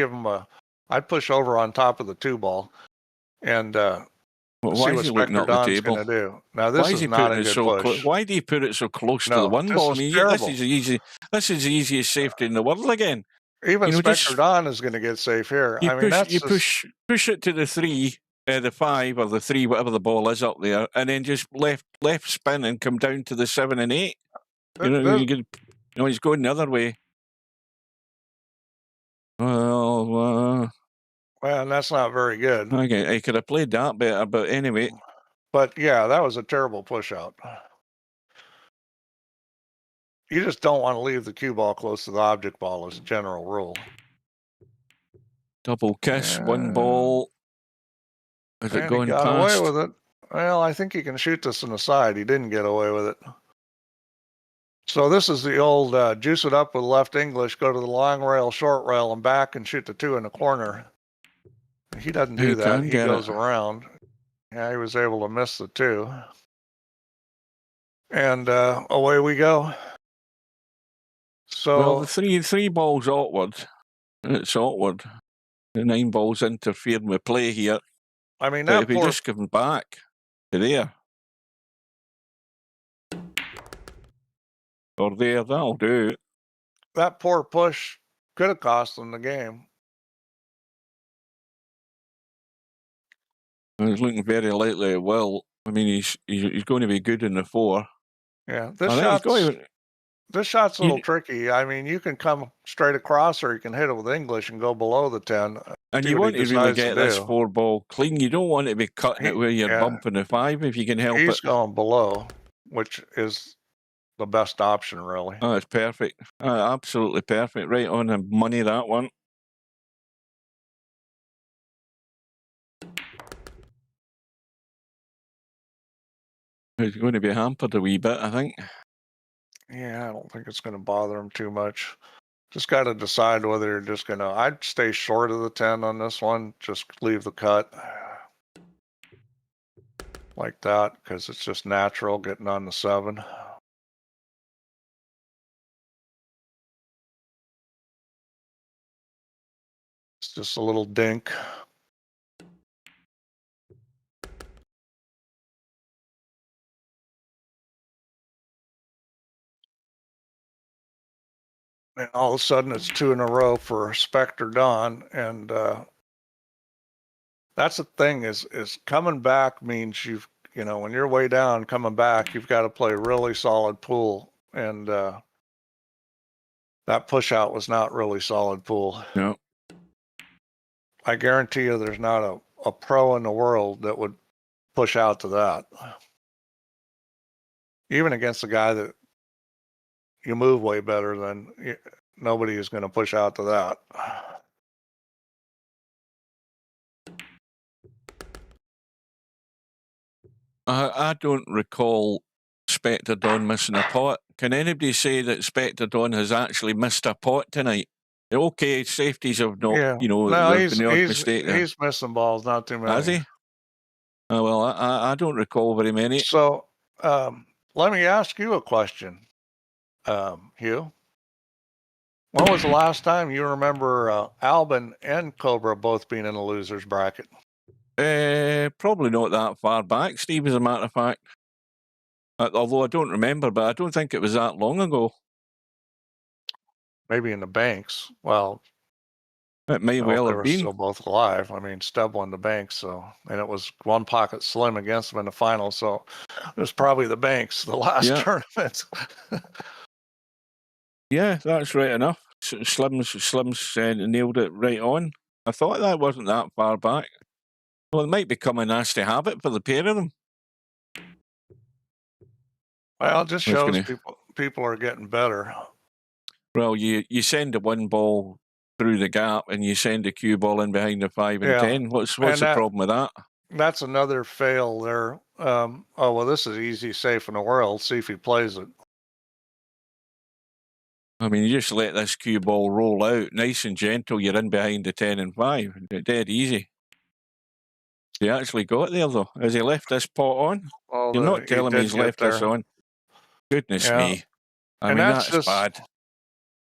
push over on top of the 2-ball and see what Spectredawn's going to do. Now, this is not a good push. Why do you put it so close to the 1-ball? I mean, this is the easiest safety in the world again. Even Spectredawn is going to get safe here. You push it to the 3, the 5 or the 3, whatever the ball is up there, and then just left spin and come down to the 7 and 8. He's going the other way. Well, that's not very good. Okay, I could have played that better, but anyway. But yeah, that was a terrible push out. You just don't want to leave the cue ball close to the object ball as a general rule. Double kiss, 1 ball. Is it going past? Got away with it. Well, I think he can shoot this in the side. He didn't get away with it. So this is the old juice it up with left English, go to the long rail, short rail, and back and shoot the 2 in the corner. He doesn't do that. He goes around. Yeah, he was able to miss the 2. And away we go. So well, the three balls awkward. It's awkward. The 9 balls interfered with play here. I mean, if he just given back to there or there, that'll do. That poor push could have cost them the game. He's looking very likely it will. I mean, he's going to be good in the 4. Yeah, this shot's a little tricky. I mean, you can come straight across, or you can hit it with English and go below the 10. And you want to really get this 4-ball clean. You don't want to be cutting it where you're bumping the 5 if you can help it. He's going below, which is the best option, really. Oh, it's perfect. Absolutely perfect. Right on the money, that one. He's going to be hampered a wee bit, I think. Yeah, I don't think it's going to bother him too much. Just got to decide whether you're just going to, I'd stay short of the 10 on this one. Just leave the cut like that because it's just natural getting on the 7. It's just a little dink. And all of a sudden it's 2 in a row for Spectredawn. And that's the thing is coming back means when you're way down coming back, you've got to play really solid pool. And that push out was not really solid pool. No. I guarantee you there's not a pro in the world that would push out to that. Even against a guy that you move way better than, nobody is going to push out to that. I don't recall Spectredawn missing a pot. Can anybody say that Spectredawn has actually missed a pot tonight? Okay, safeties have not, Yeah. no, there's been the odd mistake there. He's missing balls, not too many. Has he? Oh, well, I don't recall very many. So let me ask you a question, Hugh. When was the last time you remember Albin and Cobra both being in the loser's bracket? Probably not that far back, Steve, as a matter of fact. Although I don't remember, but I don't think it was that long ago. Maybe in the banks. Well, it may well they have were been. still both alive. I mean, Steb won the banks, and it was one pocket slim against them in the final. So it was probably the banks, the last tournament. Yeah, that's right enough. Slims nailed it right on. I thought that wasn't that far back. Well, it might become a nasty habit for the pair of them. Well, it just shows people are getting better. Well, you send the 1 ball through the gap and you send the cue ball in behind the 5 and 10. What's the problem with that? That's another fail there. Oh, well, this is easy, safe in the world. See if he plays it. I mean, you just let this cue ball roll out, nice and gentle. You're in behind the 10 and 5. Dead easy. He actually got there, though. Has he left this pot on? Well, You're not telling me he's left this on. Goodness me. I mean, that's just bad.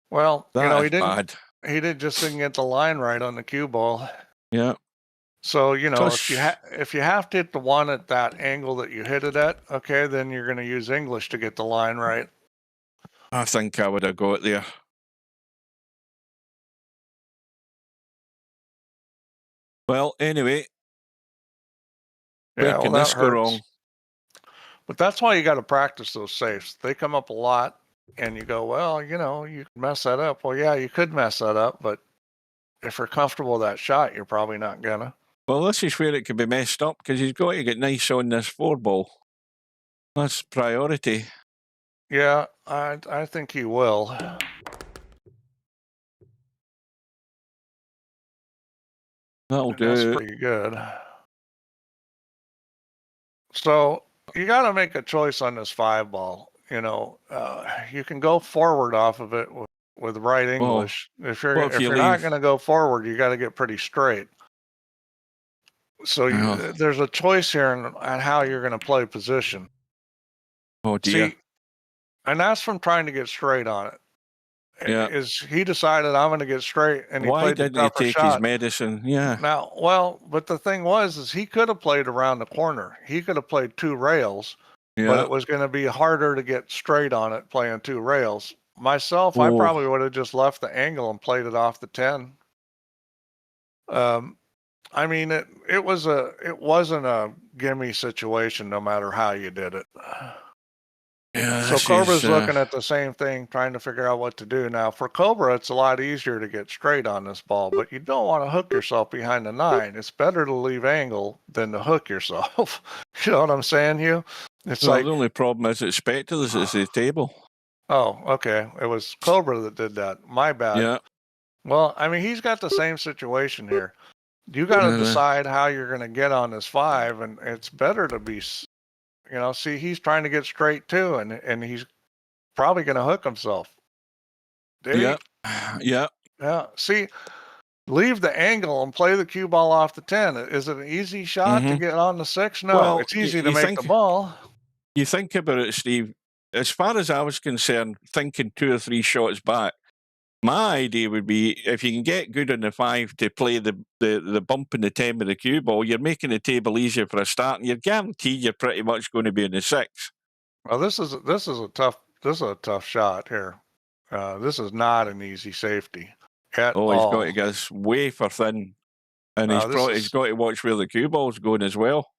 Well, he didn't. He didn't get the line right on the cue ball. Yeah. So, if you have to hit the one at that angle that you hit it at, okay, then you're going to use English to get the line right. I think I would have got there. Well, anyway. Yeah, can this go wrong? But that's why you got to practice those safes. They come up a lot, and you go, well, you could mess that up. Well, yeah, you could mess that up, but if you're comfortable with that shot, you're probably not gonna. Well, this is where it could be messed up because he's got to get nice on this 4 ball. That's priority. Yeah, I think he will. That'll do. That's pretty good. So you got to make a choice on this 5 ball. You can go forward off of it with right English. If you're not going to go forward, you got to get pretty straight. So there's a choice here on how you're going to play position. Oh dear. See, and that's from trying to get straight on it. Yeah. Is he decided I'm going to get straight, and he Why played didn't the tougher he take shot. his medicine? Yeah. Now, but the thing is he could have played around the corner. He could have played 2 rails, but it was going to be harder to get straight on it playing 2 rails. Myself, I probably would have just left the angle and played it off the 10. I mean, it wasn't a gimme situation no matter how you did it. Yeah, so Cobra's looking at the same thing, trying to figure out what to do. Now, for Cobra, it's a lot easier to get straight on this ball, but you don't want to hook yourself behind the 9. It's better to leave angle than to hook yourself. You know what I'm saying, Hugh? It's the only problem is it's Spectre, it's the table. Oh, okay. It was Cobra that did that. My bad. Yeah. Well, I mean, he's got the same situation here. You got to decide how you're going to get on this 5, and it's better to be... see, he's trying to get straight too, and he's probably going to hook himself. Yeah. Yeah. Yeah. See, leave the angle and play the cue ball off the 10. Is it an easy shot to get on the 6? No, Well, it's easy to you make the ball. You think about it, Steve. As far as I was concerned, thinking 2 or 3 shots back, my idea would be if you can get good on the 5 to play the bump in the 10 with the cue ball, you're making the table easier for a start, and you're guaranteed you're pretty much going to be in the 6. Well, this is a tough shot here. This is not an easy safety at Oh, he's got all. to get us wafer thin, and No, he's got to watch where the cue ball's going as well.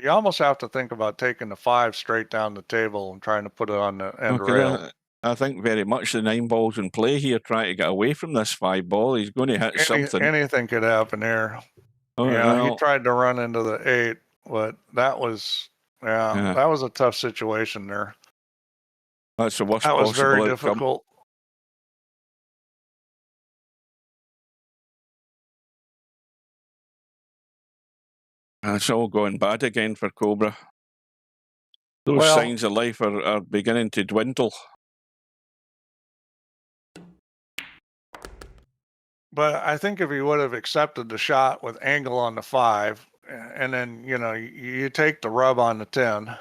You almost have to think about taking the 5 straight down the table and trying to put it on the end rail. I think very much the 9 ball's in play here, trying to get away from this 5 ball. He's going to hit something. Anything could happen there. Oh, yeah, well, he tried to run into the 8, but that was that was a tough situation there. That's the worst That was possible very outcome. difficult. It's all going bad again for Cobra. Those signs of life are beginning to dwindle. But I think if he would have accepted the shot with angle on the 5, and then, you take the rub on the 10.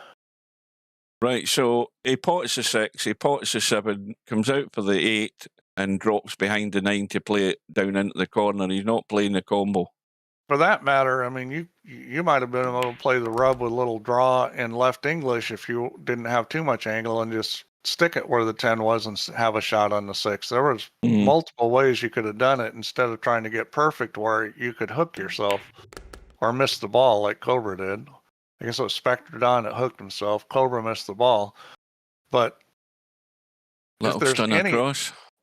Right, so he pots the 6, he pots the 7, comes out for the 8, and drops behind the 9 to play it down into the corner. He's not playing the combo. For that matter, I mean, you might have been able to play the rub with a little draw in left English if you didn't have too much angle and just stick it where the 10 was and have a shot on the 6. There was multiple ways you could have done it instead of trying to get perfect where you could hook yourself or miss the ball like Cobra did. I guess it was Spectredawn that hooked himself. Cobra missed the ball. But if there's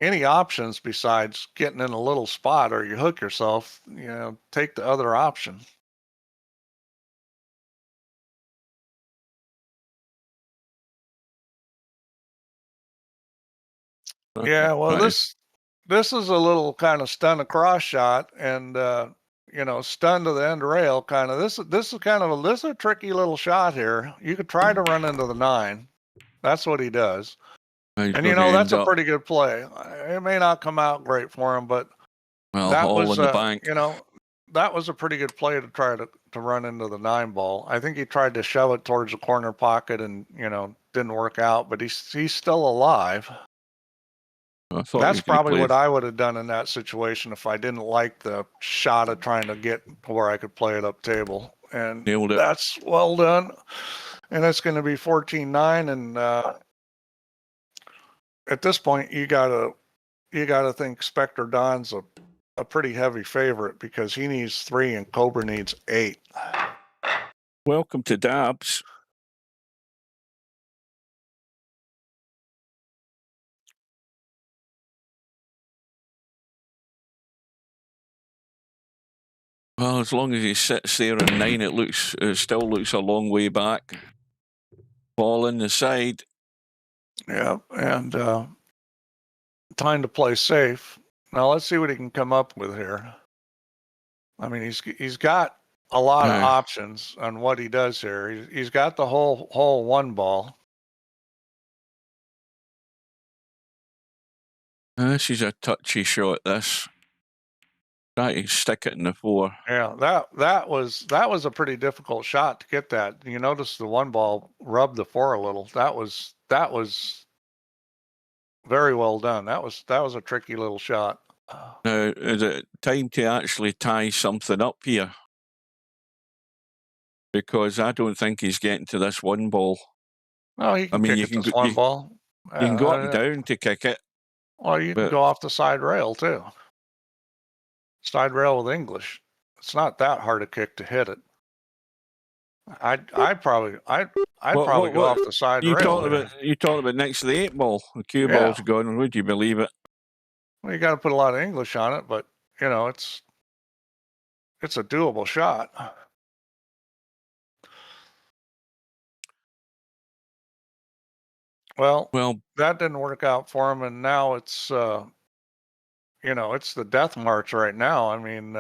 any options besides getting in a little spot or you hook yourself, take the other option. Yeah, well, this is a little kind of stun across shot, and stun to the end rail kind of. This is a tricky little shot here. You could try to run into the 9. That's what he does. And that's a pretty good play. It may not come out great for him, but that was in the bank. That was a pretty good play to try to run into the 9 ball. I think he tried to shove it towards the corner pocket and didn't work out, but he's still alive. That's probably what I would have done in that situation if I didn't like the shot of trying to get to where I could play it up table. And nailed it. That's well done. And it's going to be 14-9. And at this point, you gotta think Spectredawn's a pretty heavy favorite because he needs 3 and Cobra needs 8. Welcome to Dabs. Well, as long as he sits there at 9, it still looks a long way back. Ball in the side. Yeah, and time to play safe. Now let's see what he can come up with here. I mean, he's got a lot of options on what he does here. He's got the whole 1 ball. This is a touchy shot. This. Try to stick it in the 4. Yeah, that was a pretty difficult shot to get that. You notice the 1 ball rubbed the 4 a little. That was very well done. That was a tricky little shot. Now, is it time to actually tie something up here? Because I don't think he's getting to this 1 ball. No, he can kick this 1 ball. You can go up and down to kick it. Well, you can go off the side rail too. Side rail with English. It's not that hard a kick to hit it. I'd probably go off the side rail. You talked about next to the 8 ball. The cue ball's gone. Would you believe it? Well, you got to put a lot of English on it, but it's a doable shot. Well, that didn't work out for him, and now it's it's the death march right now. I mean,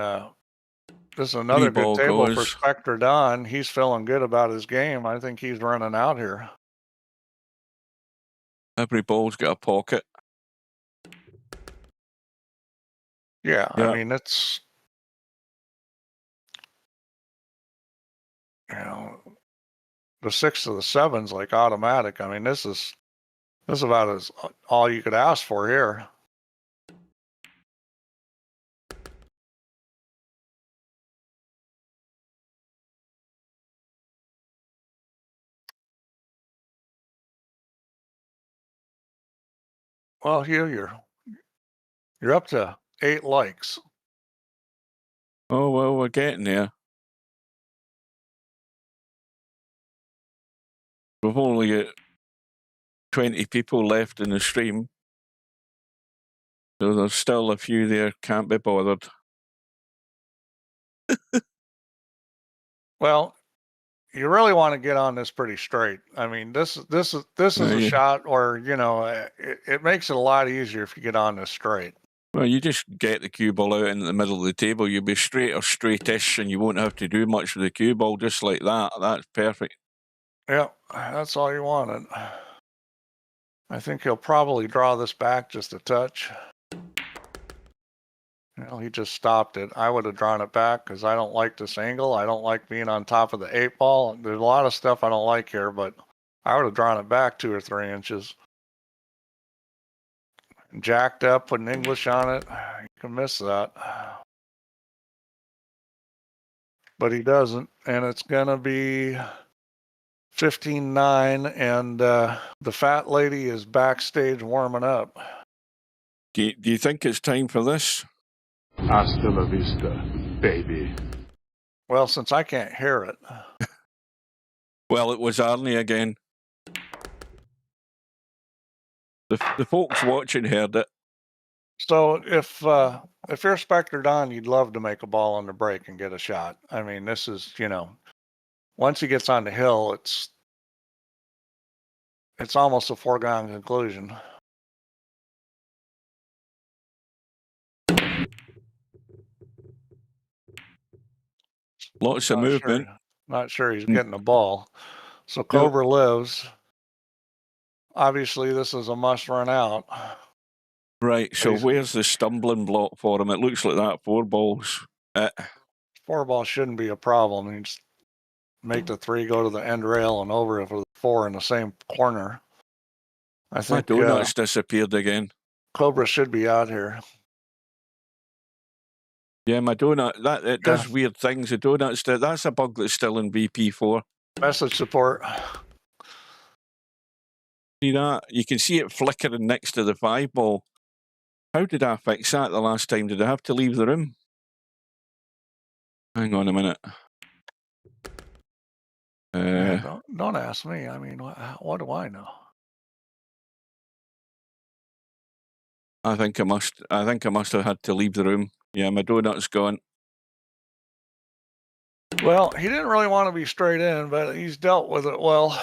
this is another good table for Spectredawn. He's feeling good about his game. I think he's running out here. Every ball's got a pocket. Yeah, Yeah. I mean, it's, you know, the 6 to the 7's like automatic. I mean, this is about as all you could ask for here. Well, Hugh, you're up to 8 likes. Oh, well, we're getting there. We've only got 20 people left in the stream. So there's still a few there can't be bothered. Well, you really want to get on this pretty straight. I mean, this is a Yeah. shot where, you know, it makes it a lot easier if you get on this straight. Well, you just get the cue ball out in the middle of the table. You'll be straight or straightish, and you won't have to do much with the cue ball, just like that. That's perfect. Yeah, that's all you wanted. I think he'll probably draw this back just a touch. Well, he just stopped it. I would have drawn it back because I don't like this angle. I don't like being on top of the 8 ball. There's a lot of stuff I don't like here, but I would have drawn it back 2 or 3 inches. Jacked up, put an English on it. You can miss that. But he doesn't, and it's gonna be 15-9, and the fat lady is backstage warming up. Do you think it's time for this? Hasta la vista, baby. Well, since I can't hear it. Well, it was Arnie again. The folks watching heard it. So if you're Spectredawn, you'd love to make a ball on the break and get a shot. I mean, this is, you know, once he gets on the hill, it's almost a foregone conclusion. Lots of movement. Not sure he's getting the ball. So Cobra lives. Obviously, this is a must run out. Right, so where's the stumbling block for him? It looks like that 4 balls. 4 ball shouldn't be a problem. You just make the 3 go to the end rail and over for the 4 in the same corner. I think My donut's disappeared again. Cobra should be out here. Yeah, my donut, it does weird things. The donut's that's a bug that's still in VP4. Message support. See that? You can see it flickering next to the 5 ball. How did I fix that the last time? Did I have to leave the room? Hang on a minute. Don't ask me. I mean, what do I know? I think I must have had to leave the room. Yeah, my donut's gone. Well, he didn't really want to be straight in, but he's dealt with it well.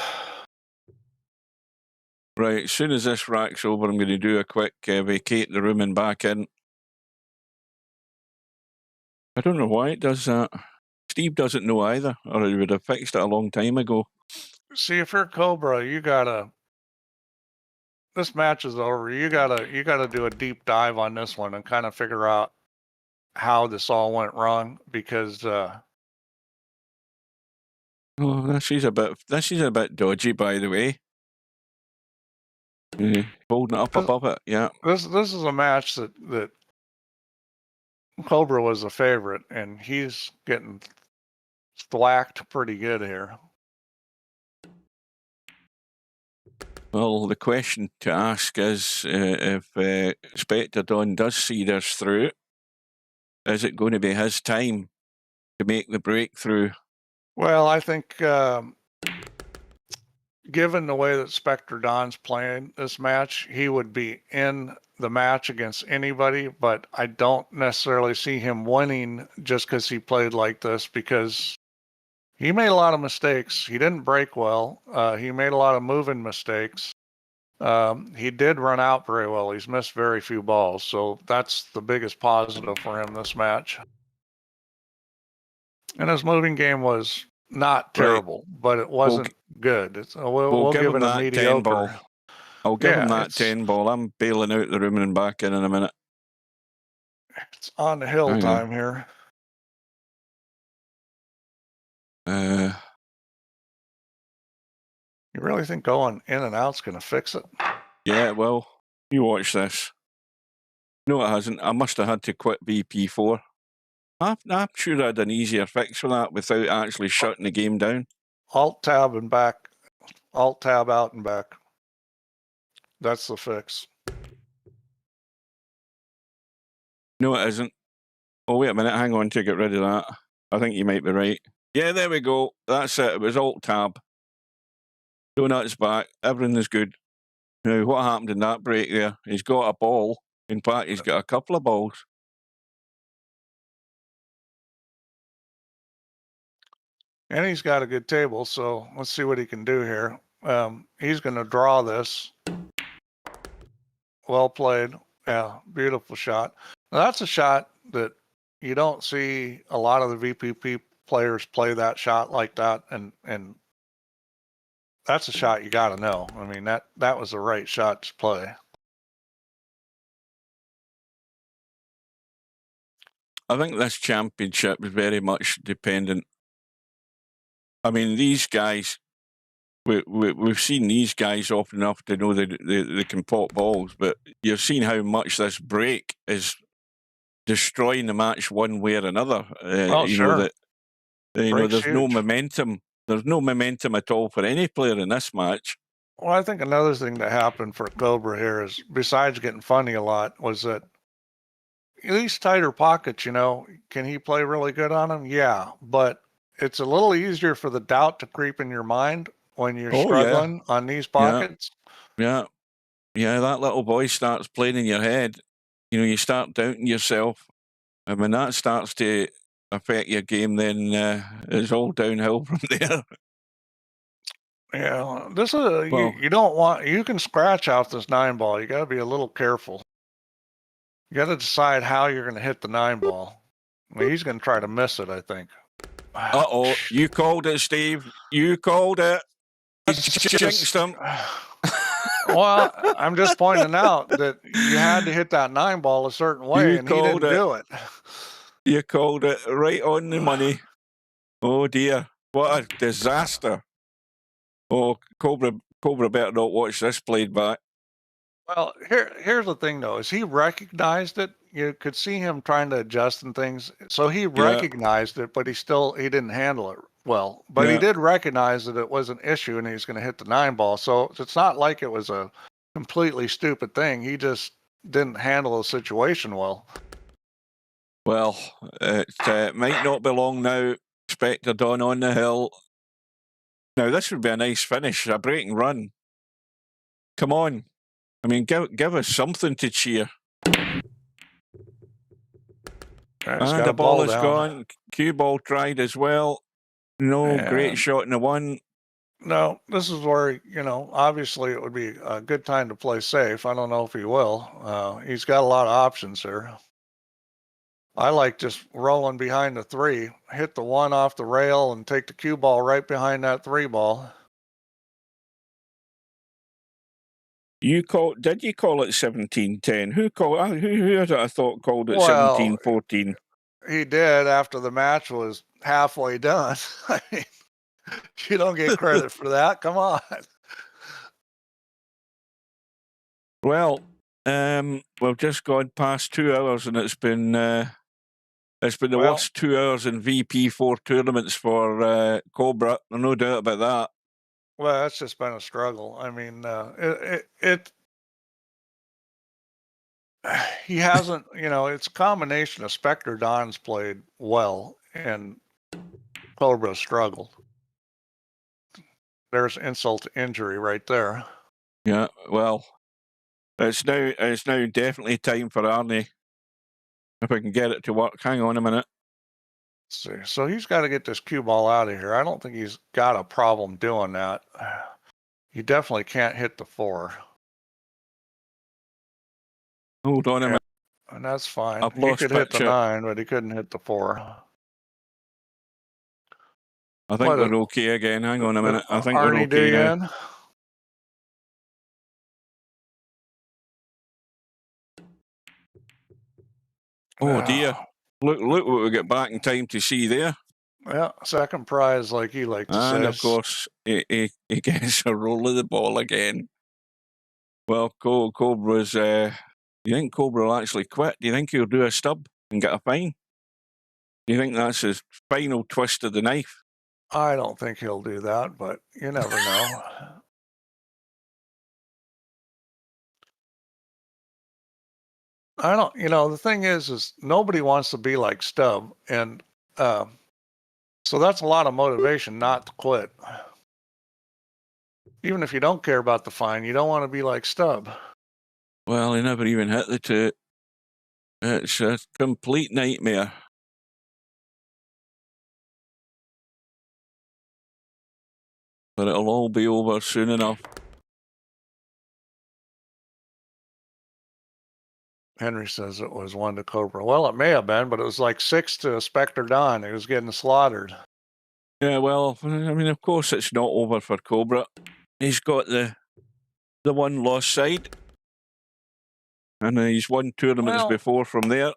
Right, as soon as this rack's over, I'm going to do a quick vacate the room and back in. I don't know why it does that. Steve doesn't know either, or he would have fixed it a long time ago. See, if you're Cobra, you gotta. This match is over. You gotta do a deep dive on this one and kind of figure out how this all went wrong, because she's a bit dodgy, by the way. Holding it up above it, yeah. This is a match that Cobra was a favorite, and he's getting thwacked pretty good here. Well, the question to ask is if Spectredawn does see this through, is it going to be his time to make the breakthrough? Well, I think given the way that Spectredawn's playing this match, he would be in the match against anybody, but I don't necessarily see him winning just because he played like this, because he made a lot of mistakes. He didn't break well. He made a lot of moving mistakes. He did run out very well. He's missed very few balls, so that's the biggest positive for him this match. And his moving game was not terrible, but it wasn't good. We'll give it a mediocre. 10 ball. I'll give him that 10 ball. I'm bailing out the room and back in a minute. It's on the hill Hang on. time here. You really think going in and out's going to fix it? Yeah, well, you watch this. No, it hasn't. I must have had to quit VP4. I'm sure I had an easier fix for that without actually shutting the game down. Alt tab and back. Alt tab out and back. That's the fix. No, it isn't. Oh, wait a minute. Hang on to get rid of that. I think you might be right. Yeah, there we go. That's it. It was Alt tab. Donut's back. Everything is good. Now, what happened in that break there? He's got a ball. In fact, he's got a couple of balls. And he's got a good table, so let's see what he can do here. He's going to draw this. Well played. Yeah, beautiful shot. Now, that's a shot that you don't see a lot of the VPP players play that shot like that, and that's a shot you got to know. I mean, that was the right shot to play. I think this championship is very much dependent. I mean, these guys, we've seen these guys often enough to know they can pop balls, but you've seen how much this break is destroying the match one way or another. Sure. There's no momentum. There's no momentum at all for any player in this match. Well, I think another thing that happened for Cobra here is, besides getting funny a lot, was that these tighter pockets, can he play really good on them? Yeah, but it's a little easier for the doubt to creep in your mind when you're struggling on these pockets. Yeah, that little voice starts playing in your head. You start doubting yourself. And when that starts to affect your game, then it's all downhill from there. Yeah, this is you don't want. You can scratch out this 9-ball. You got to be a little careful. You got to decide how you're going to hit the 9-ball. I mean, he's going to try to miss it, I think. Uh-oh, you called it, Steve. You called it. You jinxed him. Well, I'm just pointing out that you had to hit that 9-ball a certain way, and he didn't do it. You called it right on the money. Oh, dear. What a disaster. Oh, Cobra better not watch this played back. Well, here's the thing, though, is he recognized it. You could see him trying to adjust and things. So he recognized it, but he didn't handle it well. But he did recognize that it was an issue and he's going to hit the 9-ball. So it's not like it was a completely stupid thing. He just didn't handle the situation well. Well, it might not be long now. Spectredawn on the hill. Now, this would be a nice finish, a break and run. Come on. I mean, give us something to cheer. And the ball is gone. Cue ball tried as well. No, great shot in the one. No, this is where, obviously it would be a good time to play safe. I don't know if he will. He's got a lot of options here. I like just rolling behind the 3, hit the 1 off the rail and take the cue ball right behind that 3-ball. Did you call it 17-10? Who I thought called it 17-14? He did after the match was halfway done. I mean, you don't get credit for that. Come on. Well, we've just gone past 2 hours, and it's been the worst 2 hours in VP4 tournaments for Cobra. No doubt about that. Well, that's just been a struggle. I mean, he hasn't, it's a combination of Spectredawn's played well and Cobra struggled. There's insult to injury right there. Yeah, well, it's now definitely time for Arnie. If I can get it to work. Hang on a minute. Let's see. So he's got to get this cue ball out of here. I don't think he's got a problem doing that. You definitely can't hit the 4. Hold on a minute. And that's fine. I've He lost could hit the picture. 9, but he couldn't hit the 4. I think we're okay again. Hang on a minute. I think Arnie, we're okay now. in? Oh dear. Look what we get back in time to see there. Yeah, second prize, like you like to say. And of course, he gets a roll of the ball again. Well, Cobra's. Do you think Cobra will actually quit? Do you think he'll do a stub and get a fine? Do you think that's his final twist of the knife? I don't think he'll do that, but you never know. I don't, the thing is nobody wants to be like Stubb. And so that's a lot of motivation not to quit. Even if you don't care about the fine, you don't want to be like Stubb. Well, he never even hit the two. It's a complete nightmare. But it'll all be over soon enough. Henry says it was 1 to Cobra. Well, it may have been, but it was like 6 to Spectredawn. He was getting slaughtered. Yeah, well, I mean, of course it's not over for Cobra. He's got the one lost side. And he's won tournaments before from there.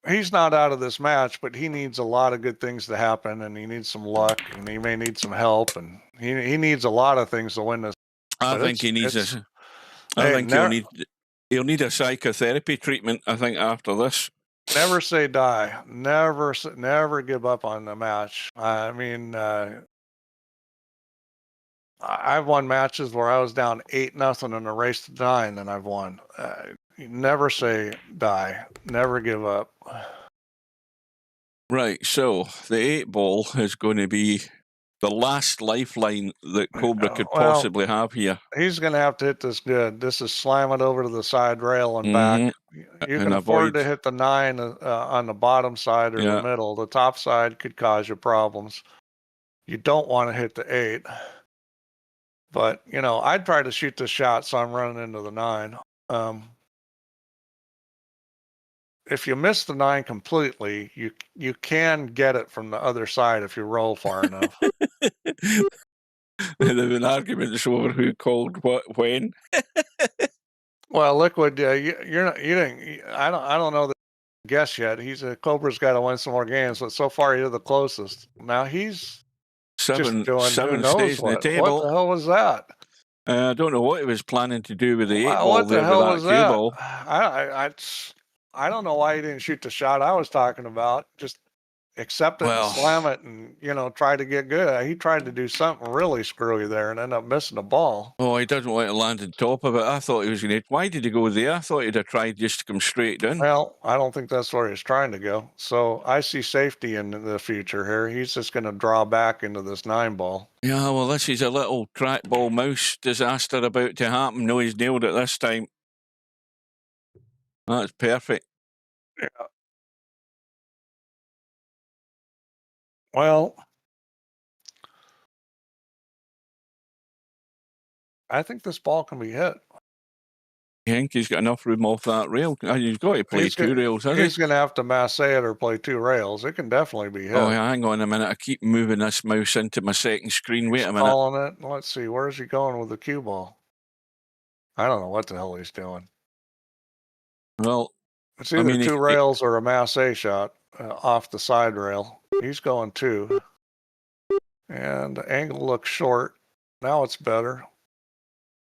He's not out of this match, but he needs a lot of good things to happen, and he needs some luck, and he may need some help, and he needs a lot of things to win this. I think he needs a... I think he'll need a psychotherapy treatment, I think, after this. Never say die. Never give up on the match. I mean, I've won matches where I was down 8-0 in a race to 9, and I've won. Never say die. Never give up. Right, so the 8-ball is going to be the last lifeline that Cobra could possibly have here. He's going to have to hit this good. This is slam it over to the side rail and back. You can afford to hit the 9 on the bottom side or the middle. The top side could cause you problems. You don't want to hit the 8. But, I'd try to shoot the shot, so I'm running into the 9. If you miss the 9 completely, you can get it from the other side if you roll far enough. There have been arguments over who called what when. Well, Liquid, you didn't. I don't know the guess yet. Cobra's got to win some more games, but so far you're the closest. Now he's seven stays in the table. What the hell was that? I don't know what he was planning to do with the 8-ball. What the hell was that? Ball. I don't know why he didn't shoot the shot I was talking about. Just accept it and slam it and, try to get good. He tried to do something really screwy there and ended up missing the ball. Oh, he doesn't want to land on top of it. I thought he was going to... Why did he go there? I thought he'd have tried just to come straight down. Well, I don't think that's where he's trying to go. So I see safety in the future here. He's just going to draw back into this 9-ball. Yeah, well, this is a little trackball mouse disaster about to happen. No, he's nailed it this time. That's perfect. Yeah. Well, I think this ball can be hit. You think he's got enough room off that rail? He's got to play 2 rails, hasn't he? He's going to have to masse it or play 2 rails. It can definitely be hit. Oh, yeah, hang on a minute. I keep moving this mouse into my second screen. Wait a minute. Calling it. Let's see. Where's he going with the cue ball? I don't know what the hell he's doing. Well, it's either 2 rails or a masse shot off the side rail. He's going 2. And the angle looks short. Now it's better.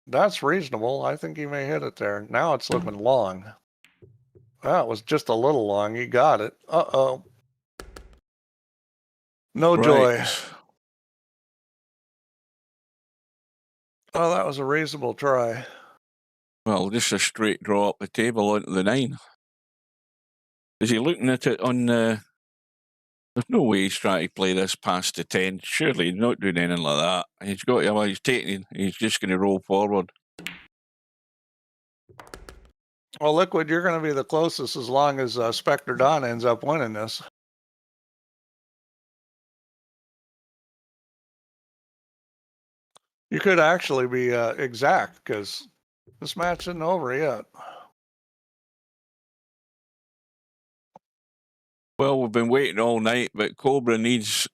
That's reasonable. I think he may hit it there. Now it's looking long. That was just a little long. He got it. Uh-oh. No joy. Oh, that was a reasonable try. Well, just a straight draw up the table onto the 9. Is he looking at it on the... There's no way he's trying to play this past the 10. Surely he's not doing anything like that. He's got to, well, he's just going to roll forward. Well, Liquid, you're going to be the closest as long as Spectredawn ends up winning this. You could actually be exact because this match isn't over yet. Well, we've been waiting all night, but Cobra needs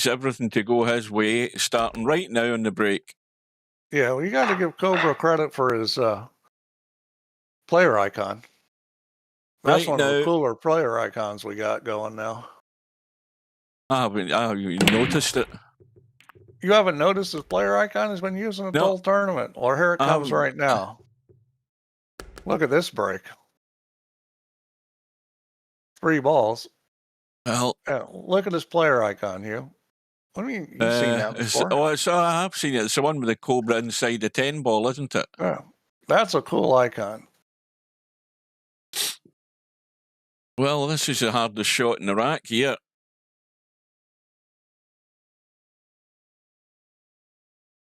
everything to go his way, starting right now on the break. Yeah, well, you got to give Cobra credit for his player icon. That's Right one of the now- cooler player icons we got going now. I haven't noticed it. You haven't noticed this player icon has been using it the No. whole tournament? Well, here it comes right now. Look at this break. 3 balls. Well, Yeah, look at this player icon, Hugh. What do you mean? You've seen that before? I have seen it. It's the one with the Cobra inside the 10 ball, isn't it? Yeah, that's a cool icon. Well, this is the hardest shot in the rack here.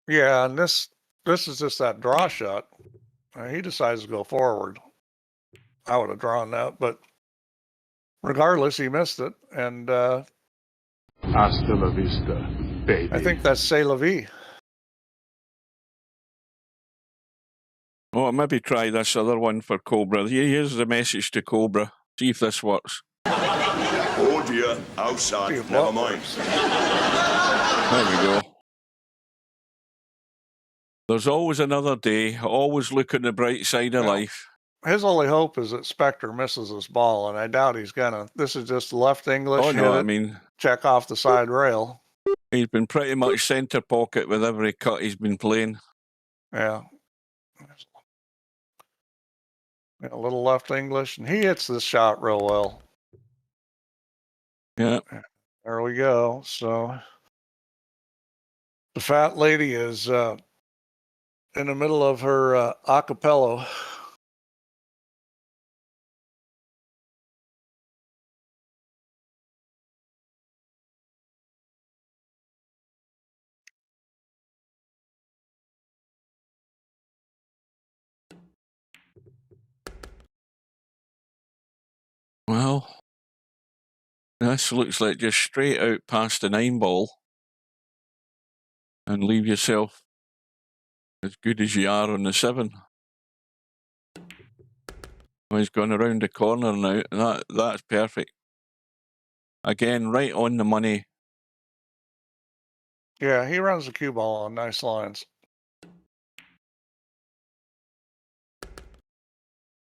Yeah, and this is just that draw shot. He decides to go forward. I would have drawn that, but regardless, he missed it. And Hasta la vista, baby. I think that's C'est la vie. Oh, maybe try this other one for Cobra. Here's the message to Cobra. See if this works. Oh dear, outside, See if never what mind. works. There we go. There's always another day. Always look on the bright side of life. His only hope is that Spectre misses this ball, and I doubt he's gonna. This is just left English. Oh, no, hit I it, mean, check off the side rail. he's been pretty much centre pocket with every cut he's been playing. Yeah. A little left English, and he hits this shot real well. Yeah. There we go. So the fat lady is in the middle of her acapella. Well, this looks like just straight out past the 9 ball and leave yourself as good as you are on the 7. Oh, he's gone around the corner now. That's perfect. Again, right on the money. Yeah, he runs the cue ball on nice lines.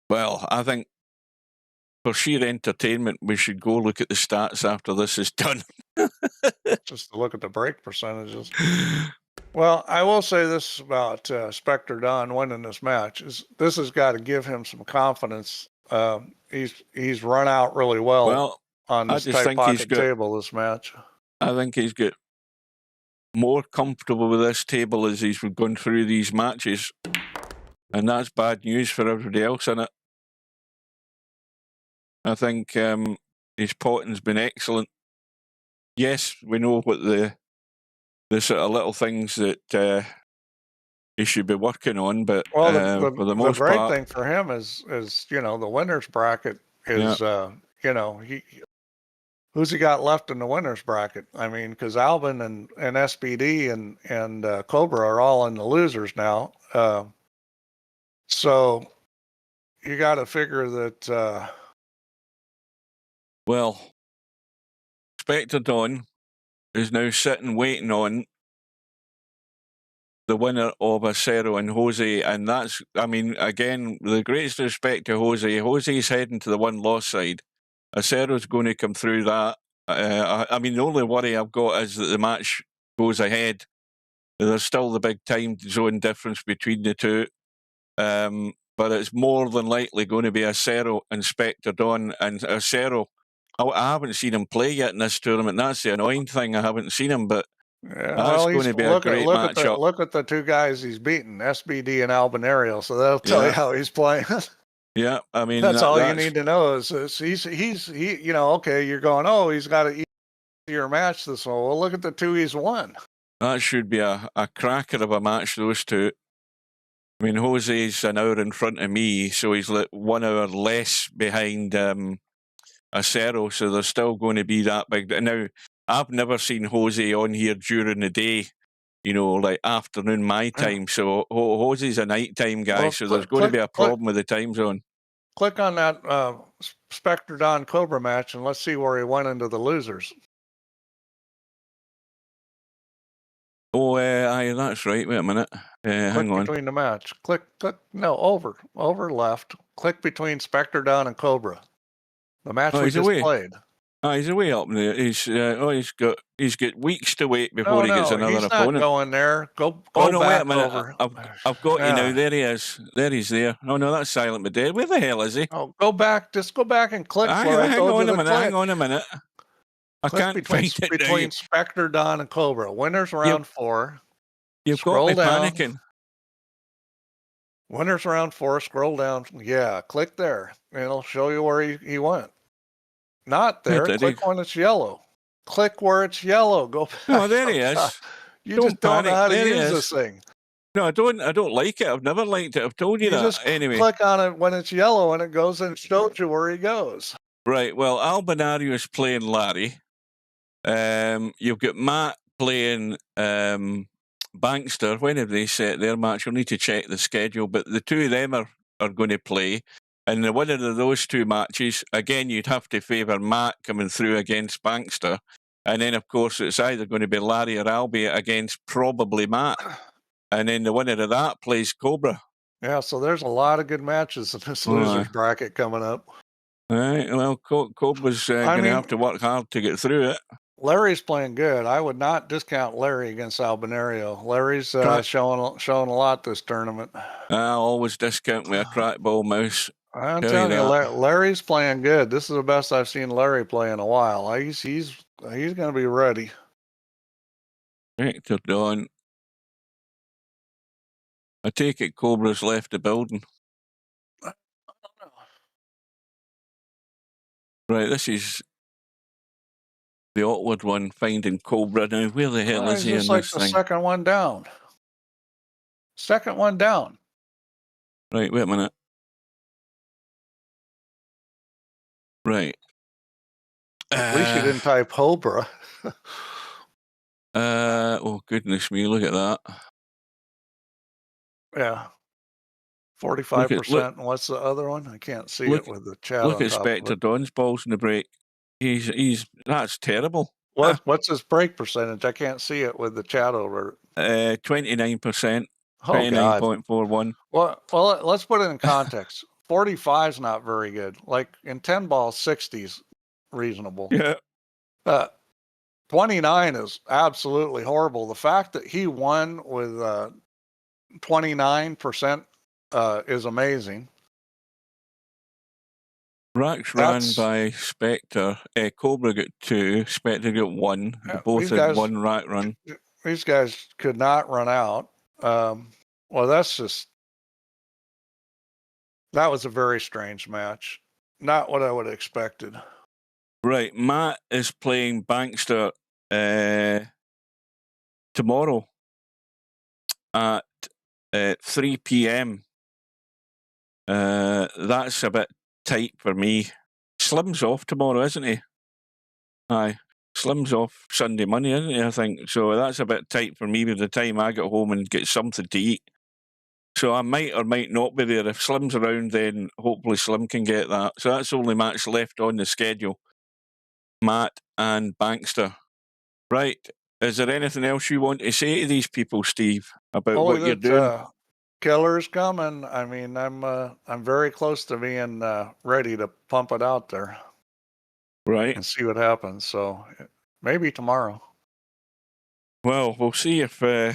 Well, I think for sheer entertainment, we should go look at the stats after this is done. Just to look at the break percentages. Well, I will say this about Spectredawn winning this match is this has got to give him some confidence. He's run out really well on this tight pocket table this match. I think he's got more comfortable with this table as he's gone through these matches, and that's bad news for everybody else in it. I think his potting's been excellent. Yes, we know what the sort of little things that he should be working on, but well, for the most great part, thing for him is the winners bracket is who's he got left in the winners bracket? I mean, because Albin and SBD and Cobra are all in the losers now, so you got to figure that. Well, Spectredawn is now sitting waiting on the winner of Acero and Jose, and that's, I mean, again, with the greatest respect to Jose, Jose's heading to the one-loss side. Acero's going to come through that. I mean, the only worry I've got is that the match goes ahead. There's still the big time zone difference between the two. But it's more than likely going to be Acero and Spectredawn. And Acero, I haven't seen him play yet in this tournament. That's the annoying thing. I haven't seen him, but that's going to be a great matchup. Look at the 2 guys he's beaten, SBD and Albinario. So that'll tell you how he's playing. Yeah, I mean, that's all you need to know is he's okay, you're going, oh, he's got an easier match this one. Well, look at the 2 he's won. That should be a cracker of a match, those 2. I mean, Jose's an hour in front of me, so he's 1 hour less behind Acero, so there's still going to be that big. Now, I've never seen Jose on here during the day, like afternoon my time, so Jose's a nighttime guy, so there's going to be a problem with the time zone. Click on that Spectredawn Cobra match, and let's see where he went into the losers. Oh, aye, that's right. Wait a minute. Hang on. Between the match. Click. No, over left. Click between Spectredawn and Cobra. The match Oh, we he's just away. played. Oh, he's away up there. He's got weeks to wait before he gets No, another he's opponent. not going there. Go Oh no, wait a back minute. over. I've got you now. Yeah. There he is. There he's there. Oh no, that's Silent but Dead. Where the hell is he? Oh, go back. Just go back and click where I Hang told you on a to minute. click. Hang on a minute. I Click can't between find it now. between Spectredawn and Cobra. Winners round 4. You've Scroll got me down. panicking. Winners round 4. Scroll down. Yeah, click there. And it'll show you where he went. Not there. did Click he? when it's yellow. Click where it's yellow. Go back. Oh, there he Oh, is. God. You Don't just don't know panic. how to There he use is. this thing. No, I don't like it. I've never liked it. I've told you You that. just Anyway. click on it when it's yellow and it goes and shows you where he goes. Right. Well, Albinario is playing Larry. You've got Matt playing Bankster. When have they set their match? You'll need to check the schedule, but the two of them are going to play. And the winner of those two matches, again, you'd have to favour Matt coming through against Bankster. And then, of course, it's either going to be Larry or Albie against probably Matt. And then the winner of that plays Cobra. Yeah, so there's a lot of good matches in this losers bracket coming up. All right. Well, Cobra's going to have to work hard to get through it. Larry's playing good. I would not discount Larry against Albinario. Larry's showing a lot this tournament. I always discount with a trackball mouse. I'm telling you, Larry's playing good. This is the best I've seen Larry play in a while. He's going to be ready. Spectredawn. I take it Cobra's left the building. I don't know. Right, this is the awkward one, finding Cobra now. Where the hell is he in like this the thing? second one down. Second one down. Right, wait a minute. Right. At least you didn't type Cobra. Oh, goodness me, look at that. Yeah. 45%. And what's the other one? I can't see it with the chat. Look at Spectredawn's balls in the break. That's terrible. What's his break percentage? I can't see it with the chat over. 29%. Oh, 29.41. Well, let's put it in context. 45 is not very good. Like in 10 ball, 60's reasonable. Yeah. 29 is absolutely horrible. The fact that he won with 29% is amazing. Racks ran by Spectre. Cobra got 2. Spectre got 1. They both had 1 rack run. These guys could not run out. Well, that was a very strange match. Not what I would have expected. Right. Matt is playing Bankster tomorrow at 3 p.m. That's a bit tight for me. Slim's off tomorrow, isn't he? Aye. Slim's off Sunday money, isn't he, I think? So that's a bit tight for me by the time I get home and get something to eat. So I might or might not be there. If Slim's around, then hopefully Slim can get that. So that's the only match left on the schedule. Matt and Bankster. Right. Is there anything else you want to say to these people, Steve, about what you're doing? Killer's coming. I mean, I'm very close to being ready to pump it out there. Right. And see what happens. So maybe tomorrow. Well, we'll see if we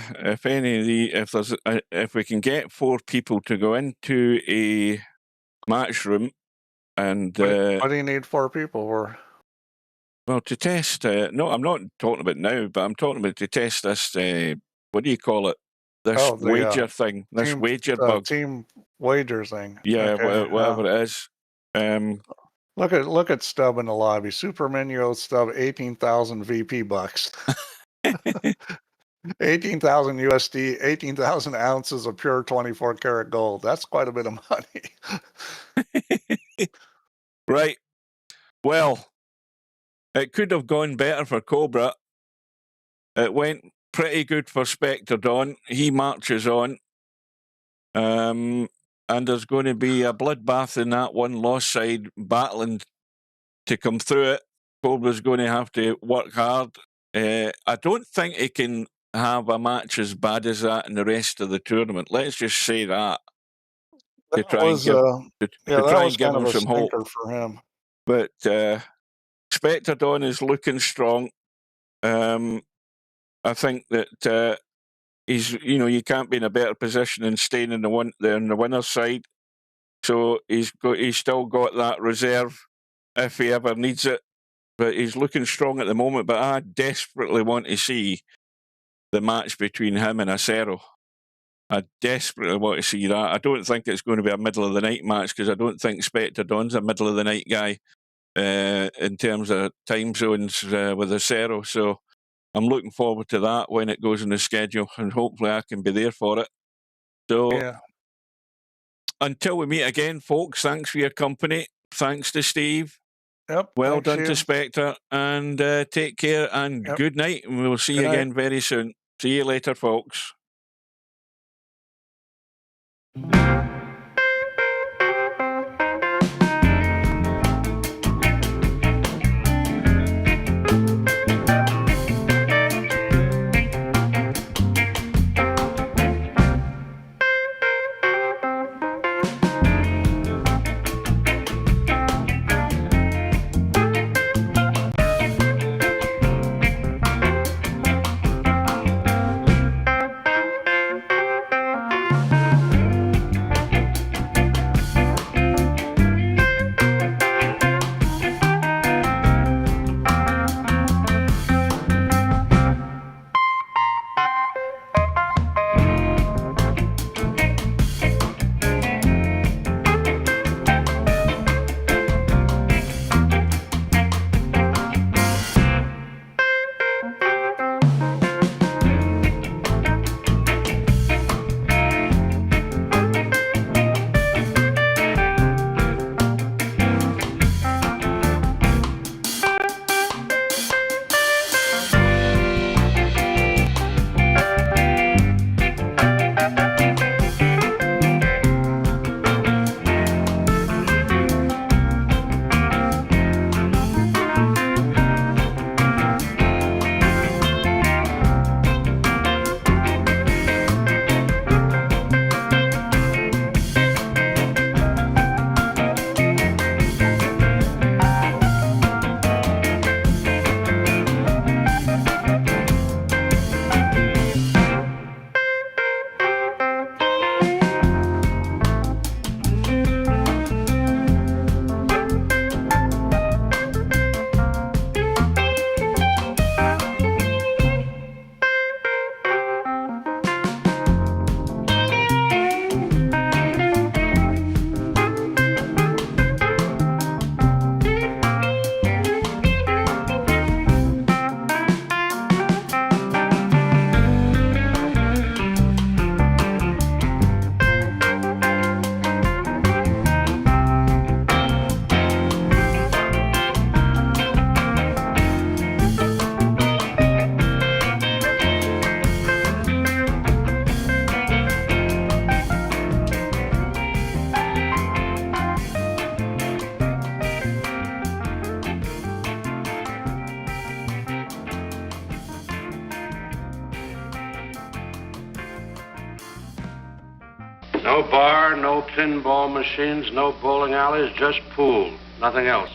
can get 4 people to go into a match room, and what do you need 4 people for? Well, to test. No, I'm not talking about now, but I'm talking about to test this. What do you call it? This wager thing. This wager bug. Team wager thing. Yeah, okay, whatever it is. Look at Stub in the lobby. Superman, you owe Stub 18,000 VP bucks. 18,000 USD, 18,000 ounces of pure 24 karat gold. That's quite a bit of money. Right. Well, it could have gone better for Cobra. It went pretty good for Spectredawn. He marches on. And there's going to be a bloodbath in that one lost side battling to come through it. Cobra's going to have to work hard. I don't think he can have a match as bad as that in the rest of the tournament. Let's just say that. To try and give him some hope. For him. But Spectredawn is looking strong. I think that he's, you can't be in a better position than staying in on the winner's side. So he's still got that reserve if he ever needs it. But he's looking strong at the moment. But I desperately want to see the match between him and Acero. I desperately want to see that. I don't think it's going to be a middle of the night match because I don't think Spectredawn's a middle of the night guy in terms of time zones with Acero. So I'm looking forward to that when it goes in the schedule, and hopefully I can be there for it. So Yeah. Until we meet again, folks, thanks for your company. Thanks to Steve. Yep. Well thanks, done to Ian. Spectre, and take care and Yep. good night. And we'll see you Good night. again very soon. See you later, folks. No bar, no pinball machines, no bowling alleys, just pool. Nothing else.